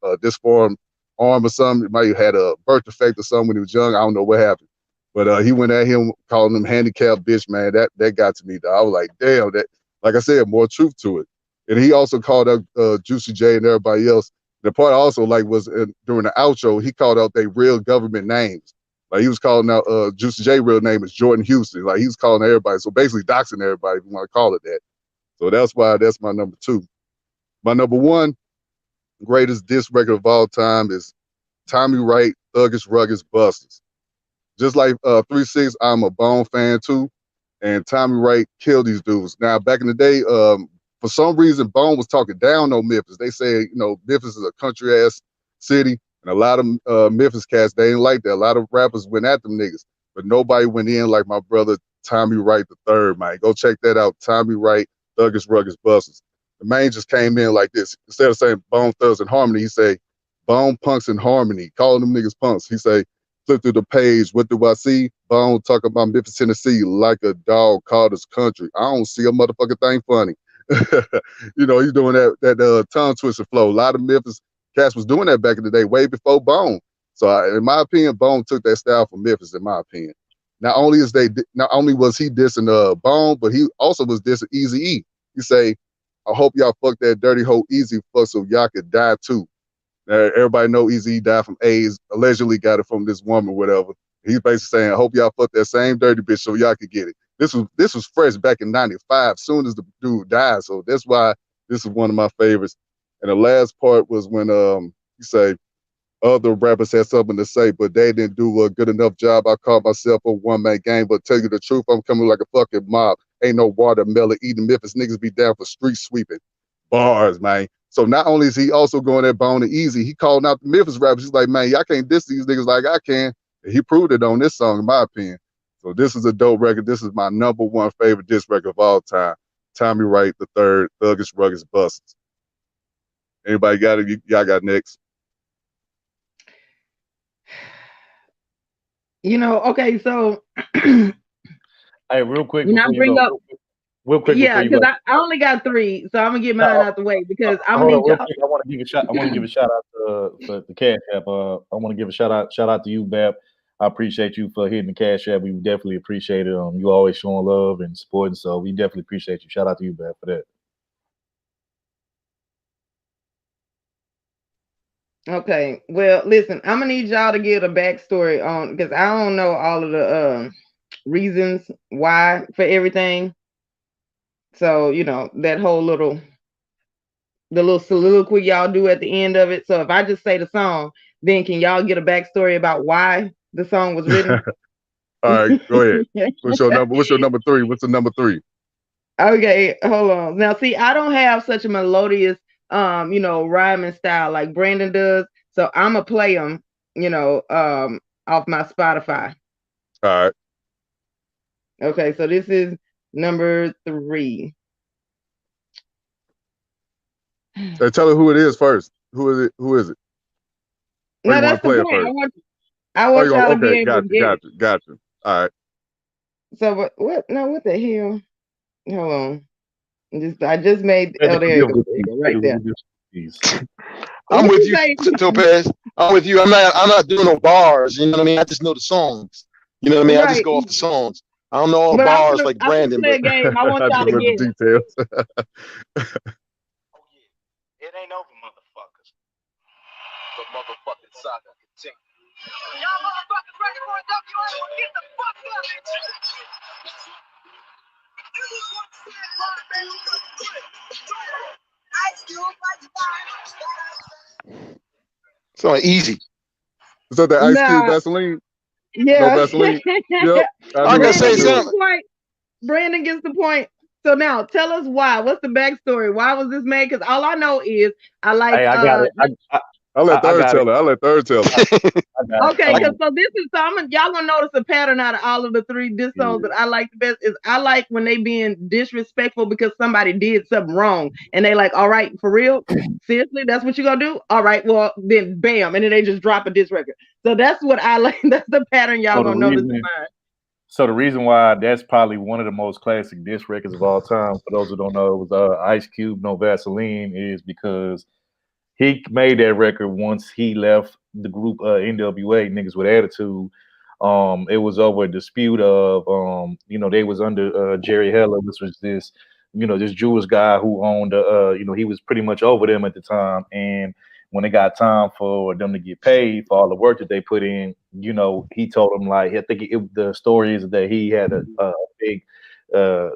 a disformed arm or something. He might have had a birth defect or something when he was young. I don't know what happened. But he went at him calling him handicapped bitch, man. That got to me. I was like, damn, that, like I said, more truth to it. And he also called out Juicy J and everybody else. The part I also like was during the outro, he called out their real government names. Like he was calling out Juicy J real name is Jordan Houston. Like he was calling everybody. So basically doxing everybody if you want to call it that. So that's why that's my number 2. My number 1 greatest diss record of all time is Tommy Wright, Thuggish Ruggish Busters. Just like 3 6, I'm a Bone fan too. And Tommy Wright killed these dudes. Now, back in the day, for some reason, Bone was talking down on Memphis. They say, you know, Memphis is a country-ass city. And a lot of Memphis cats, they ain't like that. A lot of rappers went at them niggas, but nobody went in like my brother Tommy Wright III, man. Go check that out. Tommy Wright, Thuggish Rugged Busters. The man just came in like this. Instead of saying Bone Thugs and Harmony, he say Bone Punks and Harmony. Calling them niggas punks. He say, flip through the page. What do I see? Bone talk about Memphis, Tennessee, like a dog called his country. I don't see a motherfucking thing funny. You know, he's doing that tongue twister flow. A lot of Memphis cats was doing that back in the day, way before Bone. So in my opinion, Bone took that style from Memphis. In my opinion, not only was he dissing Bone, but he also was dissing Eazy-E. He say, "I hope y'all fuck that dirty hoe Easy fuck so y'all could die too." Everybody know Eazy-E died from AIDS. Allegedly got it from this woman, whatever. He's basically saying, "I hope y'all fuck that same dirty bitch so y'all could get it." This was fresh back in '95. Soon as the dude died, so that's why this is one of my favorites. And the last part was when you say other rappers had something to say, but they didn't do a good enough job. I call myself a one-man gang, but tell you the truth, I'm coming like a fucking mob. Ain't no watermelon eating Memphis niggas be down for street sweeping. Bars, man. So not only is he also going at Bone and Easy, he calling out the Memphis rappers. He's like, man, y'all can't diss these niggas like I can. And he proved it on this song, in my opinion. So this is a dope record. This is my #1 favorite diss record of all time. Tommy Wright III, Thuggish Rugged Busters. Anybody got it? Y'all got next? You know, okay, so hey, real quick, real quick, yeah, because I only got 3, so I'm gonna get mine out the way because I'm gonna need y'all. I want to give a shout out to the Cash App. I want to give a shout out to you, Bap. I appreciate you for hitting the Cash App. We definitely appreciate it. You always showing love and supporting, so we definitely appreciate you. Shout out to you, Bap, for that. Okay, well, listen, I'm gonna need y'all to get a backstory on because I don't know all of the reasons why for everything. So you know that whole the little soliloquy y'all do at the end of it. So if I just say the song, then can y'all get a backstory about why the song was written? All right, go ahead. What's your number 3? What's the number 3? Okay, hold on. Now, see, I don't have such a melodious, rhyming style like Brandon does. So I'm gonna play them, off my Spotify. All right. Okay, so this is number 3. Tell her who it is first. Who is it? No, that's the point. I want y'all to be able to get it. Gotcha. All right. So what? No, what the hell? Hold on. I just made. Oh, there you go. Right there. I'm with you, Topaz. I'm with you. I'm not doing no bars. You know what I mean? I just know the songs. You know what I mean? Right. I just go off the songs. I don't know all the bars like Brandon. But game. I want y'all to get the details. It ain't over, motherfuckers. The motherfucking saga continues. Y'all motherfuckers ready for a WO? Get the fuck up. So easy. Is that the Ice Cube Vaseline? Yeah. No Vaseline? Yep. I gotta say something. Brandon gets the point. So now tell us why. What's the backstory? Why was this made? Because all I know is I like. Hey, I got it. I'll let Third tell it. Okay, because y'all gonna notice a pattern out of all of the 3 diss songs that I like the best is I like when they being disrespectful because somebody did something wrong and they like, all right, for real, seriously, that's what you gonna do? All right, well then, bam, and then they just drop a diss record. So that's what I like. That's the pattern y'all gonna notice in mine. So the reason why that's probably one of the most classic diss records of all time, for those who don't know, it was Ice Cube, No Vaseline, is because he made that record once he left the group NWA, Niggas with Attitude. It was over a dispute of, they was under Jerry Heller, which was this Jewish guy who owned, he was pretty much over them at the time. And when it got time for them to get paid for all the work that they put in, he told them, like, I think the story is that he had a big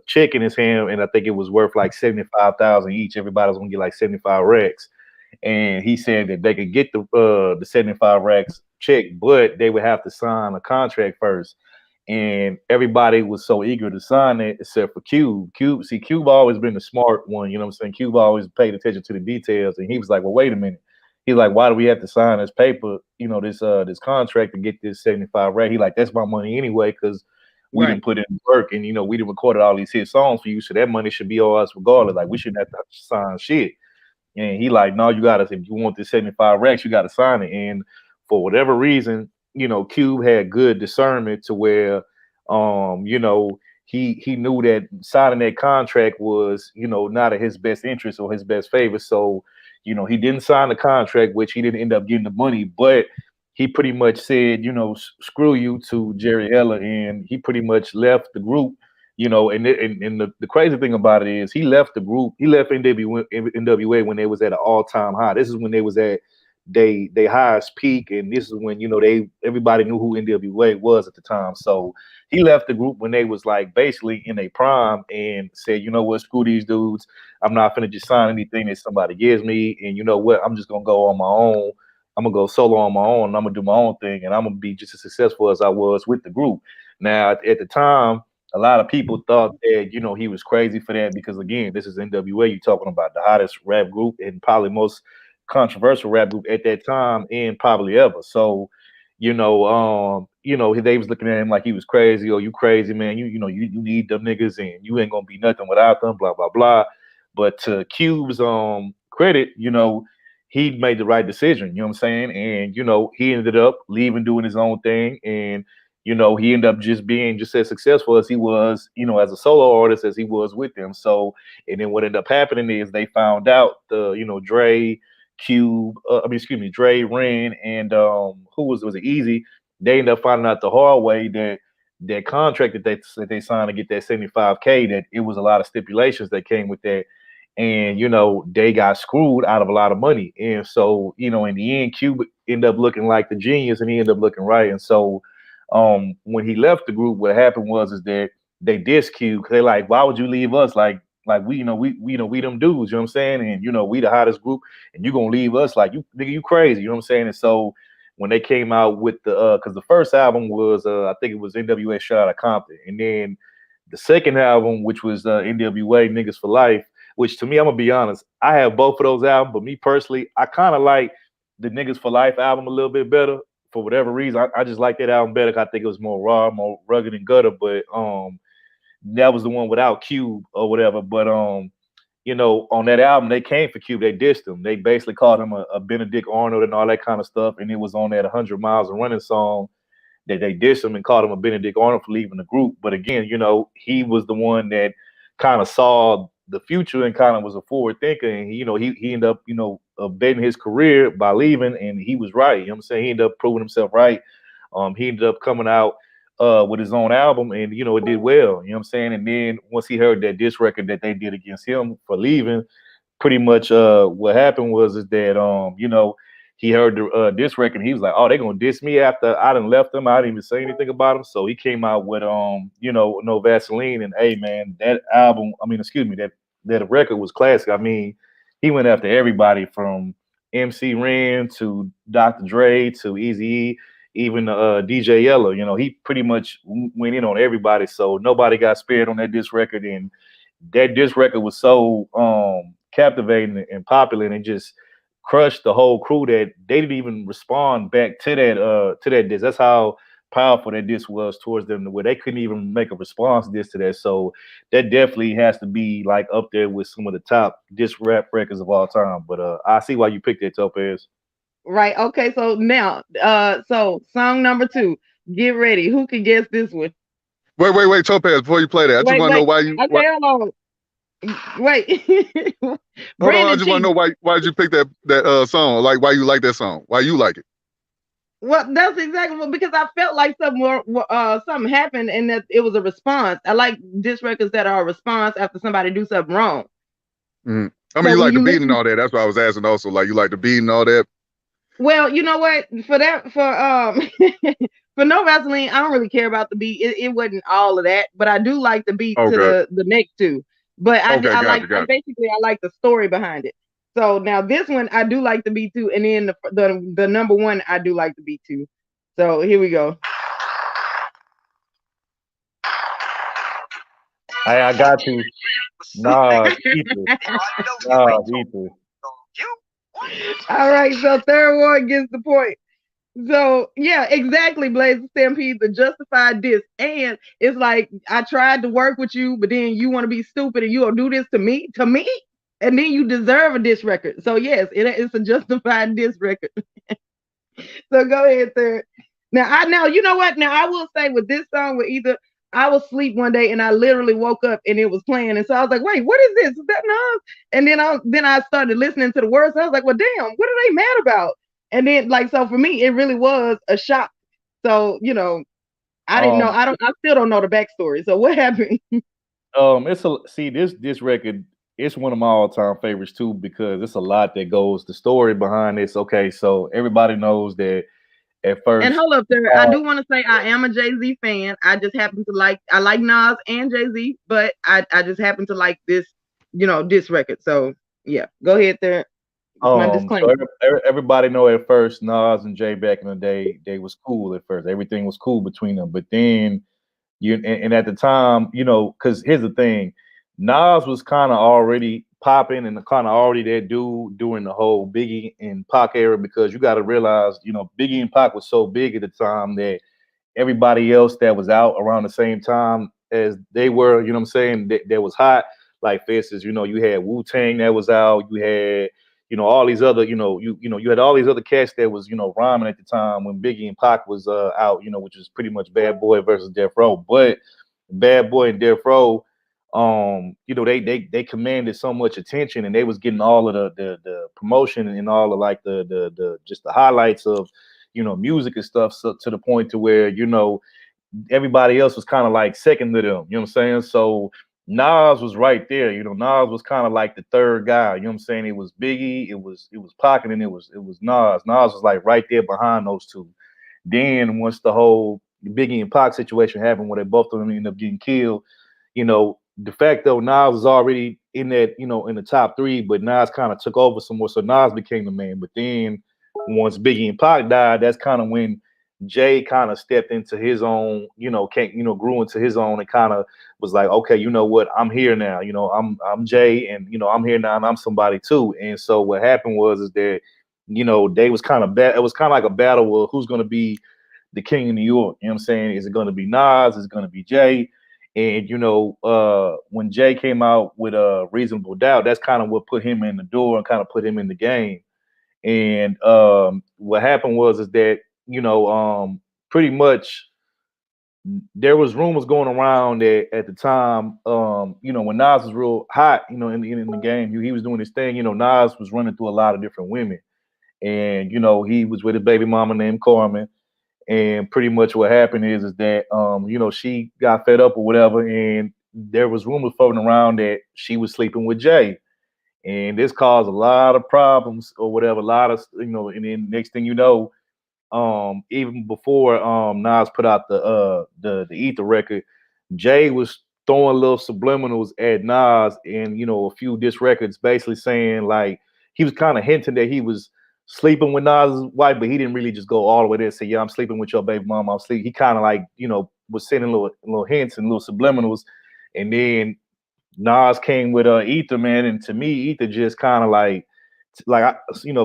check in his hand, and I think it was worth like $75,000 each. Everybody was gonna get like 75 racks. And he said that they could get the 75 racks check, but they would have to sign a contract first. And everybody was so eager to sign it, except for Cube. Cube always been the smart one, you know what I'm saying? Cube always paid attention to the details, and he was like, well, wait a minute. He's like, why do we have to sign this paper, you know, this contract to get this 75 racks? He like, that's my money anyway, because we didn't put in work, and you know, we done recorded all these hit songs for you, so that money should be on us regardless. Like, we shouldn't have to sign shit. And he like, no, you gotta, if you want this 75 racks, you gotta sign it. And for whatever reason, you know, Cube had good discernment to where you know, he knew that signing that contract was, you know, not in his best interest or his best favor. So, you know, he didn't sign the contract, which he didn't end up getting the money, but he pretty much said, you know, screw you to Jerry Heller, and he pretty much left the group, you know. And the crazy thing about it is he left the group, he left NWA when they was at an all-time high. This is when they was at they highest peak, and this is when, you know, everybody knew who NWA was at the time. So he left the group when they was like basically in a prime, and said, you know what, screw these dudes. I'm not finna just sign anything that somebody gives me, and you know what, I'm just gonna go on my own. I'm gonna go solo on my own, and I'm gonna do my own thing, and I'm gonna be just as successful as I was with the group. Now, at the time, a lot of people thought that, you know, he was crazy for that, because again, this is NWA. You're talking about the hottest rap group and probably most controversial rap group at that time and probably ever. So, you know, they was looking at him like he was crazy. Oh, you crazy, man. You know, you need them niggas, and you ain't gonna be nothing without them, blah, blah, blah. But to Cube's credit, you know, he made the right decision, you know what I'm saying? And, you know, he ended up leaving, doing his own thing. And, you know, he ended up just being just as successful as he was, you know, as a solo artist as he was with them. So, and then what ended up happening is they found out you know, Dre, Cube, Dre, Ren, and who was it, Easy? They ended up finding out the hard way that that contract that they signed to get that 75K, that it was a lot of stipulations that came with that. And, you know, they got screwed out of a lot of money. And so, you know, in the end, Cube ended up looking like the genius, and he ended up looking right. And so when he left the group, what happened was that they dissed Cube, because they like, why would you leave us? Like we, you know, we them dudes, you know what I'm saying? And, you know, we the hottest group, and you gonna leave us? Like, you nigga, you crazy, you know what I'm saying? And so when they came out with the because the first album was I think it was NWA Shut Outta Compton, and then the second album, which was NWA Niggas for Life, which to me, I'm gonna be honest, I have both of those albums, but me personally, I kind of like the Niggas for Life album a little bit better. For whatever reason, I just like that album better. I think it was more raw, more rugged and gutter. But that was the one without Cube or whatever. But you know, on that album, they came for Cube. They dissed him. They basically called him a Benedict Arnold and all that kind of stuff. And it was on that 100 Miles of Running song that they dissed him and called him a Benedict Arnold for leaving the group. But again, you know, he was the one that kind of saw the future and kind of was a forward thinker. And, you know, he ended up, you know, betting his career by leaving, and he was right. You know what I'm saying? He ended up proving himself right. He ended up coming out with his own album, and, you know, it did well. You know what I'm saying? And then once he heard that diss record that they did against him for leaving, pretty much what happened was that, you know, he heard the diss record, and he was like, oh, they're going to diss me after I done left them. I didn't even say anything about them. So he came out with, you know, No Vaseline. And, hey, man, that album, that record was classic. I mean, he went after everybody from MC Ren to Dr. Dre to Eazy-E, even DJ Yellow. You know, he pretty much went in on everybody. So nobody got spared on that diss record. And that diss record was so captivating and popular, and it just crushed the whole crew that they didn't even respond back to that diss. That's how powerful that diss was towards them, where they couldn't even make a response diss to that. So that definitely has to be like up there with some of the top diss rap records of all time. But I see why you picked that, Topaz. Right. Okay. So now, so song number 2. Get ready. Who can guess this one? Wait, Topaz. Before you play that, I just want to know why you. Okay, hold on. Wait. Hold on. I just want to know why did you pick that song? Like, why you like that song? Why you like it? Well, that's exactly because I felt like something happened, and that it was a response. I like diss records that are a response after somebody do something wrong. Mm-hmm. I mean, so you like the beat and all that. That's what I was asking. Also, like, you like the beat and all that. Well, you know what? For for No Vaseline, I don't really care about the beat. It wasn't all of that, but I do like the beat to the next two. But I like the story behind it. So now this one I do like the beat too, and then the number 1 I do like the beat too. So here we go. I got you. Nah, Ether. All right, so third one gets the point. So yeah, exactly, Blaze Stampede, the justified diss. And it's like I tried to work with you, but then you want to be stupid and you'll do this to me, and then you deserve a diss record. So yes, it's a justified diss record. So go ahead, third. Now you know what? Now I will say with this song, with either I was asleep one day and I literally woke up and it was playing, and so I was like, wait, what is this? Is that Nas? And then I started listening to the words. I was like, well, damn, what are they mad about? And then so for me, it really was a shock. So I didn't know. I still don't know the backstory. So what happened? This record. It's one of my all-time favorites too, because it's a lot that goes. The story behind this. Okay, so everybody knows that at first. And hold up there, I do want to say I am a Jay-Z fan. I just happen to I like Nas and Jay-Z, but I just happen to like this, this record. So yeah, go ahead there. So everybody know at first Nas and Jay back in the day, they was cool at first. Everything was cool between them. But then and at the time, because here's the thing, Nas was kind of already popping and kind of already that dude during the whole Biggie and Pac era, because you got to realize, Biggie and Pac was so big at the time that everybody else that was out around the same time as they were, what I'm saying, that was hot. Like for instance, you had Wu-Tang that was out, you had all these other, you had all these other cats that was, rhyming at the time when Biggie and Pac was out, which was pretty much Bad Boy versus Death Row. But Bad Boy and Death Row, they commanded so much attention, and they was getting all of the promotion and all of like the just the highlights of, music and stuff, so to the point to where, everybody else was kind of like second to them, you know what I'm saying? So Nas was right there. Nas was kind of like the third guy. You know what I'm saying? It was Biggie, it was Pac, and it was Nas. Nas was like right there behind those two. Then once the whole Biggie and Pac situation happened, where they both of them ended up getting killed, de facto Nas was already in that, in the top three, but Nas kind of took over some more. So Nas became the man. But then once Biggie and Pac died, that's kind of when Jay kind of stepped into his own, grew into his own and kind of was like, okay, you know what, I'm here now. I'm Jay, and I'm here now, and I'm somebody too. And so what happened is that, they was kind of bad. It was kind of like a battle of who's going to be the king of New York. You know what I'm saying? Is it going to be Nas? Is it going to be Jay? And when Jay came out with a Reasonable Doubt, that's kind of what put him in the door and kind of put him in the game. And what happened is that pretty much there was rumors going around that at the time, when Nas was real hot, in the game, he was doing his thing. Nas was running through a lot of different women, and he was with a baby mama named Carmen. And pretty much what happened is that she got fed up or whatever, and there was rumors floating around that she was sleeping with Jay. And this caused a lot of problems or whatever, a lot of, and then next thing you know, even before Nas put out the Ether record, Jay was throwing little subliminals at Nas and, a few diss records, basically saying like, he was kind of hinting that he was sleeping with Nas' wife, but he didn't really just go all the way there and say, yeah, I'm sleeping with your baby mama, I'm sleeping. He kind of like, was sending little hints and little subliminals. And then Nas came with Ether, man, and to me, Ether just kind of like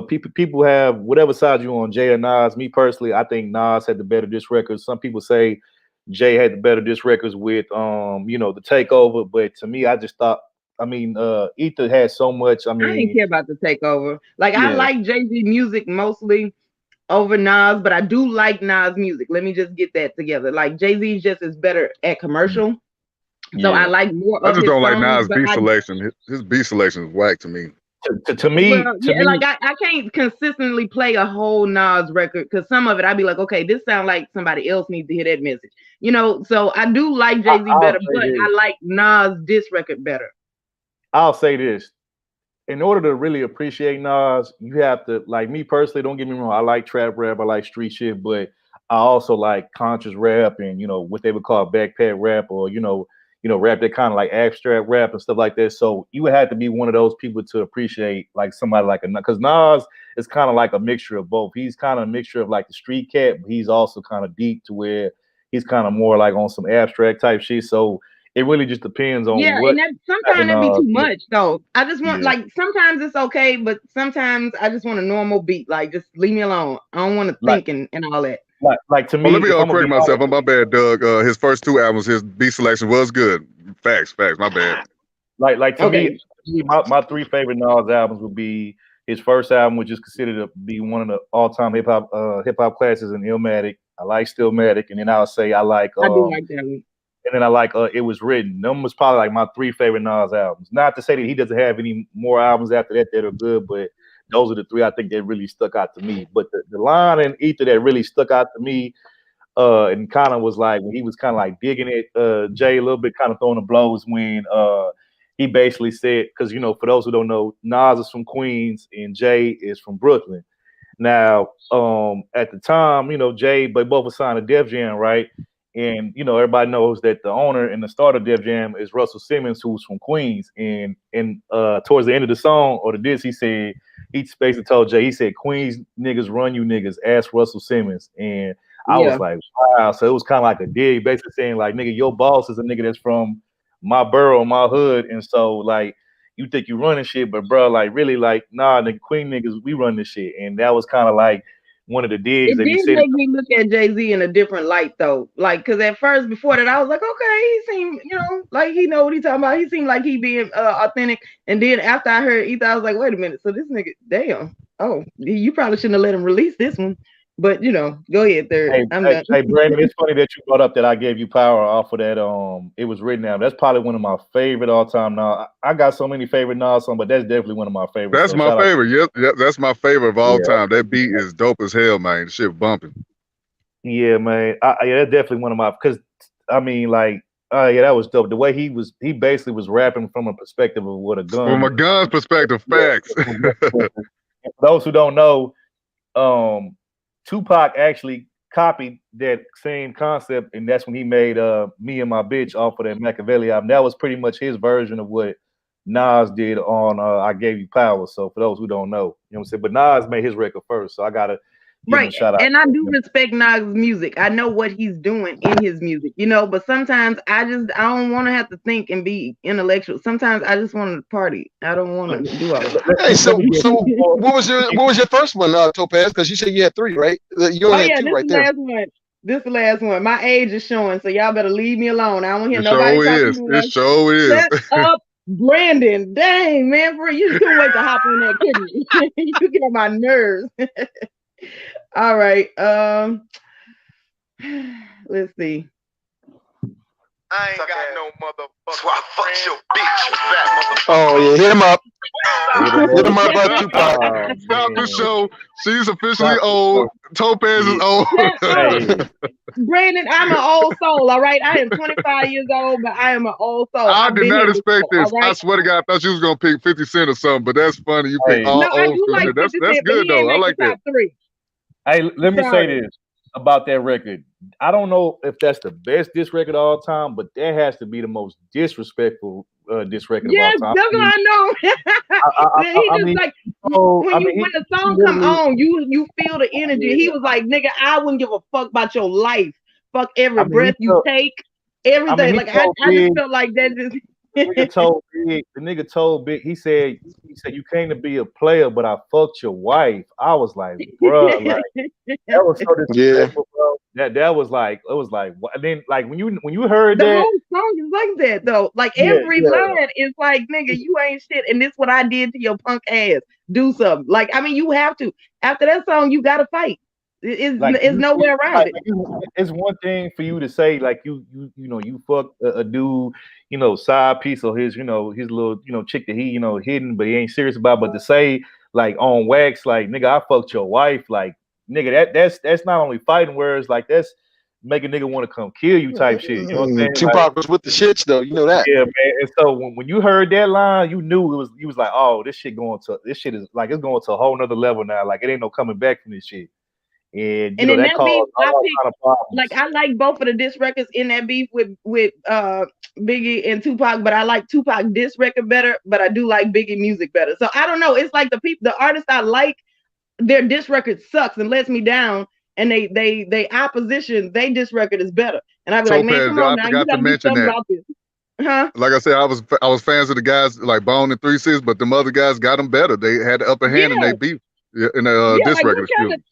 people have whatever side you on, Jay or Nas. Me personally, I think Nas had the better diss records. Some people say Jay had the better diss records with the Takeover, but to me, I just thought, Ether had so much. I didn't care about the Takeover. Like, yeah. I like Jay-Z music mostly over Nas, but I do like Nas music. Let me just get that together. Like, Jay-Z just is better at commercial. So I like more. I just don't like Nas' beat selection. His beat selection is whack to me. To me, like I can't consistently play a whole Nas record because some of it I'd be like, okay, this sounds like somebody else needs to hear that message. So I do like Jay-Z better, but I like Nas' diss record better. I'll say this. In order to really appreciate Nas, you have to, like me personally, don't get me wrong, I like trap rap, I like street shit, but I also like conscious rap and, what they would call backpack rap or, rap that kind of like abstract rap and stuff like that. So you would have to be one of those people to appreciate like somebody like because Nas is kind of like a mixture of both. He's kind of a mixture of like the street cat, but he's also kind of deep to where he's kind of more like on some abstract type shit. So it really just depends on what. And that sometimes it be too much though. I just want like sometimes it's okay, but sometimes I just want a normal beat. Like just leave me alone. I don't want to think and all that. Like to me, let me correct myself. I'm my bad, Doug. His first 2 albums, his beat selection was good. Facts. My bad. Like to me, my 3 favorite Nas albums would be his first album, which is considered to be one of the all-time hip hop classics, in Illmatic. I like Stillmatic, and then I'll say I like. I do like that one. And then I like It Was Written. Them was probably like my 3 favorite Nas albums. Not to say that he doesn't have any more albums after that are good, but those are the 3 I think that really stuck out to me. But the line in Ether that really stuck out to me, and kind of was like when he was kind of like digging at Jay a little bit, kind of throwing the blows when he basically said, because for those who don't know, Nas is from Queens and Jay is from Brooklyn. Now, at the time, Jay, they both were signed to Def Jam, right? And everybody knows that the owner and the starter of Def Jam is Russell Simmons, who's from Queens. And towards the end of the song or the disc, he said, he basically told Jay, he said, "Queens niggas run you niggas, ask Russell Simmons." And I was like, wow. So it was kind of like a dig, basically saying like, nigga, your boss is a nigga that's from my borough, my hood. And so like, you think you running shit, but bro, like really like, nah, the Queen niggas, we run this shit. And that was kind of like one of the digs. It did make me look at Jay-Z in a different light though. Like, cause at first before that, I was like, okay, he seemed, like he know what he talking about. He seemed like he being authentic. And then after I heard Ether, I was like, wait a minute. So this nigga, damn. Oh, you probably shouldn't have let him release this one. But go ahead, Third. Hey, Brandon, it's funny that you brought up that I gave you power off of that. It Was Written now. That's probably one of my favorite all time Nas. I got so many favorite Nas songs, but that's definitely one of my favorites. That's my favorite. Yep, that's my favorite of all time. That beat is dope as hell, man. The shit bumping. Yeah, man. That's definitely one of my, because I mean, like, that was dope. The way he basically was rapping from a perspective of what a gun. From a gun's perspective, facts. For those who don't know, Tupac actually copied that same concept, and that's when he made Me and My Bitch off of that Machiavelli album. That was pretty much his version of what Nas did on I Gave You Power. So for those who don't know, you know what I'm saying? But Nas made his record first, so I gotta give him a shout out. And I do respect Nas' music. I know what he's doing in his music, but sometimes I don't want to have to think and be intellectual. Sometimes I just want to party. I don't want to do all that. Hey, so what was your first one, Topaz? Because you said you had 3, right? You only had 2 right there. This is the last one. My age is showing, so y'all better leave me alone. I don't hear nobody talking. It sure is. Shut up, Brandon. Dang, man, you just couldn't wait to hop on that kidney. You get on my nerves. All right. Let's see. I ain't got no motherfucker. So I fucked your bitch, you fat motherfucker. Oh yeah, hit him up. Hit him up about Tupac. Stop the show. She's officially old. Topaz is old. Brandon, I'm an old soul, all right? I am 25 years old, but I am an old soul. I did not expect this. Right? I swear to God, I thought you was gonna pick 50 Cent or something, but that's funny. You picked all old school. Like that's good though. I like that. 3. Hey, let me say this about that record. I don't know if that's the best diss record of all time, but that has to be the most disrespectful diss record of all time. Yes, that's what I know. When the song come on, you feel the energy. He was like, "Nigga, I wouldn't give a fuck about your life. Fuck every breath you take, everything." I just felt like that. The nigga told Big. He said, "You came to be a player, but I fucked your wife." I was like, bro, like that was so disrespectful, bro. That was like, it was like, and then like when you heard the that, whole song is like that though. Like every line is like, nigga, you ain't shit, and this what I did to your punk ass. Do something. Like, I mean, you have to. After that song, you gotta fight. It's nowhere around it. It's one thing for you to say like you fucked a dude, side piece of his, his little, chick that he, hidden, but he ain't serious about. But to say like on wax, like nigga, I fucked your wife, like nigga, that's not only fighting words, like that's make a nigga want to come kill you type shit. You know what I'm saying? Tupac was with the shits though, you know that. Yeah, man. And so when you heard that line, you knew you was like, oh, this shit is like it's going to a whole nother level now. Like it ain't no coming back from this shit. And that caused all kind of problems. Like I like both of the diss records in that beef with Biggie and Tupac, but I like Tupac diss record better, but I do like Biggie music better. So I don't know. It's like the artists I like, their diss record sucks and lets me down, and they opposition, they diss record is better. And I'd be like, man, come on now, you gotta do something about this. Huh? Like I said, I was fans of the guys like Bone and 3 6, but the other guys got them better. They had the upper hand and they beat in the disc like, record.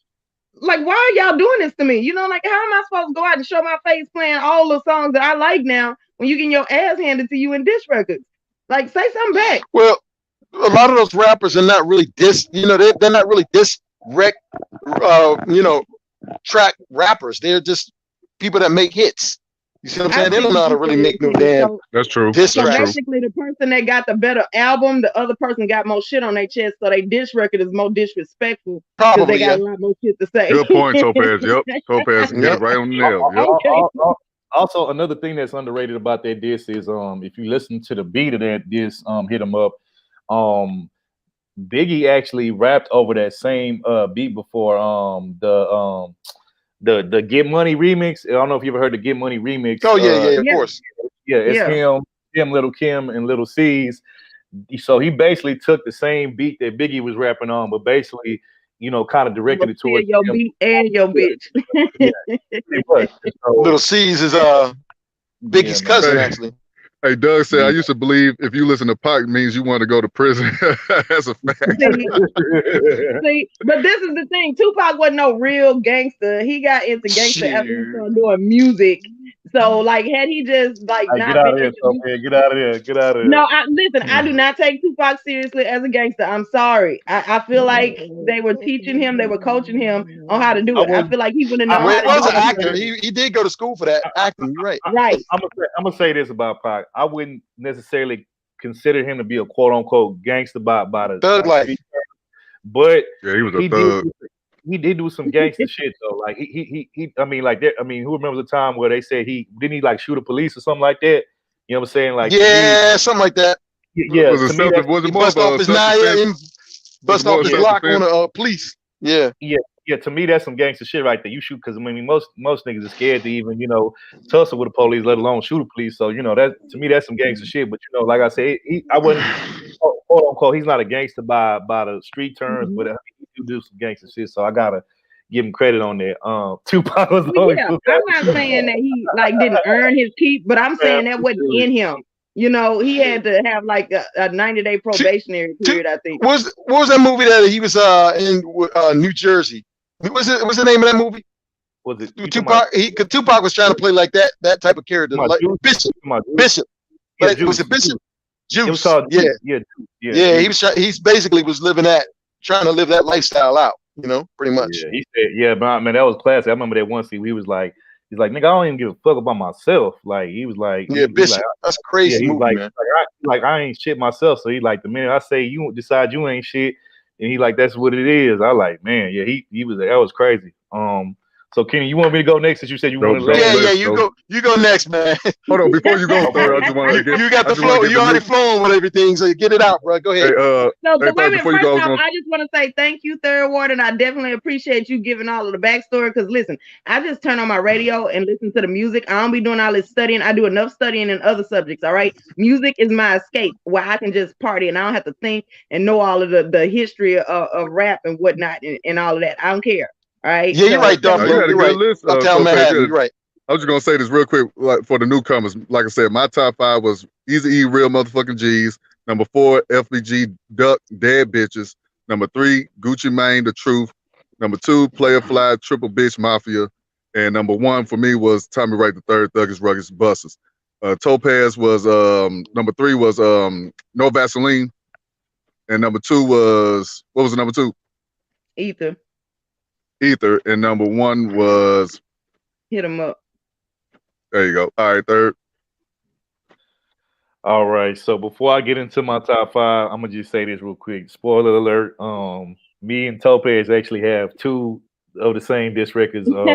Like, why are y'all doing this to me? You know, like, how am I supposed to go out and show my face playing all the songs that I like now when you getting your ass handed to you in disc records? Like, say something back. Well, a lot of those rappers are not really they're not really track rappers. They're just people that make hits. You see what I'm saying? They don't know how to really make no damn. That's true. So basically, the person that got the better album, the other person got more shit on their chest, so their diss record is more disrespectful because they got a lot more shit to say. Good point, Topaz. Yep, Topaz get it right on the nail. Yep. Okay. Also, another thing that's underrated about that diss is if you listen to the beat of that diss, Hit 'Em Up, Biggie actually rapped over that same beat before the Get Money remix. I don't know if you ever heard the Get Money remix. Oh yeah, of course. Yeah, it's him, Little Kim, and Little C's. So he basically took the same beat that Biggie was rapping on, but basically, kind of directed it towards your beat and your bitch. Little C's is Biggie's cousin, actually. Hey, Doug said, I used to believe if you listen to Pac means you want to go to prison. That's a fact. See, but this is the thing. Tupac wasn't no real gangster. He got into gangster after he started doing music. So, like, had he just, like, not get out of here, Sophia. Get out of here. Get out of here. No, listen, I do not take Tupac seriously as a gangster. I'm sorry. I feel like they were teaching him, they were coaching him on how to do it. I feel like he wouldn't know. He was an actor. He did go to school for that acting. You're right. Right. I'm gonna say this about Pac. I wouldn't necessarily consider him to be a quote unquote gangster by the thug life. But yeah, he was a thug. He did do some gangster shit though. Like he I mean, like that. I mean, who remembers the time where they said he like shoot a police or something like that? You know what I'm saying? Like something like that. Yeah, was it bust off his Naya and bust off his Glock on a police. Yeah. To me, that's some gangster shit right there. You shoot because I mean, most niggas are scared to even tussle with the police, let alone shoot a police. So that to me, that's some gangster shit. But like I said, I wouldn't quote unquote. He's not a gangster by the street terms, but he do some gangster shit. So I gotta give him credit on that. Tupac was I'm not saying that he didn't earn his keep, but I'm saying that wasn't in him. He had to have like a 90-day probationary period. I think. What was that movie that he was in New Jersey? What's the name of that movie? Was it Tupac? Tupac was trying to play like that type of character, like Bishop. Yeah, was it Bishop? Juice. It was called Yeah. He's basically was trying to live that lifestyle out. Pretty much. Yeah, he said, but man, that was classic. I remember that one scene. He was like, nigga, I don't even give a fuck about myself. Like he was like, Bishop. That's crazy movie, man. I ain't shit myself. So he like, the minute I say you decide you ain't shit. And he like, that's what it is. I like, man, yeah, he was, that was crazy. So Kenny, you want me to go next? Since you said you wanted to you go next, man. Hold on, before you go, I just want to get you got the flow. You already flowing with everything, so you get it out, bro. Go ahead. I just want to say thank you, Third Ward, and I definitely appreciate you giving all of the backstory. Because listen, I just turn on my radio and listen to the music. I don't be doing all this studying. I do enough studying in other subjects. All right, music is my escape where I can just party and I don't have to think and know all of the history of rap and whatnot and all of that. I don't care. All right. Yeah, you're right, Dom. You're right. List, you're right. I was just gonna say this real quick, like for the newcomers. Like I said, my top 5 was Eazy-E, Real Motherfucking G's. Number 4, FBG, Duck, Dead Bitches. Number 3, Gucci Mane, The Truth. Number 2, Player Fly, Triple Bitch Mafia. And number 1 for me was Tommy Wright III, Thuggish Rugged Busters. Topaz was number 3 was No Vaseline. And number 2 was, what was the number 2? Ether, and number 1 was Hit 'Em Up. There you go. All right, Third. All right. So before I get into my top 5, I'm gonna just say this real quick. Spoiler alert. Me and Topaz actually have 2 of the same disc records. On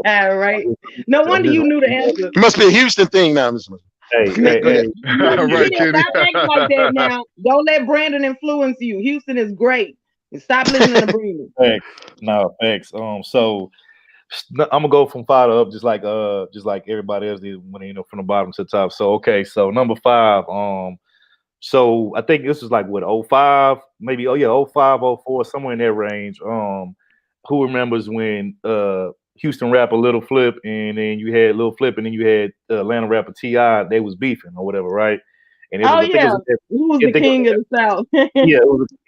our right. No wonder you knew the answer. It must be a Houston thing now, Mr. Hey. All right, Kenny. Stop acting like that now. Don't let Brandon influence you. Houston is great. Stop listening to Brandon. Thanks. So I'm gonna go from 5 up, just like everybody else did when from the bottom to the top. So okay, so number 5. So I think this is like what 05, maybe 05, 04, somewhere in that range. Who remembers when Houston rapper Little Flip, and then you had Little Flip, and then you had Atlanta rapper T.I. They was beefing or whatever, right? And it was, who was the king of the South? Yeah,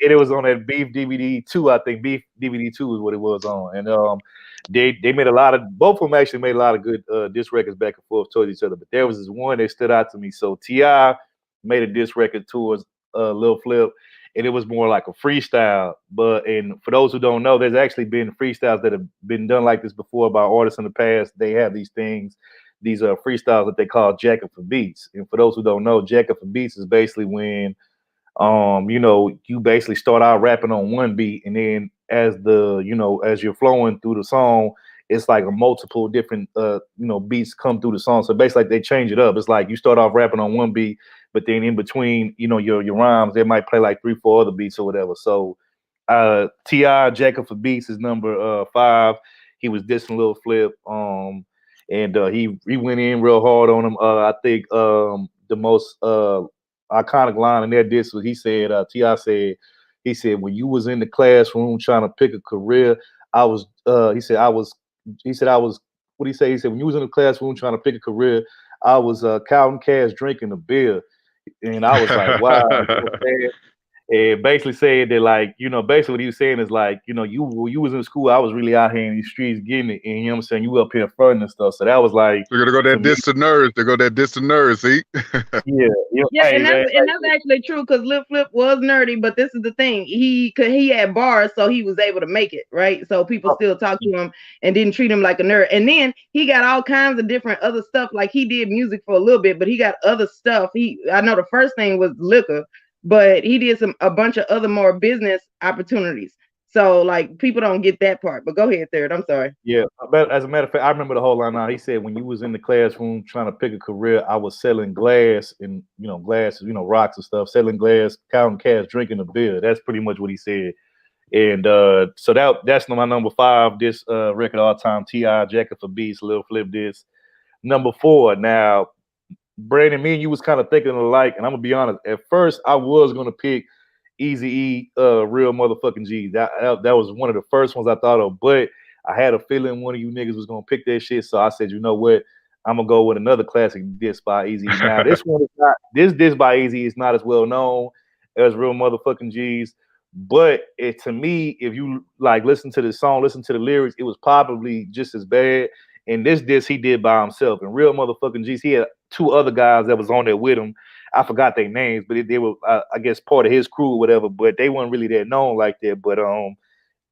it was on that Beef DVD 2, I think. Beef DVD 2 is what it was on. And they made a lot of, both of them actually made a lot of good diss records back and forth towards each other. But there was this one that stood out to me. So T.I. made a diss record towards Lil Flip, and it was more like a freestyle. And for those who don't know, there's actually been freestyles that have been done like this before by artists in the past. They have these things, these freestyles that they call jacking for beats. And for those who don't know, jacking for beats is basically when you basically start out rapping on one beat, and then as you're flowing through the song, it's like a multiple different beats come through the song. So basically, like, they change it up. It's like you start off rapping on one beat, but then in between, your rhymes, they might play like 3-4 other beats or whatever. So T.I. Jacob for Beats is number 5. He was dissing Lil Flip, and he went in real hard on him. I think the most iconic line in that diss was T.I. said, he said, when you was in the classroom trying to pick a career, he said, what he say? He said, when you was in the classroom trying to pick a career, I was counting cash, drinking a beer. And I was like, wow. And basically said that, like, basically what he was saying is like, you was in school, I was really out here in these streets getting it, and you know what I'm saying, you up here fronting and stuff. So that was like, we're gonna go that distant nerds. They go that distant nerds, see? Yeah, and that's actually true, because Lil Flip was nerdy, but this is the thing, he had bars, so he was able to make it, right? So people still talk to him and didn't treat him like a nerd. And then he got all kinds of different other stuff. Like, he did music for a little bit, but he got other stuff. I know the first thing was liquor, but he did a bunch of other more business opportunities. So, like, people don't get that part. But go ahead, Third. I'm sorry. Yeah, but as a matter of fact, I remember the whole line now. He said, when you was in the classroom trying to pick a career, I was selling glass and, glasses, rocks and stuff, selling glass, counting cash, drinking a beer. That's pretty much what he said. And so that's my number 5, this record all time, T.I. Jacket for Beats, Lil Flip this. Number 4, now, Brandon, me and you was kind of thinking alike, and I'm gonna be honest. At first, I was gonna pick Eazy-E, Real Motherfucking G. That was one of the first ones I thought of, but I had a feeling one of you niggas was gonna pick that shit, so I said, you know what? I'm gonna go with another classic diss by Eazy-E. Now, this one is not. This diss by Eazy-E is not as well known as Real Motherfucking G's, but to me, if you like listen to the song, listen to the lyrics, it was probably just as bad. And this diss he did by himself. And Real Motherfucking G's, he had 2 other guys that was on there with him. I forgot their names, but they were, I guess, part of his crew or whatever. But they weren't really that known like that. But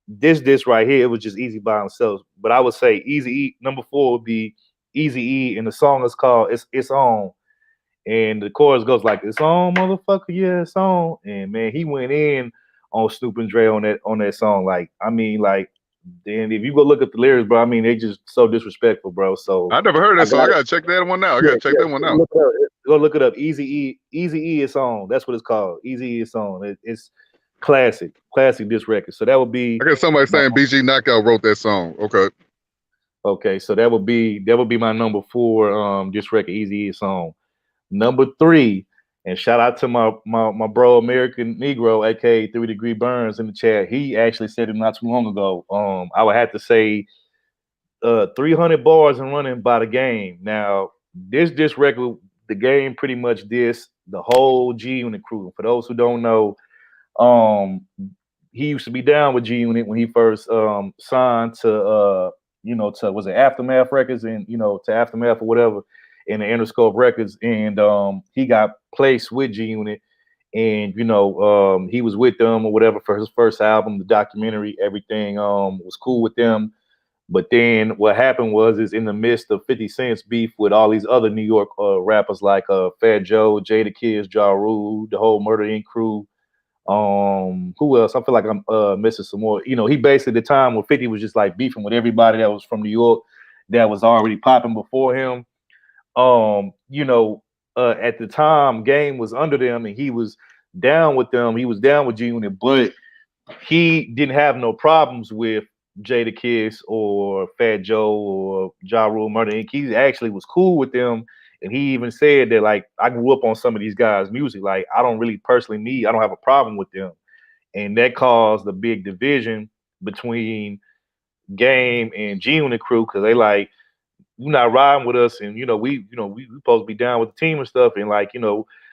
this right here, it was just Eazy by himself. But I would say Eazy-E, number 4 would be Eazy-E, and the song is called "It's On." And the chorus goes like, "It's on, motherfucker, yeah, it's on." And man, he went in on Snoop and Dre on that song. Like, I mean, like. Then if you go look at the lyrics, bro, I mean, they just so disrespectful, bro. So I never heard that song. I gotta check that one out. That one out. Go look it up. Eazy-E is on. That's what it's called. Eazy-E is on. It's classic diss record. So that would be. I got somebody saying BG Knockout wrote that song. Okay, so that would be my number 4 diss record. Eazy-E is on. Number 3. And shout out to my bro American Negro, aka 3 Degree Burns, in the chat. He actually said it not too long ago. I would have to say 300 bars and running by the game. Now, this record, the game pretty much dissed the whole G Unit crew. For those who don't know, he used to be down with G Unit when he first signed to was it Aftermath Records and to Aftermath or whatever. In the Interscope Records, and he got placed with G Unit, and he was with them or whatever for his first album, the documentary. Everything was cool with them, but then what happened was in the midst of 50 Cent's beef with all these other New York rappers like Fat Joe, Jadakiss, Ja Rule, the whole Murder Inc. crew. Who else? I feel like I'm missing some more. He basically, the time when 50 was just like beefing with everybody that was from New York that was already popping before him. At the time, Game was under them and he was down with them. He was down with G Unit, but he didn't have no problems with Jadakiss or Fat Joe or Ja Rule, Murder Inc. He actually was cool with them, and he even said that, like, I grew up on some of these guys' music. Like, I don't have a problem with them, and that caused a big division between Game and G Unit crew, because they like, you're not riding with us, and we supposed to be down with the team and stuff, and like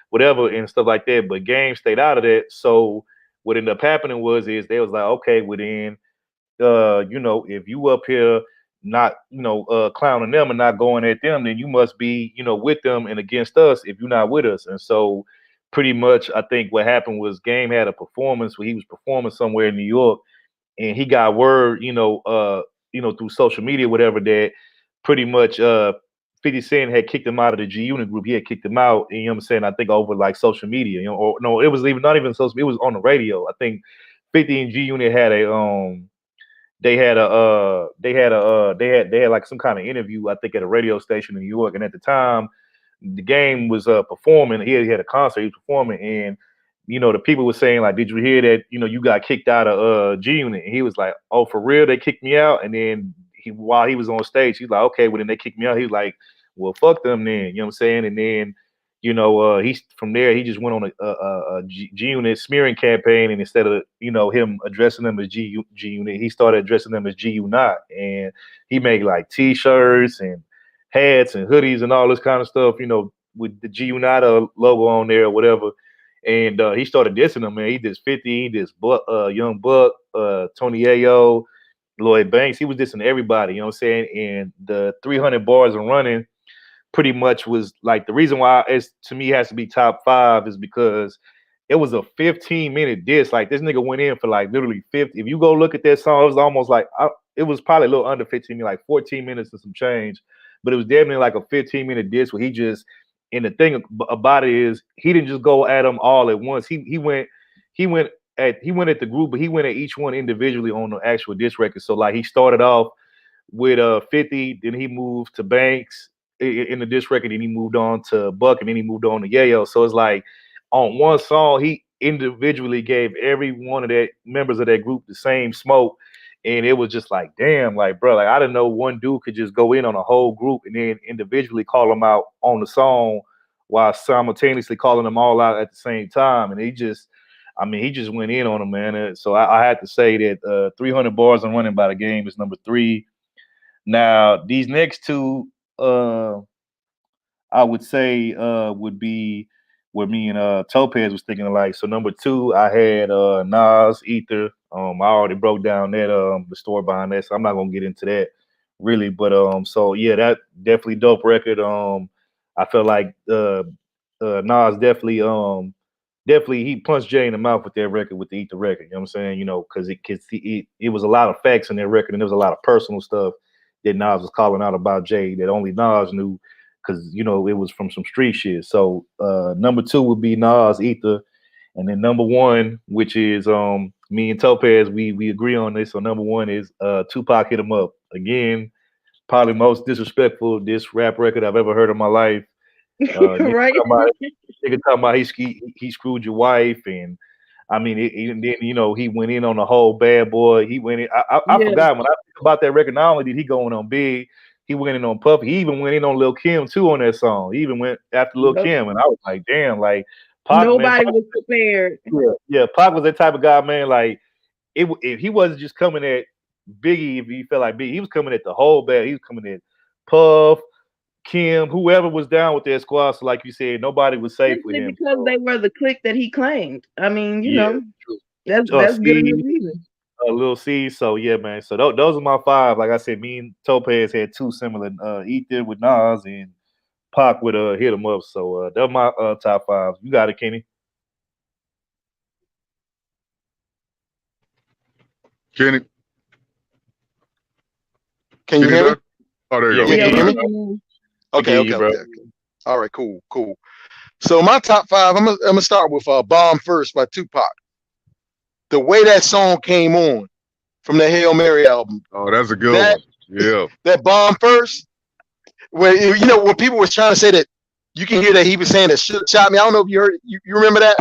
whatever and stuff like that. But Game stayed out of that. So what ended up happening was they was like, okay, well then, if you up here not clowning them and not going at them, then you must be with them and against us if you're not with us. And so pretty much I think what happened was Game had a performance where he was performing somewhere in New York, and he got word through social media, whatever, that pretty much 50 Cent had kicked him out of the G Unit group. He had kicked him out, and what I'm saying, I think over like social media, or no, it was not even social media, it was on the radio. I think 50 and G Unit had they had like some kind of interview, I think, at a radio station in New York. And at the time, the Game was performing. He had a concert, he was performing, and the people were saying like, did you hear that you got kicked out of G Unit? And he was like, oh, for real, they kicked me out? And then while he was on stage, he's like, okay, well then they kicked me out. He was like, well, fuck them then, you know what I'm saying? And then he's from there, he just went on a G Unit smearing campaign, and instead of him addressing them as G Unit, he started addressing them as GU-Not, and he made like T-shirts and hats and hoodies and all this kind of stuff, with the GU-Not logo on there or whatever. And he started dissing them, man. He did 50, he did Young Buck, Tony Ayo, Lloyd Banks. He was dissing everybody, you know what I'm saying? And the 300 bars and running pretty much was like, the reason why it's to me has to be top 5 is because it was a 15-minute diss. Like, this nigga went in for like literally 50. If you go look at that song, it was almost like it was probably a little under 15 minutes, like 14 minutes and some change, but it was definitely like a 15-minute diss where he just, and the thing about it is he didn't just go at them all at once. He went at the group, but he went at each one individually on the actual diss record. So like, he started off with 50, then he moved to Banks in the diss record, and he moved on to Buck, and then he moved on to Yayo. So it's like, on one song, he individually gave every one of the members of that group the same smoke. And it was just like, damn, like, bro, like, I didn't know one dude could just go in on a whole group and then individually call them out on the song while simultaneously calling them all out at the same time. And he just went in on them, man. So I had to say that 300 bars and running by the Game is number 3. Now, these next two, I would say would be where me and Topaz was thinking alike. So number 2, I had Nas, Ether. I already broke down that the story behind that, so I'm not gonna get into that really. But so yeah, that definitely dope record. I felt like Nas definitely he punched Jay in the mouth with that record, with the Ether record. You know what I'm saying? Because it was a lot of facts in that record, and there was a lot of personal stuff that Nas was calling out about Jay that only Nas knew, because it was from some street shit. So number 2 would be Nas, Ether, and then number 1, which is me and Topaz, we agree on this. So number 1 is Tupac, Hit 'Em Up. Again, probably most disrespectful diss rap record I've ever heard in my life. Right? Nigga talking about he screwed your wife, and I mean, then he went in on the whole Bad Boy. He went in. I forgot, when I think about that record, not only did he go in on Big, he went in on Puffy. He even went in on Lil' Kim too on that song. He even went after Lil' Kim, and I was like, damn, like Pac, nobody was prepared. Yeah, Pac was that type of guy, man. Like, if he wasn't just coming at Biggie, if he felt like Biggie, he was coming at the whole band. He was coming at Puff, Kim, whoever was down with that squad. So like you said, nobody was safe with him. Because they were the clique that he claimed. I mean, you know, that's good enough reason. Lil C. So yeah, man. So those are my 5. Like I said, me and Topaz had 2 similar. Ether with Nas and Pac with Hit 'Em Up. So they're my top 5. You got it, Kenny. Kenny, can you hear me? Oh, there you go. Yeah, can you hear me? Okay. All right, cool. So my top 5, I'm gonna start with "Bomb First" by Tupac. The way that song came on from the Hail Mary album. Oh, that's a good one. Yeah. That "Bomb First," where when people were trying to say that, you can hear that he was saying that "Shook shot me." I don't know if you heard it. You remember that?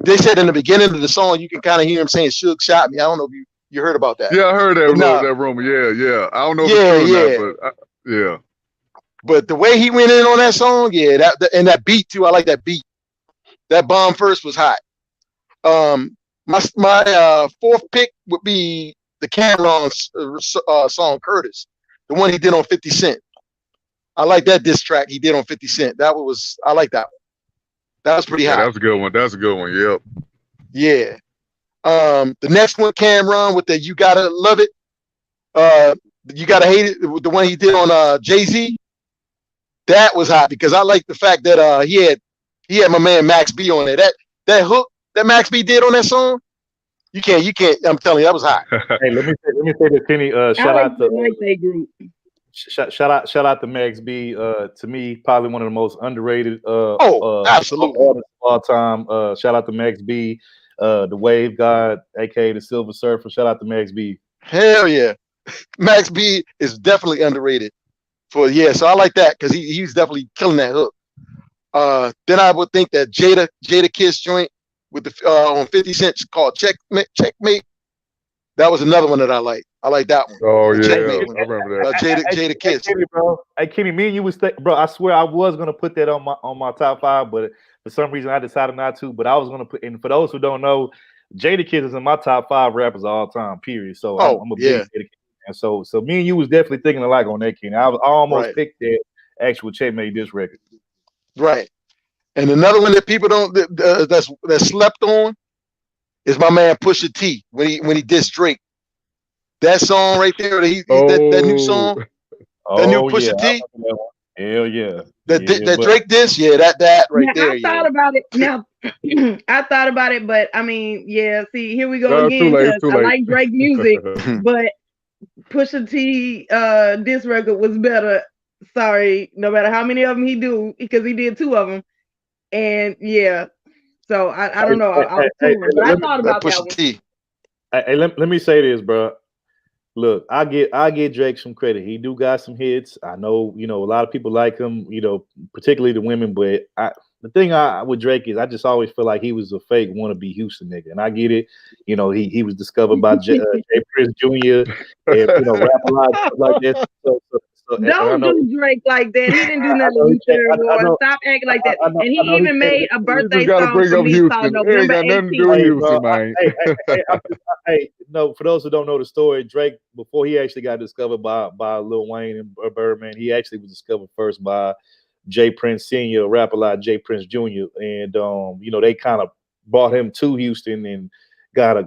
They said in the beginning of the song, you can kind of hear him saying "Shook shot me." I don't know if you heard about that. Yeah, I heard that. That rumor. Yeah. I don't know if it's true or not, but yeah. But the way he went in on that song, and that beat too. I like that beat. That "Bomb First" was hot. My 4th pick would be the Cameron song Curtis, the one he did on 50 Cent. I like that diss track he did on 50 Cent. I like that one. That was pretty hot. That was a good one. That's a good one. Yep. Yeah. The next one, Cameron with the You Gotta Love It. You Gotta Hate It. The one he did on Jay-Z. That was hot because I like the fact that he had my man Max B on there. That hook that Max B did on that song. You can't. I'm telling you, that was hot. Hey, let me say this, Kenny. Shout out to shout out to Max B. To me, probably one of the most underrated absolutely artists of all time. Shout out to Max B, the Wave God, aka the Silver Surfer. Shout out to Max B. Hell yeah, Max B is definitely underrated. So I like that because he's definitely killing that hook. Then I would think that Jada Kiss joint with the on 50 Cent called Checkmate. That was another one that I like. I like that one. Oh yeah, Checkmate I remember that. Jada Kiss. Hey, Kenny, bro. Hey, Kenny, me and you was bro. I swear I was gonna put that on my top 5, but for some reason I decided not to. But I was gonna put. And for those who don't know, Jada Kiss is in my top 5 rappers of all time. Period. So I'm a big Jada Kiss fan. So me and you was definitely thinking alike on that, Kenny. I almost picked that actual Checkmate diss record. Right. And another one that people don't that's slept on is my man Pusha T when he dissed Drake. That song right there, that new song, that new Pusha T. Hell yeah. That Drake diss, that right there. I thought about it. Now, I thought about it, but I mean, see, here we go again. Too late. I like Drake music, but Pusha T diss record was better. Sorry, no matter how many of them he do, because he did 2 of them. And so I don't know. I thought about that one. Hey, let me say this, bro. Look, I get Drake some credit. He do got some hits. I know, a lot of people like him, particularly the women. But the thing with Drake is I just always feel like he was a fake wannabe Houston nigga. And I get it. He was discovered by Jay Prince Jr. and, rap a lot stuff like that. Don't do Drake like that. He didn't do nothing to you. Stop acting like that. And he even made a birthday song for me called November 18th. Hey, no, for those who don't know the story, Drake, before he actually got discovered by Lil Wayne and Birdman, he actually was discovered first by Jay Prince Sr., rapper like Jay Prince Jr. And they kind of brought him to Houston and got him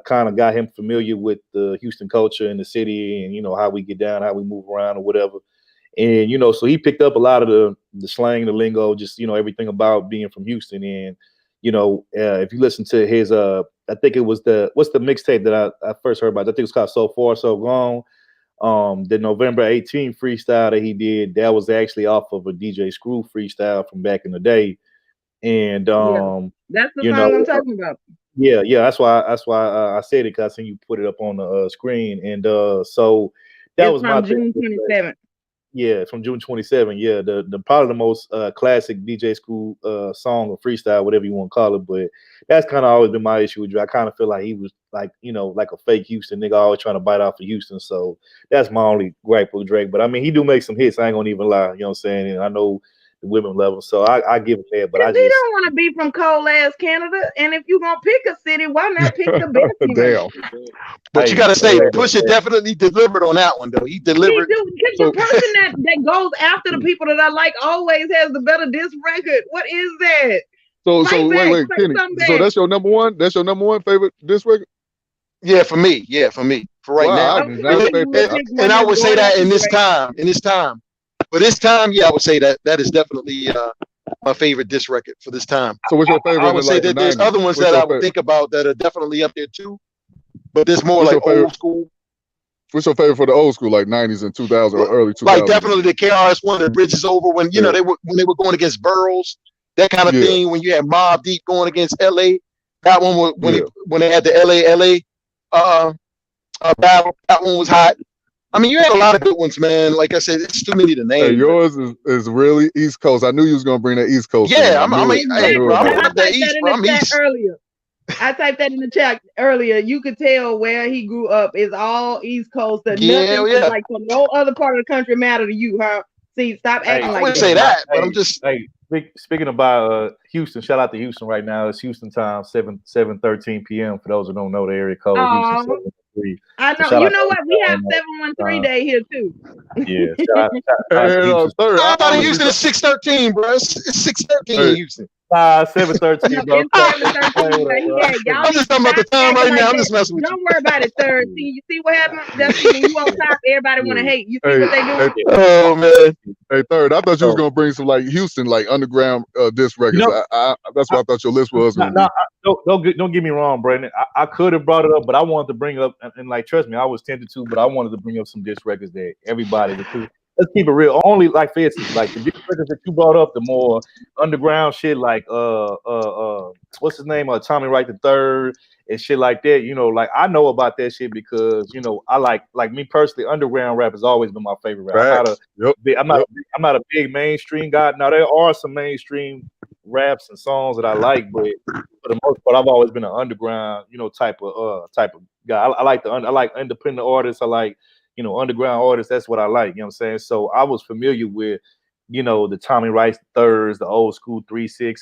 familiar with the Houston culture and the city and how we get down, how we move around or whatever. And so he picked up a lot of the slang, the lingo, just everything about being from Houston. And if you listen to his I think it was what's the mixtape that I first heard about? I think it was called So Far So Gone. The November 18th freestyle that he did, that was actually off of a DJ Screw freestyle from back in the day. And that's the song I'm talking about. Yeah, that's why I said it, because I seen you put it up on the screen. And so that was my June 27th. Yeah, from June 27. Yeah, the probably the most classic DJ Screw song or freestyle, whatever you want to call it. But that's kind of always been my issue with Drake. I kind of feel like he was like a fake Houston nigga, always trying to bite off of Houston. So that's my only gripe with Drake. But I mean, he do make some hits. I ain't gonna even lie. You know what I'm saying? And I know the women level, so I give him that. But he don't want to be from cold ass Canada. And if you're gonna pick a city, why not pick the best one? Damn. But you gotta say, Pusha definitely delivered on that one, though. He delivered. The person that goes after the people that I like always has the better diss record. What is that? So wait, Kenny. So that's your number one? That's your number one favorite diss record? Yeah, for me. For right now. And I would say that in this time. But this time, I would say that is definitely my favorite diss record for this time. So what's your favorite? I would say that there's other ones that I would think about that are definitely up there too. But this more like old school. What's your favorite for the old school, like 90s and 2000s or early 2000s? Like definitely the KRS-One, the Bridges Over, when they were going against Burroughs, that kind of thing. When you had Mobb Deep going against LA, that one was when they had the LA battle. That one was hot. I mean, you had a lot of good ones, man. Like I said, it's too many to name. Hey, yours is really East Coast. I knew you was gonna bring that East Coast. Yeah, I'm the East. I'm East. Earlier. I typed that in the chat earlier. You could tell where he grew up is all East Coast. Nothing like from no other part of the country matter to you, huh? See, stop acting like that. I wouldn't say that, but I'm just. Hey, speaking about Houston, shout out to Houston right now. It's Houston time, 7:13 p.m. For those who don't know the area code. Houston, 713. I know. shout You out know to what? We have everyone. 713 day here too. Yeah, shout out to Houston. third. I thought in was Houston it's 613, bro. It's 613 in Hey, Houston. 713, No, bro. it's 713. But y'all I'm need just to talking about the stop time acting right like now. I'm that. just messing with you. Don't worry about it, third. See, you see what happened? That's see, when you on top, everybody want to hate. You see hey, what they hey, do? Oh man. hey, third. I thought you was So, gonna bring some like Houston, like underground disc you records. know, That's what I thought your list was gonna be. don't get me wrong, Brandon. I could have brought it up, but I wanted to bring up and like trust me, I was tempted to, but I wanted to bring up some disc records that everybody. Let's keep it real. Only like for instance, like the disc records that you brought up, the more underground shit, like what's his name, Tommy Wright the Third and shit like that. You know, like I know about that shit because you know I like me personally, underground rap has always been my favorite rap. Facts. I'm not a big mainstream guy. Now there are some mainstream raps and songs that I like, but for the most part, I've always been an underground, you know, type of guy. I like I like independent artists. I like, you know, underground artists. That's what I like. You know what I'm saying? So I was familiar with, you know, the Tommy Rice Thirds, the old school 3-6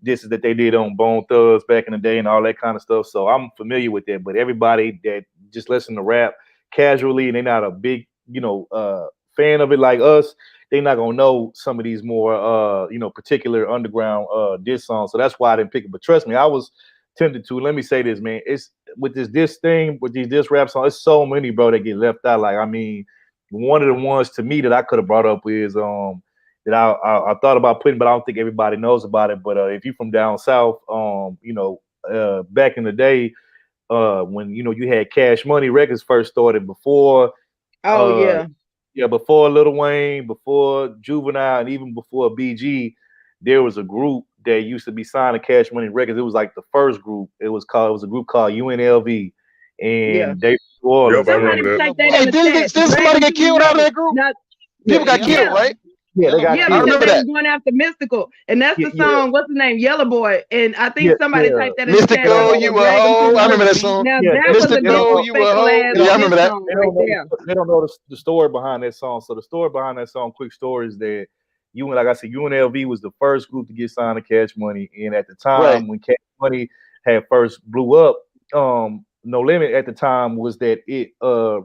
discs that they did on Bone Thugs back in the day and all that kind of stuff. So I'm familiar with that. But everybody that just listen to rap casually and they're not a big, you know, fan of it like us, they're not gonna know some of these more you know, particular underground diss songs. So that's why I didn't pick it. But trust me, I was tempted to. Let me say this, man. It's with this thing, with these diss rap songs, it's so many, bro, that get left out. Like, I mean, one of the ones to me that I could have brought up is that I thought about putting, but I don't think everybody knows about it. But if you're from down south, you know, back in the day, when you know you had Cash Money Records first started before. Oh yeah. Yeah, before Lil Wayne, before Juvenile, and even before BG, there was a group that used to be signed to Cash Money Records. It was like the first group. It was a group called UNLV, and they Somebody type that in the chat. Didn't somebody get killed out of that group? People got killed, right? Yeah, they got killed. I remember They that. was going after Mystical, and that's the song. What's the name? Yellow Boy. And I think somebody typed that in the chat. Mystical, you a hoe. I remember that song. Now that was a Mystical, you a hoe. Yeah, I remember that. They don't know the story behind that song. So the story behind that song, quick story, is that like I said, UNLV was the first group to get signed to Cash Money, and at the time when Cash Money had first blew up, No Limit at the time was that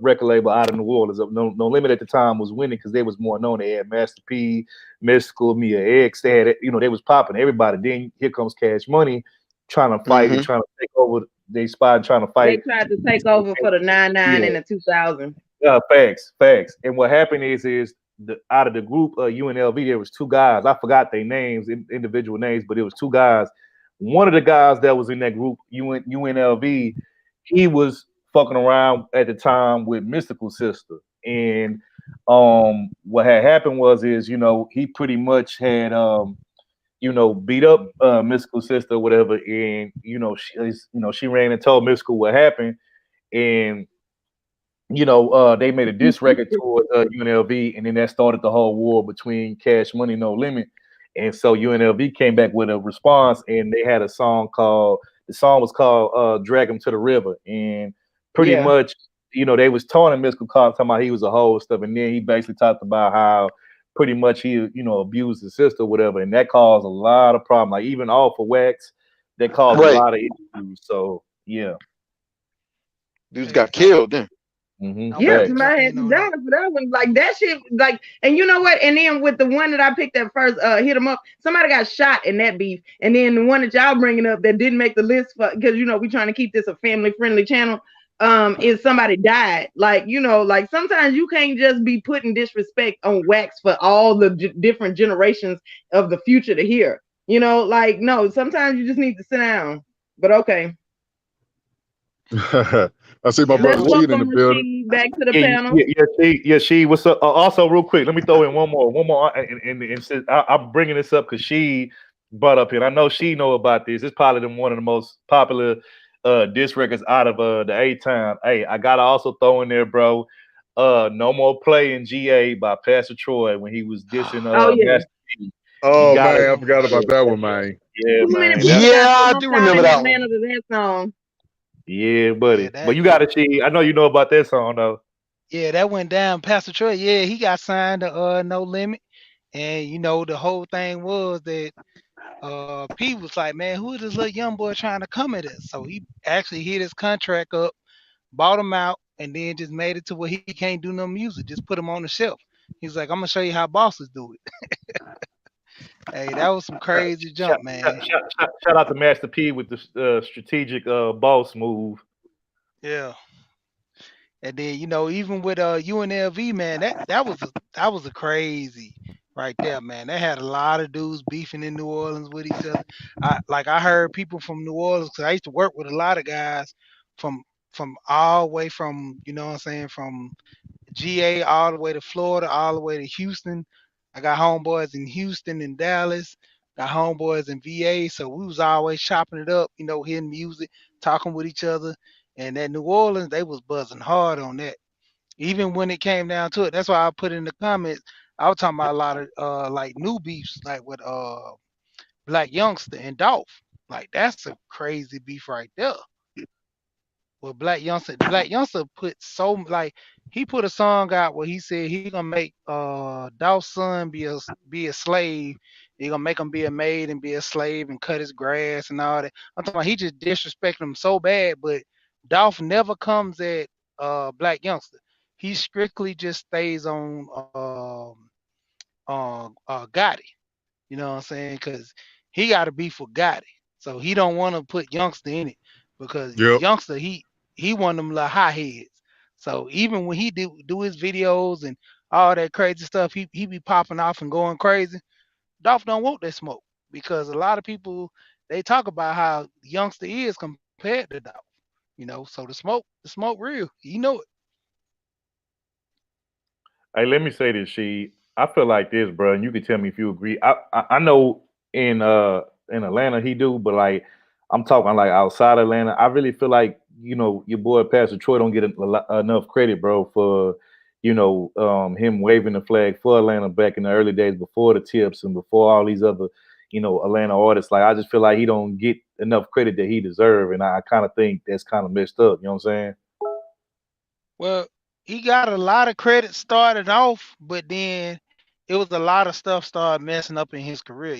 record label out of New Orleans. No Limit at the time was winning because they was more known. They had Master P, Mystical, Mia X. They had, you know, they was popping everybody. Then here comes Cash Money trying to fight and trying to take over they spot, trying to fight. They tried to take over for the 99 and the 2000. Facts. And what happened is out of the group UNLV, there was two guys. I forgot their names, individual names, but it was two guys. One of the guys that was in that group, UNLV, he was fucking around at the time with Mystical's sister. And what had happened is, you know, he pretty much had you know, beat up Mystical's sister or whatever. And, you know, she ran and told Mystical what happened. And, you know, they made a diss record toward UNLV, and then that started the whole war between Cash Money, No Limit. And so UNLV came back with a response, and they had a song was called Drag Him to the River. And pretty much, you know, they was taunting Mystical, talking about he was a hoe and stuff. And then he basically talked about how pretty much he, you know, abused his sister or whatever. And that caused a lot of problems. Like even All for Wax, that caused a lot of issues. So, yeah. Dudes got killed then. Yeah, somebody had to die for that one. Like that shit, like, and you know what? And then with the one that I picked up first, hit them up. Somebody got shot in that beef, and then the one that y'all bringing up that didn't make the list for, because you know we trying to keep this a family friendly channel. Is somebody died? Like, you know, like sometimes you can't just be putting disrespect on wax for all the different generations of the future to hear. You know, like no, sometimes you just need to sit down. But okay. I see my brother Rashid in the building. Back to the panel. She. What's up? Also, real quick, let me throw in one more. And since I'm bringing this up because she brought up here. I know she know about this. It's probably one of the most popular diss records out of the A-Town. Hey, I gotta also throw in there, bro. No More Play in GA by Pastor Troy when he was dissing Master P. Oh man, I forgot about that one, man. Yeah, man. I do remember that one. That song. Yeah, buddy. But you got it, I know you know about that song though. Yeah, that went down. Pastor Troy, yeah, he got signed to No Limit. And you know, the whole thing was that P was like, man, who is this little young boy trying to come at us? So he actually hit his contract up bought him out, and then just made it to where he can't do no music. Just put him on the shelf. He's like, I'm gonna show you how bosses do it. Hey, that was some crazy jump, man. Shout out to Master P with the strategic boss move. Yeah. And then even with UNLV, man, that was a crazy right there, man. They had a lot of dudes beefing in New Orleans with each other. I heard people from New Orleans, because I used to work with a lot of guys from all the way from, from GA all the way to Florida, all the way to Houston. I got homeboys in Houston and Dallas, got homeboys in VA. So we was always chopping it up, hearing music, talking with each other. And that New Orleans, they was buzzing hard on that. Even when it came down to it, that's why I put in the comments. I was talking about a lot of like new beefs, like with Black Youngster and Dolph. Like that's a crazy beef right there. With Black Youngster put he put a song out where he said he gonna make Dolph's son be a slave. He gonna make him be a maid and be a slave and cut his grass and all that. I'm talking about he just disrespected him so bad, but Dolph never comes at Black Youngster. He strictly just stays on Gotti. You know what I'm saying? Because he got to beef with Gotti, so he don't want to put Youngster in it because Youngster he one of them little hot heads. So even when he do his videos and all that crazy stuff, he be popping off and going crazy. Dolph don't want that smoke because a lot of people they talk about how Youngster is compared to Dolph. So the smoke real. You know it. Hey, let me say this, She. I feel like this, bro, and you can tell me if you agree. I know in Atlanta he do, but like I'm talking like outside Atlanta, I really feel like your boy Pastor Troy don't get enough credit, bro, for him waving the flag for Atlanta back in the early days before the tips and before all these other Atlanta artists. Like I just feel like he don't get enough credit that he deserve, and I kind of think that's kind of messed up. You know what I'm saying? Well, he got a lot of credit started off, but then it was a lot of stuff started messing up in his career.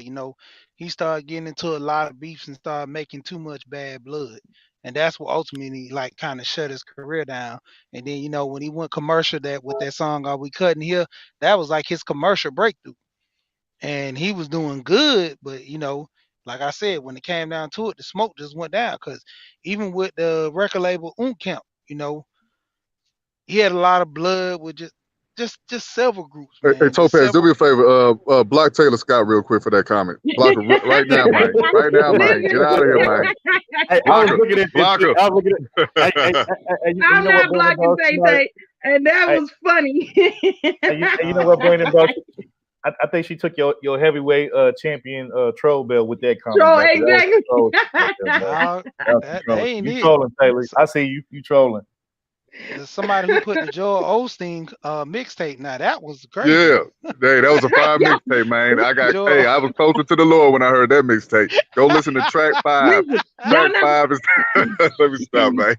He started getting into a lot of beefs and started making too much bad blood. And that's what ultimately like kind of shut his career down. And then, when he went commercial with that song Are We Cutting Here, that was like his commercial breakthrough. And he was doing good, but like I said, when it came down to it, the smoke just went down. Because even with the record label Camp, he had a lot of blood with just several groups. Man. Hey Topaz, do me a favor. Block Taylor Scott real quick for that comment. Block her right now, Mike. Right now, Mike. Get out of here, Mike. Hey, block her. Block her. I'm not blocking Tay, and that was funny. You know what, Brandon, bro? I think she took your heavyweight champion troll belt with that comment. Troll, exactly. You trolling, Taylor. I see you trolling. There's somebody who put the Joel Osteen mixtape. Now that was crazy. Yeah, hey, that was a fire mixtape, man. I was closer to the Lord when I heard that mixtape. Go listen to track 5. Track 5 is. Let me stop, man.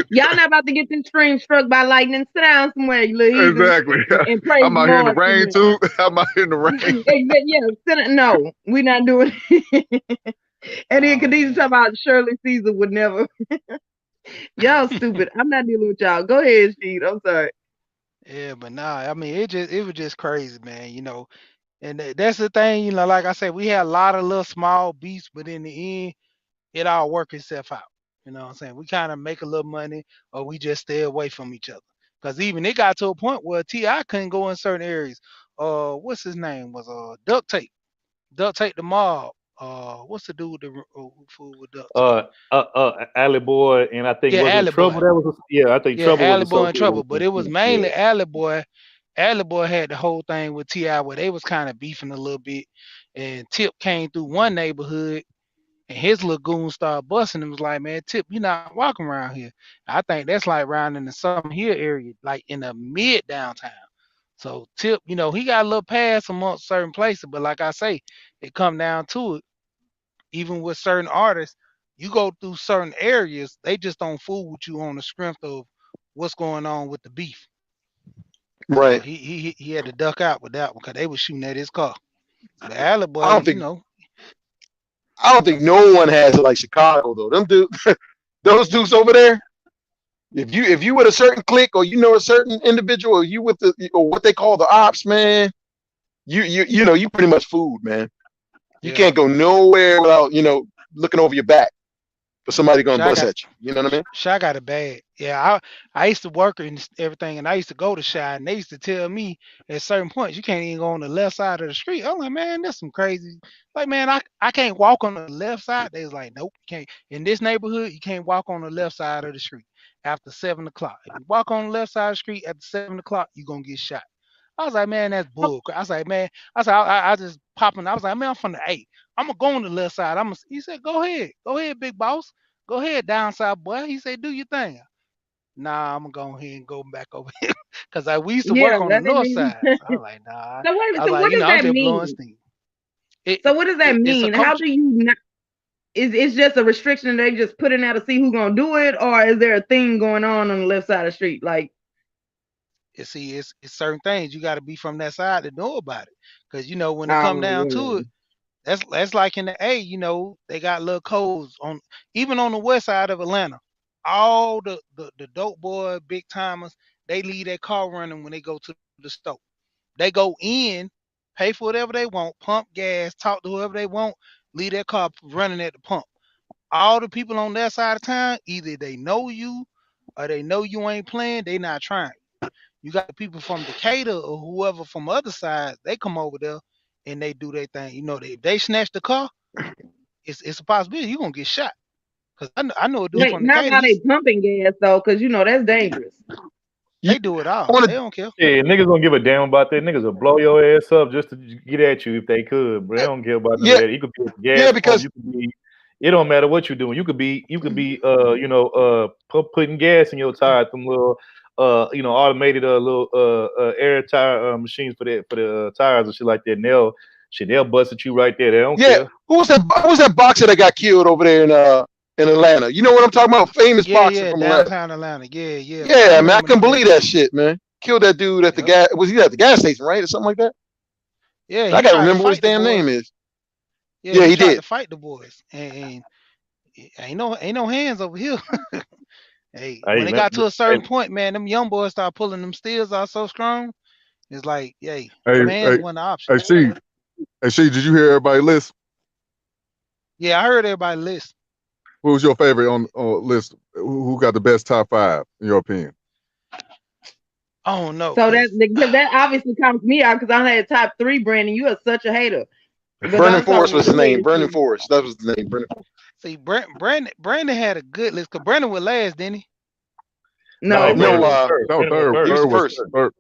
Y'all not about to get this stream struck by lightning. Sit down somewhere, you little. Exactly. And pray I'm out here in the rain too. I'm out here in the rain. Yeah, no, we're not doing it. And then Khadijah talking about Shirley Caesar would never. Y'all stupid. I'm not dealing with y'all. Go ahead, Sheed. I'm sorry. Yeah, but nah, I mean it was just crazy, man. And that's the thing, like I said, we had a lot of little small beefs, but in the end, it all worked itself out. You know what I'm saying? We kind of make a little money or we just stay away from each other. Because even it got to a point where T.I. couldn't go in certain areas. What's his name? Was Duct Tape. Duct Tape the Mob. What's the dude with Duct Tape? Alley Boy, and I think Alley Trouble. Boy. That was I think Trouble. Alley Boy and Trouble, but it was mainly Alley Boy. Alley Boy had the whole thing with T.I. where they was kind of beefing a little bit, and Tip came through one neighborhood. And his little goon started busting and was like, man, Tip, you're not walking around here. I think that's like around in the Summer Hill area, like in the mid downtown. So Tip, he got a little pass amongst certain places, but like I say, it come down to it. Even with certain artists, you go through certain areas, they just don't fool with you on the strength of what's going on with the beef. Right. So he had to duck out with that one because they were shooting at his car. The Alley Boy, I don't think no one has it like Chicago though. Them dudes, those dudes over there, If you with a certain clique or you know a certain individual, or you with or what they call the ops, man, you know you pretty much food, man. You can't go nowhere without looking over your back for somebody gonna bust at you. You know what I mean? Shy got it bad. Yeah, I used to work and everything, and I used to go to Shy, and they used to tell me at certain points you can't even go on the left side of the street. I'm like, man, that's some crazy. Like, man, I can't walk on the left side. They was like, nope, you can't. In this neighborhood, you can't walk on the left side of the street after 7 o'clock. If you walk on the left side of the street after 7 o'clock, you're gonna get shot. I was like, man, that's bull. I was like, man, I just popping. I was like, man, I'm from the 8. I'm gonna go on the left side. He said, go ahead, big boss. Go ahead, down south boy. He said, do your thing. Nah, I'm gonna go ahead and go back over here. Cause we used to work on the north side. So I was like, nah. So what does that mean? So what does that mean? How do you not? It's just a restriction they just putting out to see who's gonna do it, or is there a thing going on the left side of the street? Like, see, it's certain things you got to be from that side to know about it. Cause when it come down to it, that's like in the A. They got little codes on even on the west side of Atlanta. All the dope boy big timers, they leave their car running when they go to the store. They go in, pay for whatever they want, pump gas, talk to whoever they want, leave their car running at the pump. All the people on that side of town, either they know you or they know you ain't playing, they not trying. You got people from Decatur or whoever from other sides, they come over there and they do their thing. If they snatch the car, it's a possibility you're gonna get shot. Cause I know a dude from Decatur. Not they pumping gas though, cause that's dangerous. They do it all. They don't care. Yeah, niggas don't give a damn about that. Niggas will blow your ass up just to get at you if they could, bro. They don't care about that. You could be gas because you could be. It don't matter what you're doing. You could be putting gas in your tire. Them little automated little air tire machines for the tires and shit like that. And they'll bust at you right there. They don't care. Who was that boxer that got killed over there in Atlanta? You know what I'm talking about? Famous boxer from downtown Atlanta. Yeah. Yeah, man, I couldn't believe that shit, man. Killed that dude at the gas. Was he at the gas station, right, or something like that? Yeah, I gotta remember what his damn name is. Yeah, he did to fight the boys, and ain't no hands over here. When it got to a certain point, man, them young boys start pulling them steels out so strong. It's like, hands wasn't the option. Hey, did you hear everybody list? Yeah, I heard everybody list. What was your favorite on list? Who got the best top 5 in your opinion? Oh no! So that obviously comes me out because I had top 3. Brandon, you are such a hater. Burning Forest was his name. Burning Forest. That was the name. Burning Forest. See, Brandon had a good list because Brandon was last, didn't he? No, third.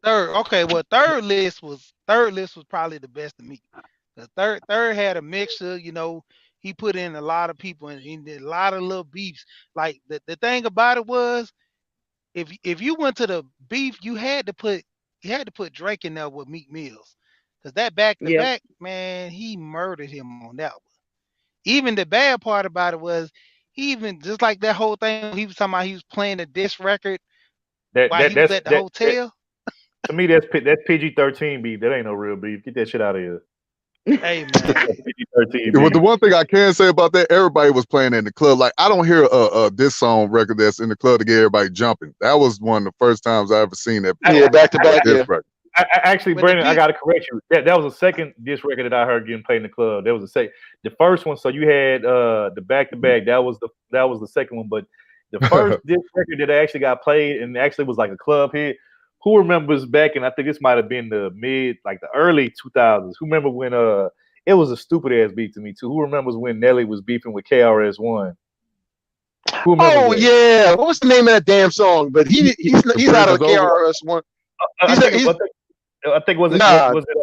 Third. Okay, well, third list was probably the best to me. The third had a mixture. He put in a lot of people and he did a lot of little beefs. Like the thing about it was, if you went to the beef, you had to put Drake in there with Meek Mills, because that back to back, man, he murdered him on that one. Even the bad part about it was, he even just like that whole thing he was talking about, he was playing a diss record while he was at the hotel. To me, that's PG-13 beef. That ain't no real beef. Get that shit out of here. Hey man, PG-13 Well, the one thing I can say about that, everybody was playing in the club. Like, I don't hear a diss song record that's in the club to get everybody jumping. That was one of the first times I ever seen that. Back to back. Actually, Brandon, I gotta correct you. That was the second diss record that I heard getting played in the club. That was the first one. So you had the back to back. That was the second one. But the first diss record that actually got played and actually was like a club hit. Who remembers back? And I think this might have been the early 2000s. Who remember when it was a stupid ass beat to me too? Who remembers when Nelly was beefing with KRS-One? Oh yeah, what was the name of that damn song? But he's out of KRS-One. I think was it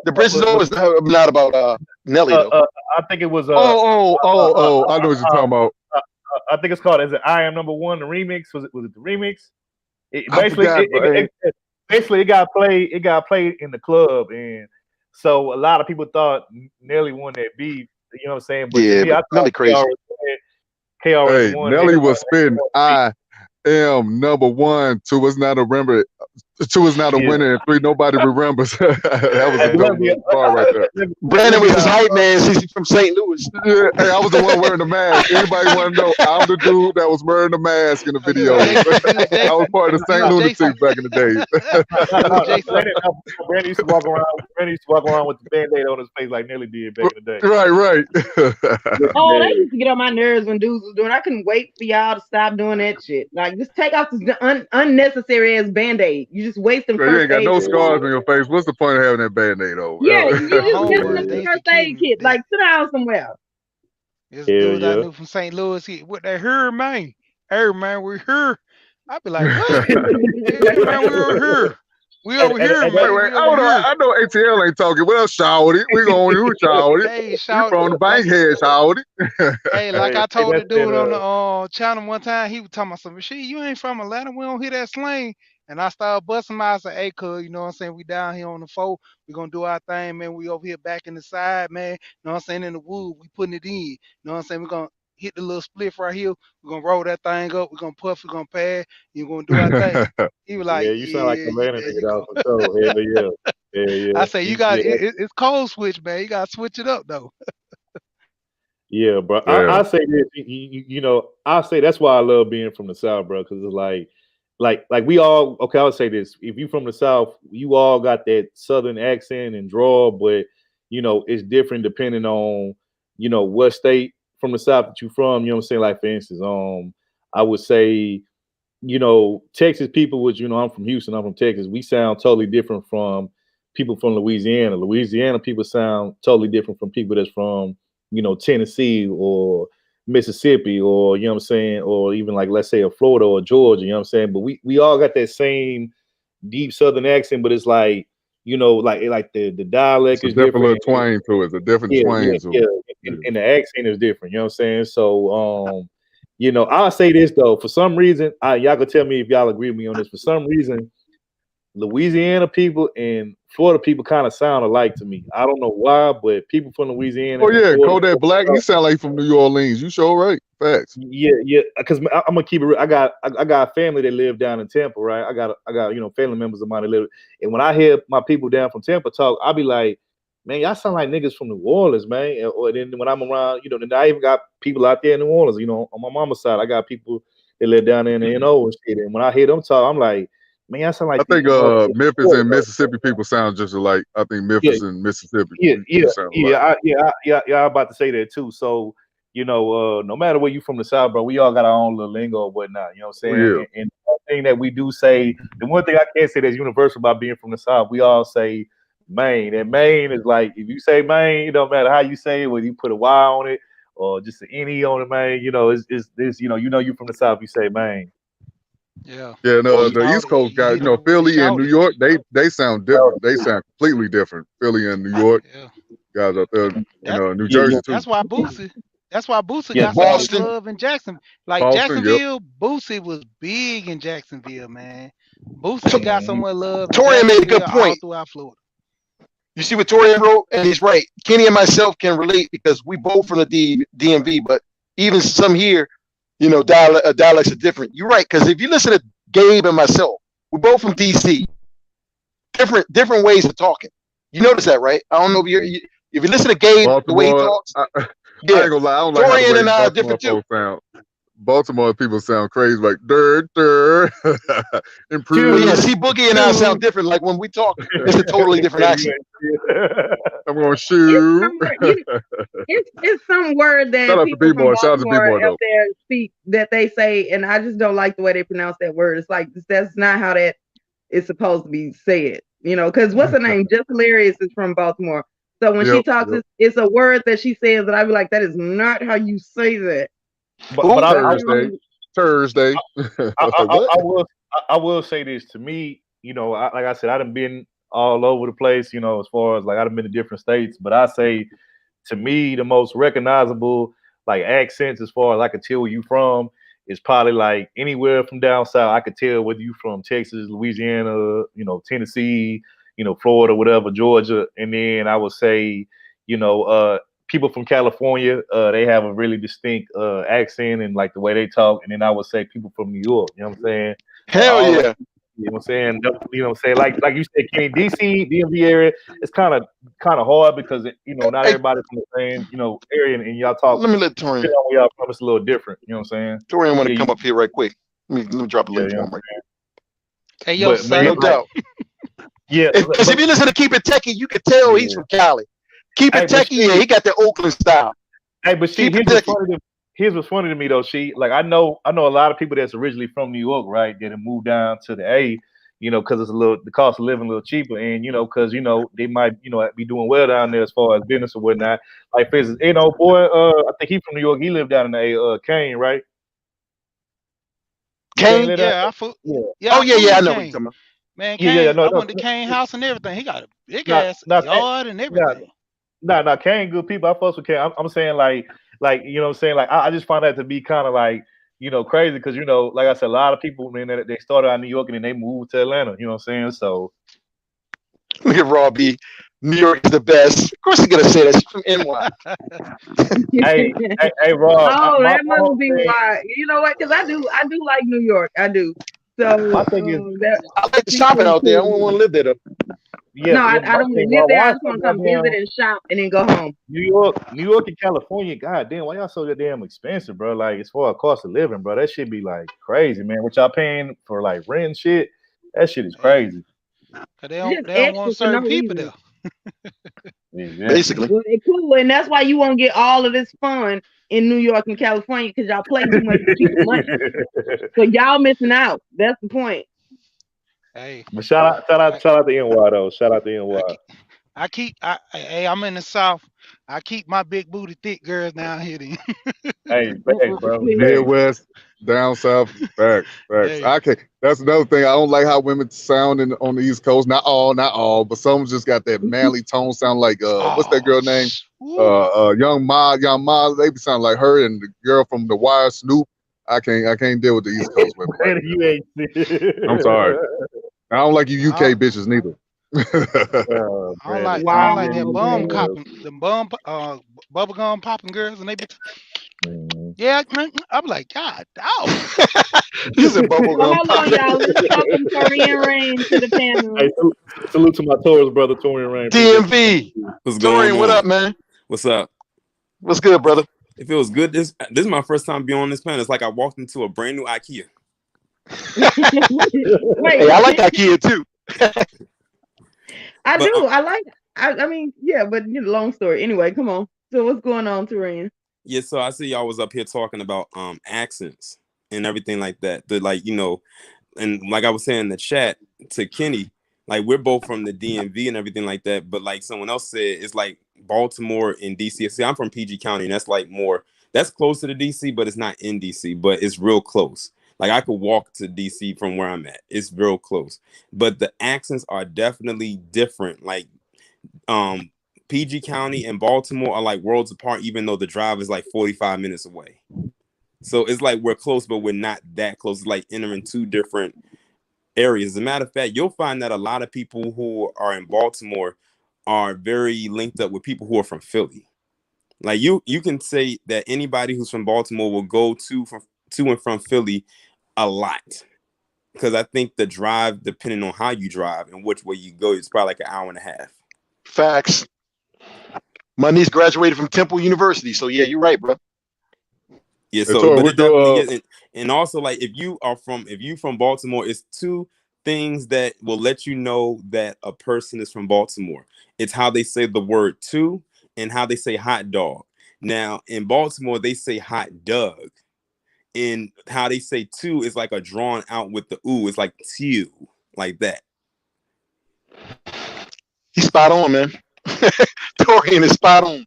the Bridge is Over is not about Nelly though. I think it was I know what you're talking about. I think it's called, is it I Am Number One, the remix? Was it the remix? Basically, it got played in the club, and so a lot of people thought Nelly won that beef. You know what I'm saying? But yeah, Nelly crazy. KRS-One. Nelly was spitting I Am Number One to us not remember 2 is not a winner, and 3 nobody remembers. That was a dope bar right there. Brandon was his hype man since he's from St. Louis. Yeah, hey, I was the one wearing the mask. Anybody want to know? I'm the dude that was wearing the mask in the video. I was part of the St. Lunatics back in the day. Brandon used to walk around with the Band-Aid on his face like Nelly did back in the day. Right. Oh, that used to get on my nerves when dudes was doing. I couldn't wait for y'all to stop doing that shit. Like, just take off the unnecessary ass Band-Aid. You just wasting first You ain't got no aid. scars on your face. What's the point of having that Band-Aid over? Yeah, you just missing the first aid kit. Like, sit down somewhere. This dude I knew from St. Louis, what they heard, man. Hey, man, we're here. I'd be like, what? Hey, man, we're here. We over here, man. Wait. I know ATL ain't talking. Well, Shawty, we going to Shawty. Hey, You from the Bankhead, Shawty. Hey, like I told the dude on the channel one time, he was talking about something. Shit, you ain't from Atlanta. We don't hear that slang. And I started busting my ass. I said, hey, cuz, you know what I'm saying? We down here on the 4. We going to do our thing, man. We over here back in the side, man. You know what I'm saying? In the wood, we putting it in. You know what I'm saying? We're going to hit the little spliff right here. We're going to roll that thing up. We're going to puff. We're going to pass. You're going to do our thing. He was like, yeah, you sound like a man for sure. Yeah. I say, you got it's cold switch, man. You got to switch it up, though. Yeah, bro. Yeah. I say this, you know, I say that's why I love being from the South, bro, because it's like we all, okay, I'll say this. If you from the South, you all got that Southern accent and drawl, but, you know, it's different depending on, you know, what state from the South that you from, you know what I'm saying? Like, for instance, I would say, you know, Texas people, which, you know, I'm from Houston, I'm from Texas, we sound totally different from people from Louisiana. Louisiana people sound totally different from people that's from, you know, Tennessee or Mississippi, or, you know what I'm saying, or even like, let's say, a Florida or Georgia, you know what I'm saying? But we all got that same deep Southern accent, but it's like, you know, like the dialect is different. Little twang to it. It's a different twang to it. And the accent is different, you know what I'm saying? So, you know, I'll say this, though. For some reason, y'all can tell me if y'all agree with me on this. For some reason, Louisiana people and Florida people kind of sound alike to me. I don't know why, but people from Louisiana. Oh yeah, Kodak Black, you sound like from New Orleans. You sure right. Facts. Yeah. Because I'm gonna keep it real. I got a family that live down in Tampa, right? I got you know, family members of mine that live. And when I hear my people down from Tampa talk, I'll be like, man, y'all sound like niggas from New Orleans, man. Or then when I'm around, you know, then I even got people out there in New Orleans. You know, on my mama's side, I got people that live down there in the NO and shit. And when I hear them talk, I'm like, man, I sound like. I think Memphis and Mississippi people sound just alike. I think Memphis and Mississippi. I'm about to say that too. So, you know, no matter where you from the South, bro, we all got our own little lingo or whatnot. You know what I'm saying? Yeah. And the thing that we do say, the one thing I can't say that's universal about being from the South, we all say Maine. And Maine is like, if you say Maine, it don't matter how you say it, whether you put a Y on it or just an NE on it, Maine. You know, it's you know you from the South, you say Maine. Yeah. No, the East Coast guys, you know, Philly and New York, they sound different. They sound completely different. Philly and New York guys out there, you know, New Jersey too. That's why Boosie got so much love in Jackson. Like Boston, Jacksonville, Boosie was big in Jacksonville, man. Boosie got so much love. Torian made a good point throughout Florida. You see what Torian wrote, and he's right. Kenny and myself can relate because we both from the DMV, but even some here, you know, dialects are different. You're right, because if you listen to Gabe and myself, we're both from DC. Different ways of talking. You notice that, right? I don't know if you listen to Gabe, Baltimore, the way he talks. I ain't gonna lie, I don't like how the way and I are Baltimore different too. sound. Baltimore people sound crazy, like improve. Yeah, see, Boogie and I sound different. Like when we talk, it's a totally different accent. I'm going to shoot. It's some word that people from Baltimore out there speak that they say, and I just don't like the way they pronounce that word. It's like that's not how that is supposed to be said, you know. Because what's her name? Just Hilarious is from Baltimore, so when she talks, it's a word that she says that I be like, that is not how you say that. But Thursday. I will say this. To me, you know, like I said, I done been all over the place, you know, as far as like I done been to different states. But I say, to me, the most recognizable like accents, as far as I can tell where you from, is probably like anywhere from down south. I could tell whether you from Texas, Louisiana, you know, Tennessee, you know, Florida, whatever, Georgia. And then I would say, you know, people from California, they have a really distinct accent and like the way they talk. And then I would say people from New York, you know what I'm saying? Hell yeah. You know what I'm saying? You know what I'm saying? Like you said, Kenny, DC, DMV area, it's kind of hard because not everybody's from the same area, and y'all talk. Let me let Torian. Where y'all from, it's a little different. You know what I'm saying? Torian want to come up here right quick. Let me drop a link for him right quick. Hey, yo, son. No doubt. Yeah, because if you listen to Keep It Techie, you can tell he's from Cali. Keep It Techie, he got the Oakland style. Hey, but here's what's funny to me though. Like I know a lot of people that's originally from New York, right? That have moved down to the A, because it's the cost of living a little cheaper, and because they might be doing well down there as far as business or whatnot. Like for instance, boy, I think he's from New York. He lived down in the A, Kane, right? Kane, yeah. Oh yeah, I know what you're talking about. Man, Kane, I went to Kane house and everything. He got a big ass yard and everything. Nah, Kane good people. I fuss with Kane. I'm saying like you know what I'm saying, like I just find that to be kind of like crazy because like I said, a lot of people, man, they started out in New York and then they moved to Atlanta. You know what I'm saying? So look at Robbie. New York is the best. Of course, he's gonna say that. She's from NY. hey, Rob. Oh, that must be why. You know what? Because I do like New York. I do. So my thing is, I like the shopping out there. I don't want to live there though. Yeah, no, I don't live there. I just want to come visit and shop and then go home. New York and California, goddamn, why y'all so damn expensive, bro? Like as far as cost of living, bro, that shit be like crazy, man. What y'all paying for like rent and shit? That shit is crazy. Cause they don't want certain people there. Basically, well, it's cool, and that's why you won't get all of this fun in New York and California because y'all play too much cheap money. So y'all missing out. That's the point. Hey, but shout out to NY though. Shout out to NY. I'm in the South. I keep my big booty thick girls down here. Then. hey, bro. Midwest, down south, facts. Hey. That's another thing. I don't like how women sound on the East Coast. Not all, but some just got that manly tone. Sound like what's that girl name? Young Ma. They be sound like her and the girl from The Wire, Snoop. I can't deal with the East Coast women. Right? You ain't. I'm sorry. I don't like you UK bitches neither. I don't like that bum copping, the bubble gum popping girls, and they be. Yeah, I'm like, God, dog. He's a bubble gum. Hold on, y'all. Let's welcome Torian Rain to the panel. Hey, salute to my Taurus brother, Torian Rain. DMV. What's going on? What up, man? What's up? What's good, brother? It feels good. This is my first time being on this panel. It's like I walked into a brand new IKEA. Wait, hey, I like IKEA too. I do. I mean, yeah, but long story. Anyway, come on. So what's going on, Torian? Yeah, so I see y'all was up here talking about accents and everything like that. And like I was saying in the chat to Kenny, like we're both from the DMV and everything like that. But like someone else said, it's like Baltimore and DC. See, I'm from PG County, and that's like that's close to the DC, but it's not in DC, but it's real close. Like I could walk to DC from where I'm at. It's real close. But the accents are definitely different. Like PG County and Baltimore are like worlds apart, even though the drive is like 45 minutes away. So it's like we're close, but we're not that close. It's like entering two different areas. As a matter of fact, you'll find that a lot of people who are in Baltimore are very linked up with people who are from Philly. Like you can say that anybody who's from Baltimore will go to and from Philly a lot, because I think the drive, depending on how you drive and which way you go, it's probably like an hour and a half. Facts. My niece graduated from Temple University, so yeah, you're right, bro. Yeah, so but it definitely is. And also, like if you from Baltimore, it's two things that will let you know that a person is from Baltimore. It's how they say the word "to" and how they say hot dog. Now in Baltimore, they say hot dog. And how they say "to" is like a drawn out with the "oo." It's like "tew," like that. He's spot on, man. Torian is spot on.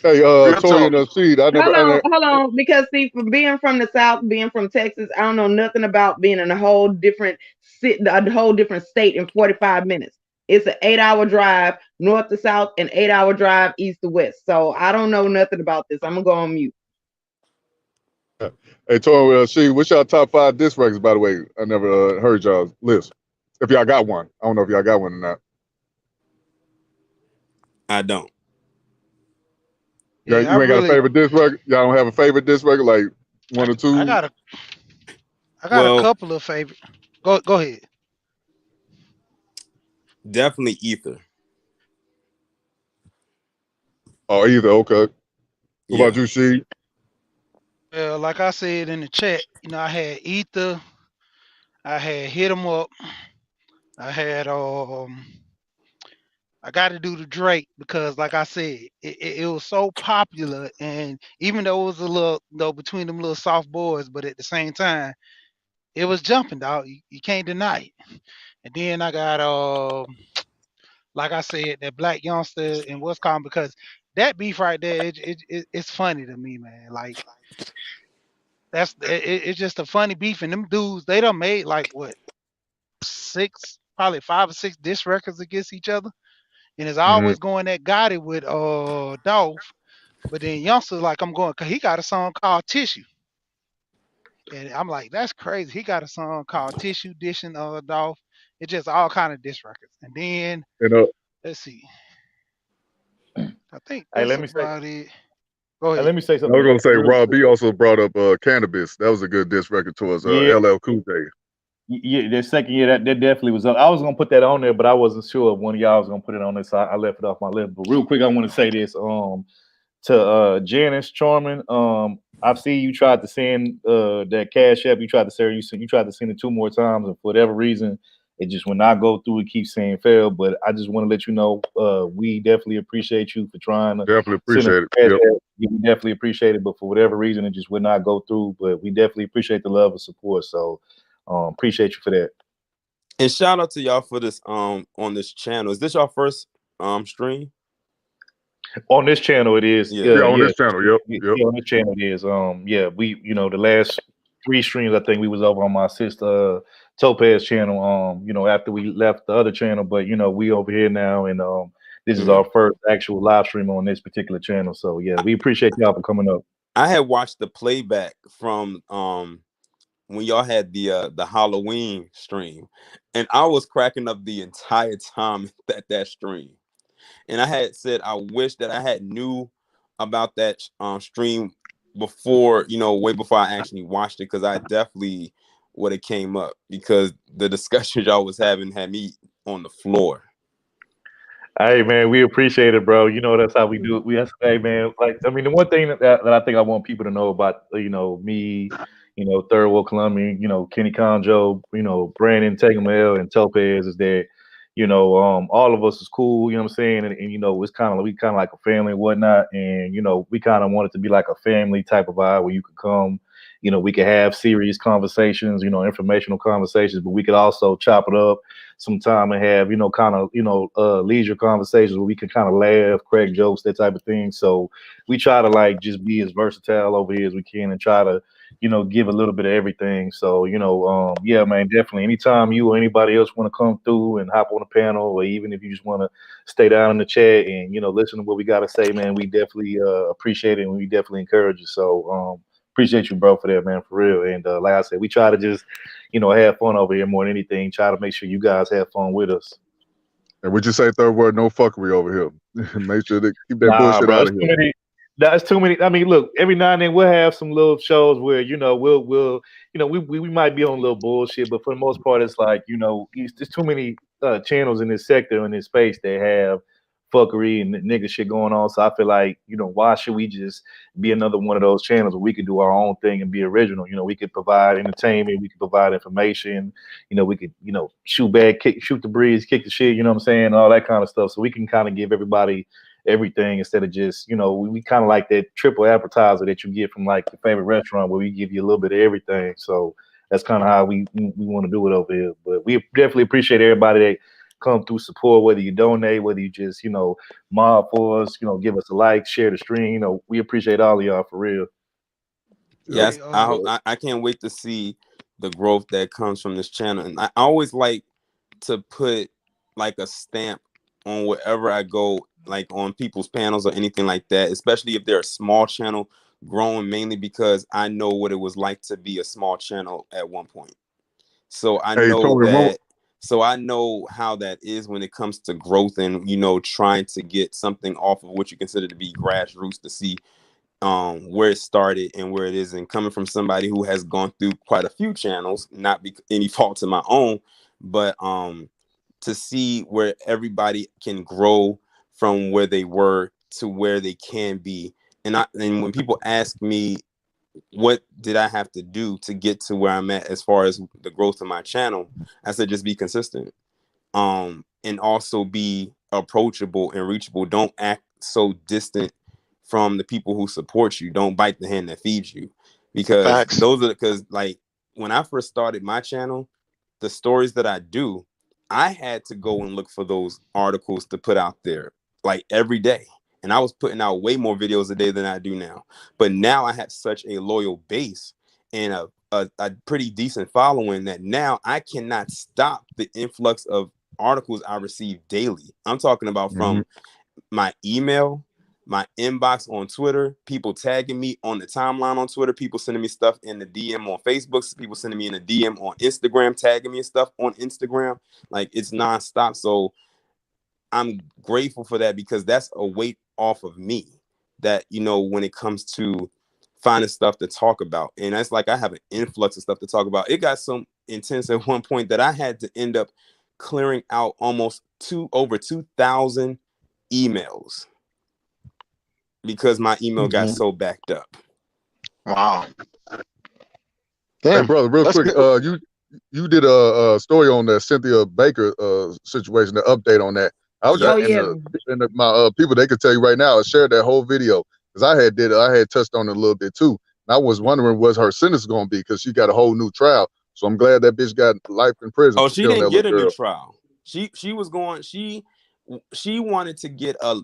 Hey, Torian, Seed. Hold on, because see, from being from the South, being from Texas, I don't know nothing about being in a whole different state in 45 minutes. It's an 8-hour drive north to south, and 8-hour drive east to west. So I don't know nothing about this. I'm gonna go on mute. Hey, Torian, what's y'all top 5 disc records, by the way? I never heard y'all's list. If y'all got one. I don't know if y'all got one or not. I don't. You ain't got a favorite disc record? Y'all don't have a favorite disc record, like one or two? I got a couple of favorite. Go ahead. Definitely Ether. Oh, Ether. Okay. What Yeah. about you, She? Well, like I said in the chat, I had Ether, I had Hit 'Em Up, I had I got to do the Drake because, like I said, it was so popular, and even though it was a little between them little soft boys, but at the same time, it was jumping, dog. You can't deny it. And then I got like I said, that Black Youngster and what's called, because that beef right there, it's funny to me, man. Like it's just a funny beef, and them dudes they done made like what probably 5 or 6 diss records against each other, and it's Mm-hmm. always going at Gotti with Dolph, but then Youngster's like I'm going, cause he got a song called Tissue, and I'm like that's crazy. He got a song called Tissue dishing Dolph. It's just all kind of diss records, and then let's see. I think Hey, that's about it. Go ahead. Let me say I something. was gonna say Rob B also brought up Cannabis. That was a good diss record towards LL Cool J. Yeah, the second year that definitely was up. I was gonna put that on there, but I wasn't sure if one of y'all was gonna put it on there, so I left it off my list. But real quick, I want to say this to Janice Charman. I've seen you tried to send that Cash App. You tried to send it 2 more times, and for whatever reason, it just will not go through. It keeps saying fail. But I just want to let you know, we definitely appreciate you for trying to. Definitely appreciate it. Yep. We definitely appreciate it, but for whatever reason, it just would not go through. But we definitely appreciate the love and support. So appreciate you for that. And shout out to y'all for this on this channel. Is this your first stream? On this channel it is. Yeah, on this channel. Yep. Yeah, on this channel it is. We the last 3 streams I think we was over on my sister Topaz channel. After we left the other channel, but we over here now, and this is our first actual live stream on this particular channel. So yeah, we appreciate y'all for coming up. I had watched the playback from when y'all had the Halloween stream, and I was cracking up the entire time that stream. And I had said I wish that I had knew about that stream before, way before I actually watched it, because I definitely would have came up, because the discussion y'all was having had me on the floor. Hey man, we appreciate it, bro. That's how we do it. Hey man, the one thing that I think I want people to know about, me, Third World Columbia, Kenny Conjo, Brandon Tegamael and Topaz is that, all of us is cool, you know what I'm saying? And it's we kind of like a family and whatnot. And, we kind of want it to be like a family type of vibe where you could come, we could have serious conversations, informational conversations, but we could also chop it up sometime and have, leisure conversations where we can kind of laugh, crack jokes, that type of thing. So we try to just be as versatile over here as we can and try to, give a little bit of everything. So, yeah, man, definitely. Anytime you or anybody else want to come through and hop on the panel, or even if you just want to stay down in the chat and, listen to what we got to say, man, we definitely appreciate it, and we definitely encourage you. So appreciate you, bro, for that, man, for real. And like I said, we try to just, have fun over here more than anything. Try to make sure you guys have fun with us. And we just say third word, no fuckery over here. Make sure they keep that bullshit out of here. That's too many. I mean, look, every now and then we'll have some little shows where we'll we might be on a little bullshit, but for the most part, it's like there's too many channels in this sector, in this space, that have fuckery and nigga shit going on. So I feel like why should we just be another one of those channels where we could do our own thing and be original? We could provide entertainment, we could provide information, we could shoot the breeze, kick the shit, you know what I'm saying, all that kind of stuff. So we can kind of give everybody everything instead of just we kind of like that triple appetizer that you get from like your favorite restaurant, where we give you a little bit of everything. So that's kind of how we want to do it over here. But we definitely appreciate everybody that come through, support, whether you donate, whether you just mob for us, give us a like, share the stream. We appreciate all of y'all, for real. Yes, I can't wait to see the growth that comes from this channel. And I always like to put like a stamp on wherever I go, like on people's panels or anything like that, especially if they're a small channel growing, mainly because I know what it was like to be a small channel at one point. So I know how that is when it comes to growth and trying to get something off of what you consider to be grassroots, to see where it started and where it is. And coming from somebody who has gone through quite a few channels, not any fault of my own, but to see where everybody can grow from where they were to where they can be. And when people ask me, what did I have to do to get to where I'm at as far as the growth of my channel, I said just be consistent, and also be approachable and reachable. Don't act so distant from the people who support you. Don't bite the hand that feeds you, because because like when I first started my channel, the stories that I do, I had to go and look for those articles to put out there like every day. And I was putting out way more videos a day than I do now. But now I have such a loyal base and a pretty decent following that now I cannot stop the influx of articles I receive daily. I'm talking about from my email, my inbox on Twitter, people tagging me on the timeline on Twitter, people sending me stuff in the DM on Facebook, people sending me in the DM on Instagram, tagging me and stuff on Instagram. Like, it's nonstop. So I'm grateful for that, because that's a weight off of me that, you know, when it comes to finding stuff to talk about. And that's like, I have an influx of stuff to talk about. It got so intense at one point that I had to end up clearing out almost over 2,000 emails because my email got so backed up. Wow. Damn. Hey, brother, real quick, you did a story on the Cynthia Baker situation, the update on that. I was my people, they could tell you right now, I shared that whole video because I had touched on it a little bit too. And I was wondering what's her sentence going to be, because she got a whole new trial. So I'm glad that bitch got life in prison. Oh, she didn't get a new trial. She was going. She wanted to get a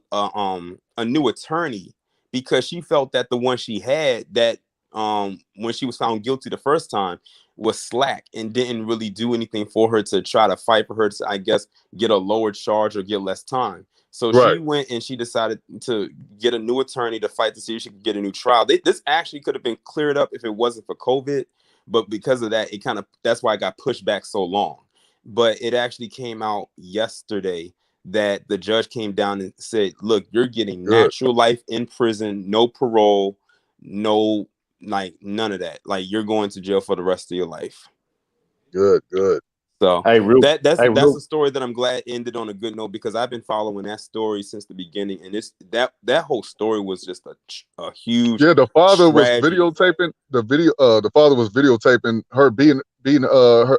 new attorney because she felt that the one she had, that when she was found guilty the first time, was slack and didn't really do anything for her to try to fight for her to, I guess, get a lower charge or get less time. So she went and she decided to get a new attorney to fight to see if she could get a new trial. This actually could have been cleared up if it wasn't for COVID, but because of that, that's why it got pushed back so long. But it actually came out yesterday that the judge came down and said, look, you're getting natural life in prison, no parole, no, like, none of that. Like, you're going to jail for the rest of your life. Good. So that's a story that I'm glad ended on a good note, because I've been following that story since the beginning, and that whole story was just a huge the father tragedy. was videotaping the video. The father was videotaping her being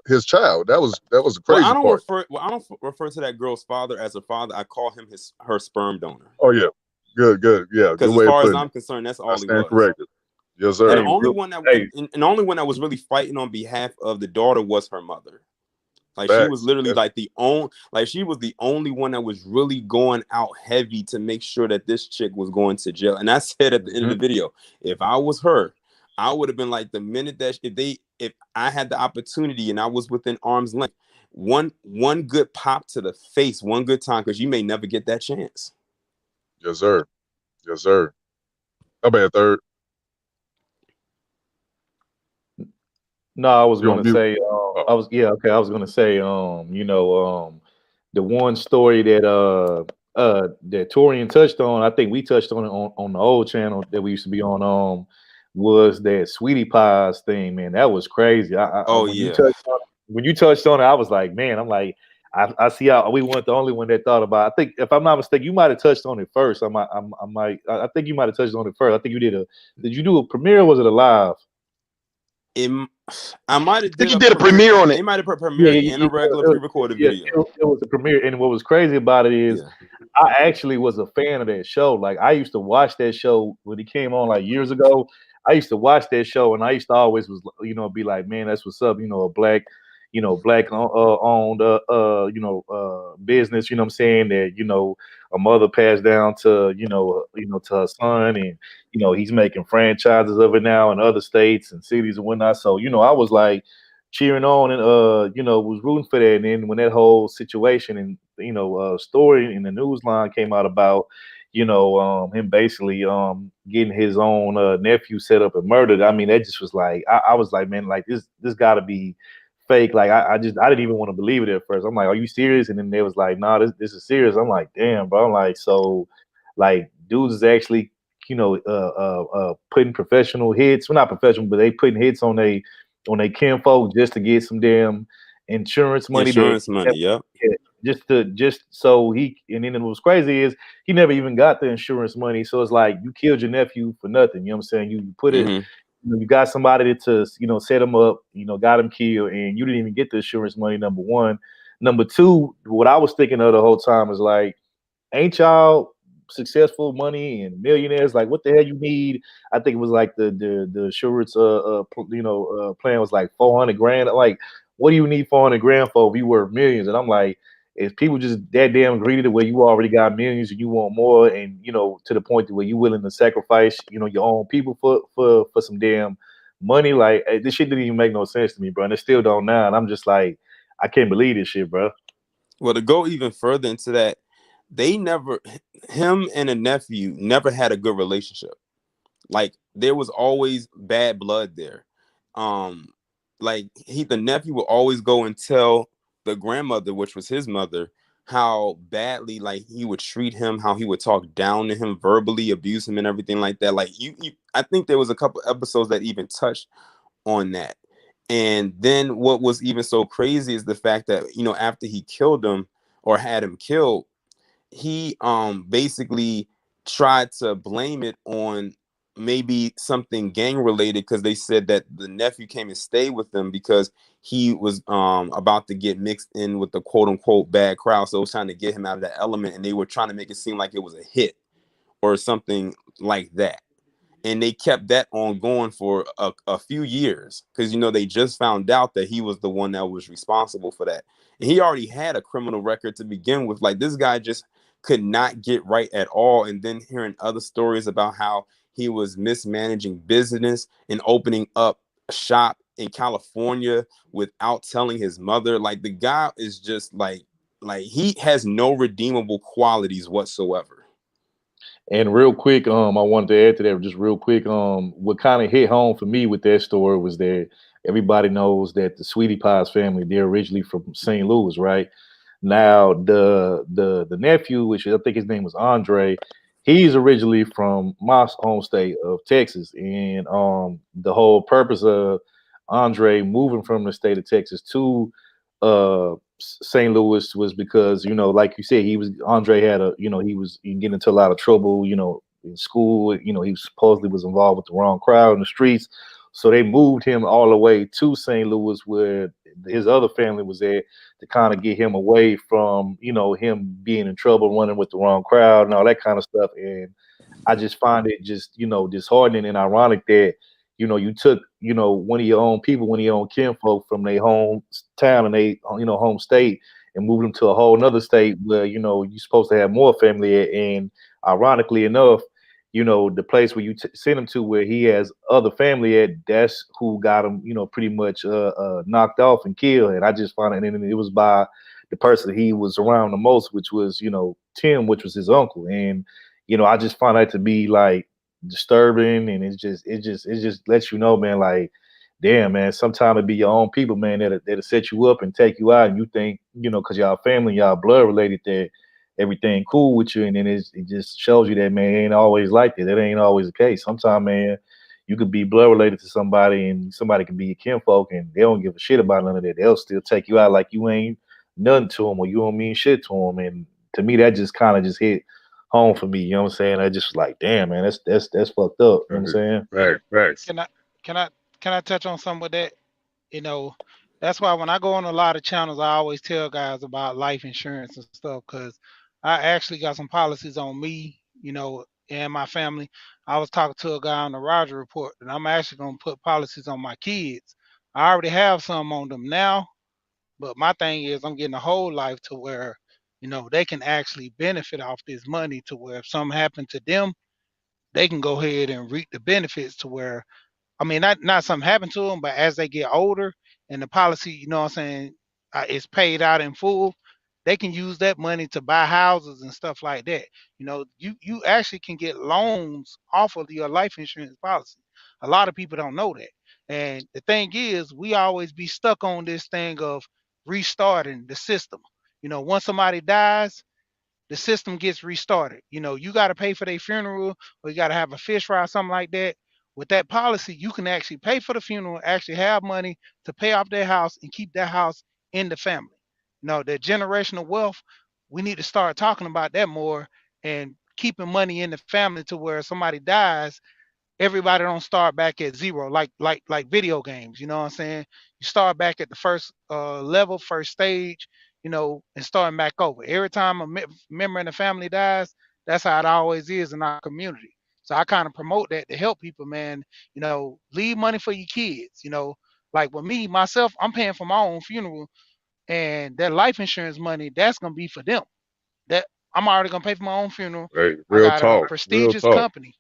his child. That was the crazy part. I don't refer to that girl's father as a father. I call him her sperm donor. Oh yeah, good, yeah. Because as far as I'm concerned, that's all he was. Corrected. Yes, sir. And the only one that was really fighting on behalf of the daughter was her mother. Like, she was literally like she was the only one that was really going out heavy to make sure that this chick was going to jail. And I said at the end of the video, if I was her, I would have been like, the minute that if I had the opportunity and I was within arm's length, one good pop to the face, one good time, because you may never get that chance. Yes, sir. How about third? No, I was going to say, I was going to say, the one story that Torian touched on, I think we touched on it on the old channel that we used to be on, was that Sweetie Pies thing, man. That was crazy. When you touched on it, I was like, man, I'm like, I see how we weren't the only one that thought about it. I think, if I'm not mistaken, you might have touched on it first. I think you might have touched on it first. I think you did you do a premiere, or was it a live? I might have. I think you did a premiere on it. They might have put premiere in a regular pre-recorded video. It was a premiere, and what was crazy about it is, I actually was a fan of that show. Like, I used to watch that show when it came on, like, years ago. I used to watch that show, and I used to always be like, man, that's what's up. A black owned business. You know what I'm saying? That a mother passed down to to her son, and he's making franchises of it now in other states and cities and whatnot. So I was like cheering on and was rooting for that. And then when that whole situation and story in the news line came out about him basically getting his own nephew set up and murdered, I mean, that just was like, I was like, man, like this got to be fake. Like, I didn't even want to believe it at first. I'm like, are you serious? And then they was like, nah, this is serious. I'm like, damn, bro. I'm like, so like dudes is actually putting professional hits. Well, not professional, but they putting hits on they kinfolk just to get some damn insurance money. Insurance money, yeah. just so he, and then what was crazy is he never even got the insurance money. So it's like you killed your nephew for nothing. You know what I'm saying? You put it, you got somebody to set him up, got him killed, and you didn't even get the insurance money. Number one. Number two, what I was thinking of the whole time is like, ain't y'all successful money and millionaires? Like, what the hell you need? I think it was like the insurance plan was like 400 grand. Like, what do you need 400 grand for if you worth millions? And I'm like, if people just that damn greedy the way you already got millions and you want more, and to the point where you willing to sacrifice your own people for some damn money, like this shit didn't even make no sense to me, bro. And it still don't now. And I'm just like, I can't believe this shit, bro. Well, to go even further into that, him and a nephew never had a good relationship. Like, there was always bad blood there. Like, the nephew would always go and tell the grandmother, which was his mother, how badly like he would treat him, how he would talk down to him, verbally abuse him and everything like that. Like, I think there was a couple episodes that even touched on that. And then what was even so crazy is the fact that, after he killed him or had him killed, he basically tried to blame it on maybe something gang related, because they said that the nephew came and stayed with them because he was about to get mixed in with the quote unquote bad crowd. So it was trying to get him out of that element, and they were trying to make it seem like it was a hit or something like that. And they kept that on going for a few years because, they just found out that he was the one that was responsible for that. And he already had a criminal record to begin with. Like, this guy just could not get right at all. And then hearing other stories about how he was mismanaging business and opening up a shop in California without telling his mother. Like, the guy is just like he has no redeemable qualities whatsoever. And real quick, I wanted to add to that just real quick. What kind of hit home for me with that story was that everybody knows that the Sweetie Pies family, they're originally from St. Louis, right? Now the nephew, which I think his name was Andre, he's originally from my home state of Texas, and the whole purpose of Andre moving from the state of Texas to St. Louis was because, like you said, Andre had he was getting into a lot of trouble, in school. He supposedly was involved with the wrong crowd in the streets. So they moved him all the way to St. Louis where his other family was at to kind of get him away from, him being in trouble, running with the wrong crowd and all that kind of stuff. And I just find it just, disheartening and ironic that, you took, one of your own people, one of your own kinfolk from their home town and they, home state, and moved them to a whole nother state where, you're supposed to have more family at. And ironically enough, the place where you send him to where he has other family at, that's who got him, pretty much knocked off and killed. And I just found it, and it was by the person he was around the most, which was, Tim, which was his uncle. And, I just found that to be like disturbing. And it just lets you know, man, like, damn, man, sometimes it be your own people, man, that'll set you up and take you out. And you think, because y'all family, y'all blood related, that everything cool with you, and then it just shows you that, man, it ain't always like that. That ain't always the case. Sometimes, man, you could be blood related to somebody, and somebody can be your kinfolk, and they don't give a shit about none of that. They'll still take you out like you ain't nothing to them, or you don't mean shit to them. And to me, that just kind of just hit home for me. You know what I'm saying? I just like, damn, man, that's fucked up. You know what I'm saying? Right. Can I touch on something with that? That's why when I go on a lot of channels, I always tell guys about life insurance and stuff, because I actually got some policies on me, and my family. I was talking to a guy on the Roger Report, and I'm actually going to put policies on my kids. I already have some on them now, but my thing is I'm getting a whole life to where, they can actually benefit off this money, to where if something happened to them, they can go ahead and reap the benefits, to where, I mean, not something happened to them, but as they get older and the policy, what I'm saying, is paid out in full, they can use that money to buy houses and stuff like that. You actually can get loans off of your life insurance policy. A lot of people don't know that. And the thing is, we always be stuck on this thing of restarting the system. Once somebody dies, the system gets restarted. You got to pay for their funeral, or you got to have a fish fry or something like that. With that policy, you can actually pay for the funeral, actually have money to pay off their house and keep that house in the family. that generational wealth, we need to start talking about that more and keeping money in the family to where somebody dies, everybody don't start back at zero like video games. You know what I'm saying? You start back at the first level, first stage, and starting back over. Every time a member in the family dies, that's how it always is in our community. So I kind of promote that to help people, man. Leave money for your kids. Like with me, myself, I'm paying for my own funeral, and that life insurance money, that's gonna be for them. That I'm already gonna pay for my own funeral. Hey, I real got a talk. Real prestigious talk. company.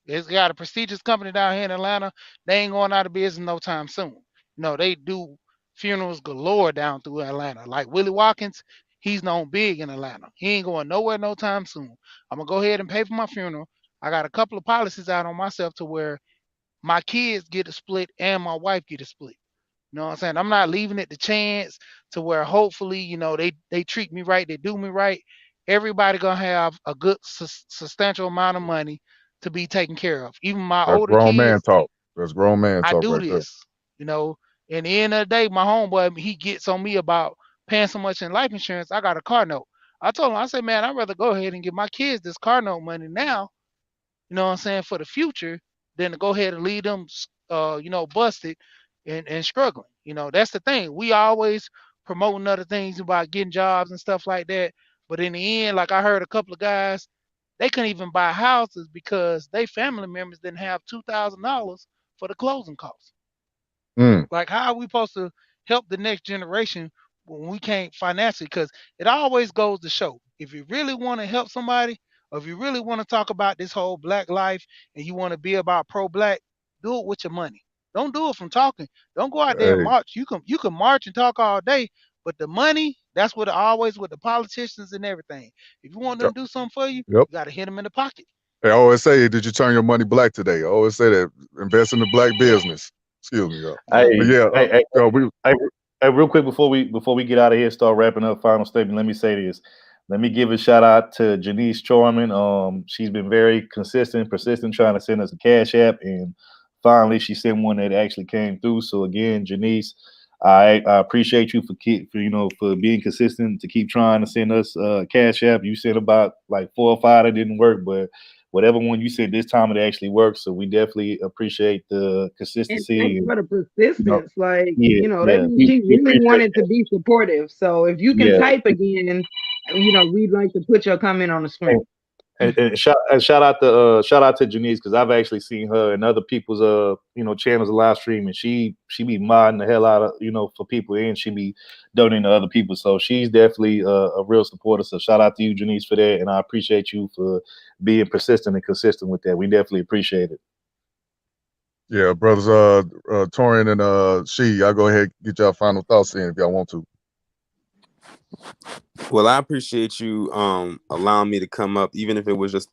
It's got a prestigious company down here in Atlanta. They ain't going out of business no time soon. They do funerals galore down through Atlanta. Like Willie Watkins, he's known big in Atlanta. He ain't going nowhere no time soon. I'm gonna go ahead and pay for my funeral. I got a couple of policies out on myself to where my kids get a split and my wife get a split. You know what I'm saying? I'm not leaving it to chance to where hopefully, they treat me right, they do me right. Everybody gonna have a good substantial amount of money to be taken care of. Even my That's older grown man kids, talk. That's grown man I talk do right there. this. In the end of the day, my homeboy, he gets on me about paying so much in life insurance. I got a car note. I told him, I said, man, I'd rather go ahead and give my kids this car note money now, you know what I'm saying, for the future, than to go ahead and leave them, busted and struggling. That's the thing. We always promoting other things about getting jobs and stuff like that. But in the end, like I heard a couple of guys, they couldn't even buy houses because they family members didn't have $2,000 for the closing costs. Like, how are we supposed to help the next generation when we can't financially? Because it always goes to show, if you really want to help somebody, or if you really want to talk about this whole black life and you want to be about pro-black, do it with your money. Don't do it from talking. Don't go out there and Hey, march. You can march and talk all day, but the money, that's what always with the politicians and everything. If you want them to do something for you, yep. you got to hit them in the pocket. Hey, I always say, did you turn your money black today? I always say that. Invest in the black business. Excuse me, y'all. But yeah, Hey, real quick before we get out of here, start wrapping up. Final statement. Let me say this. Let me give a shout out to Janice Chorman. She's been very consistent, persistent, trying to send us a Cash App, and finally she sent one that actually came through. So again, Janice, I appreciate you for being consistent to keep trying to send us Cash App. You sent about like 4 or 5 that didn't work, but whatever one you said this time, it actually works. So we definitely appreciate the consistency. And for the persistence, that means we she really appreciate wanted to be supportive. So if you can type again, we'd like to put your comment on the screen. And shout out to Janice, because I've actually seen her and other people's channels live stream, and she be modding the hell out of for people, and she be donating to other people. So she's definitely a real supporter. So shout out to you, Janice, for that, and I appreciate you for being persistent and consistent with that. We definitely appreciate it. Yeah, brothers, Torian and She, y'all go ahead and get y'all final thoughts in if y'all want to. Well, I appreciate you allowing me to come up, even if it was just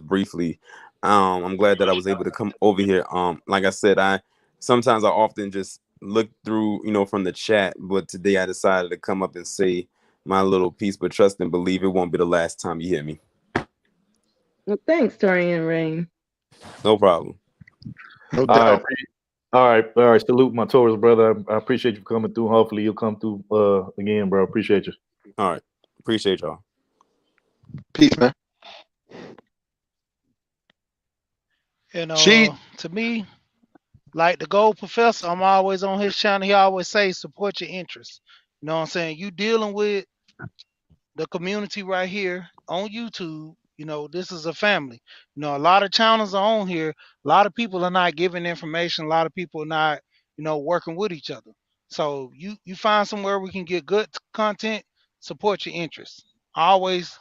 briefly. I'm glad that I was able to come over here. Like I said, sometimes I often just look through, from the chat, but today I decided to come up and say my little piece, but trust and believe it won't be the last time you hear me. Well, thanks, Torian Rain. No problem. No doubt. All right. Salute my Taurus brother. I appreciate you coming through. Hopefully you'll come through again, bro. Appreciate you. All right. Appreciate y'all. Peace, man. To me, like the Gold Professor, I'm always on his channel. He always says support your interests. You know what I'm saying? You dealing with the community right here on YouTube. This is a family. A lot of channels are on here. A lot of people are not giving information. A lot of people are not, working with each other. So you find somewhere we can get good content, support your interests. Always,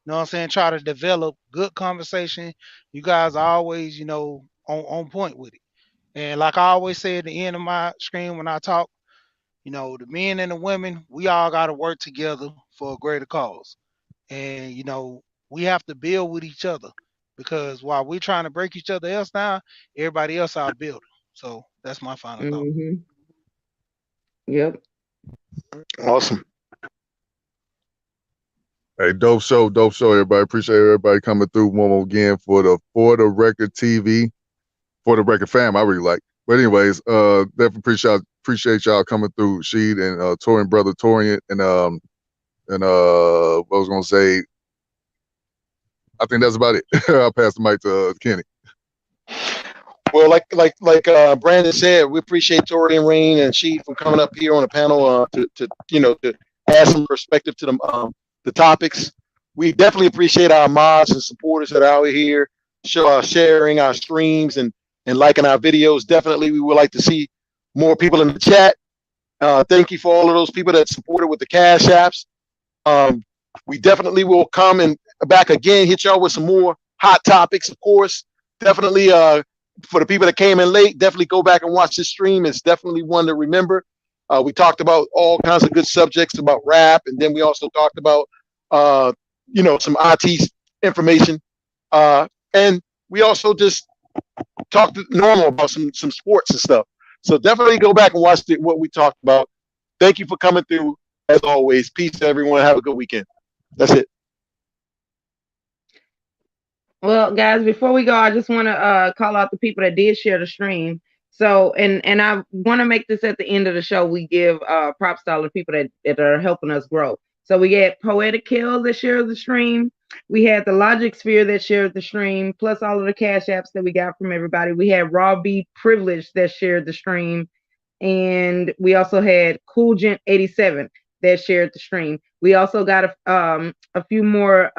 try to develop good conversation. You guys are always, on point with it. And like I always say at the end of my screen when I talk, the men and the women, we all got to work together for a greater cause. And, we have to build with each other, because while we're trying to break each other else down, everybody else out building. So that's my final thought. Yep. Awesome. Hey, dope show, everybody. Appreciate everybody coming through one more again for the Record TV, For the Record fam. I really like. But anyways, definitely appreciate y'all coming through, Sheed and Torian, brother Torian, and what I was gonna say. I think that's about it. I'll pass the mic to Kenny. Well, like Brandon said, we appreciate Torian Rain and Sheed for coming up here on the panel to add some perspective to the topics. We definitely appreciate our mods and supporters that are out here sharing our streams and liking our videos. Definitely, we would like to see more people in the chat. Thank you for all of those people that supported with the Cash Apps. We definitely will come and back again, hit y'all with some more hot topics, of course. Definitely, for the people that came in late, definitely go back and watch this stream. It's definitely one to remember. We talked about all kinds of good subjects about rap, and then we also talked about some IT information, and we also just talked normal about some sports and stuff. So definitely go back and watch what we talked about. Thank you for coming through. As always, peace to everyone. Have a good weekend. That's it. Well, guys, before we go, I just want to call out the people that did share the stream. So, and I want to make this at the end of the show. We give props to all the people that are helping us grow. So we had Poetic Kills that shared the stream. We had the Logic Sphere that shared the stream, plus all of the Cash Apps that we got from everybody. We had Raw B Privilege that shared the stream. And we also had Cool Gent 87 that shared the stream. We also got a few more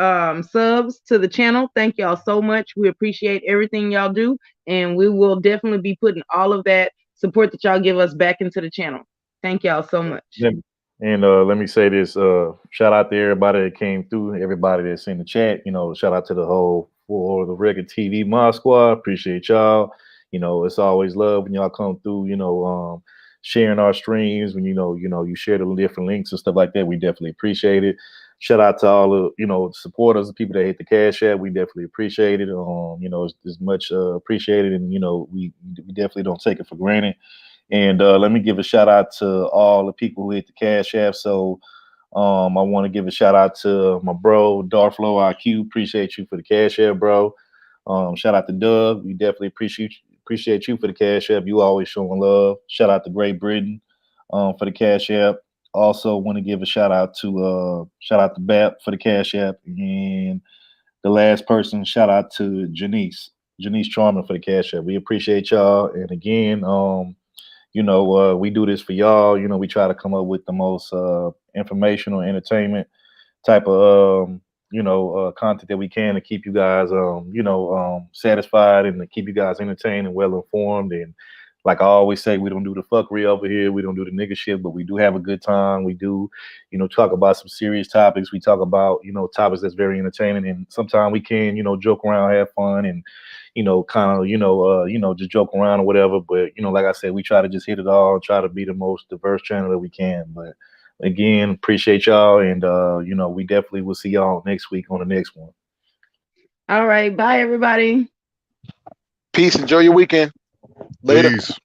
subs to the channel. Thank y'all so much. We appreciate everything y'all do, and we will definitely be putting all of that support that y'all give us back into the channel. Thank y'all so much. And let me say this, shout out to everybody that came through, everybody that's in the chat. Shout out to the whole for the Record TV Mod Squad. Appreciate y'all. It's always love when y'all come through, sharing our streams, when you share the different links and stuff like that. We definitely appreciate it. Shout out to all the supporters, the people that hit the Cash App. We definitely appreciate it. It's much appreciated, and we definitely don't take it for granted. And let me give a shout out to all the people who hit the Cash App. So I want to give a shout out to my bro Darflow IQ. Appreciate you for the Cash App, bro. Shout out to Doug. We definitely appreciate you for the Cash App. You always showing love. Shout out to Great Britain for the Cash App. Also want to give a shout out to BAP for the Cash App. And the last person, shout out to Janice Charman for the Cash App. We appreciate y'all. And again, we do this for y'all. We try to come up with the most informational, entertainment type of content that we can to keep you guys satisfied and to keep you guys entertained and well informed. And like I always say, we don't do the fuckery over here. We don't do the nigga shit, but we do have a good time. We do, talk about some serious topics. We talk about, topics that's very entertaining, and sometimes we can, joke around, have fun, and just joke around or whatever. But like I said, we try to just hit it all, try to be the most diverse channel that we can. But again, appreciate y'all, and we definitely will see y'all next week on the next one. All right, bye everybody. Peace. Enjoy your weekend. Later. Peace.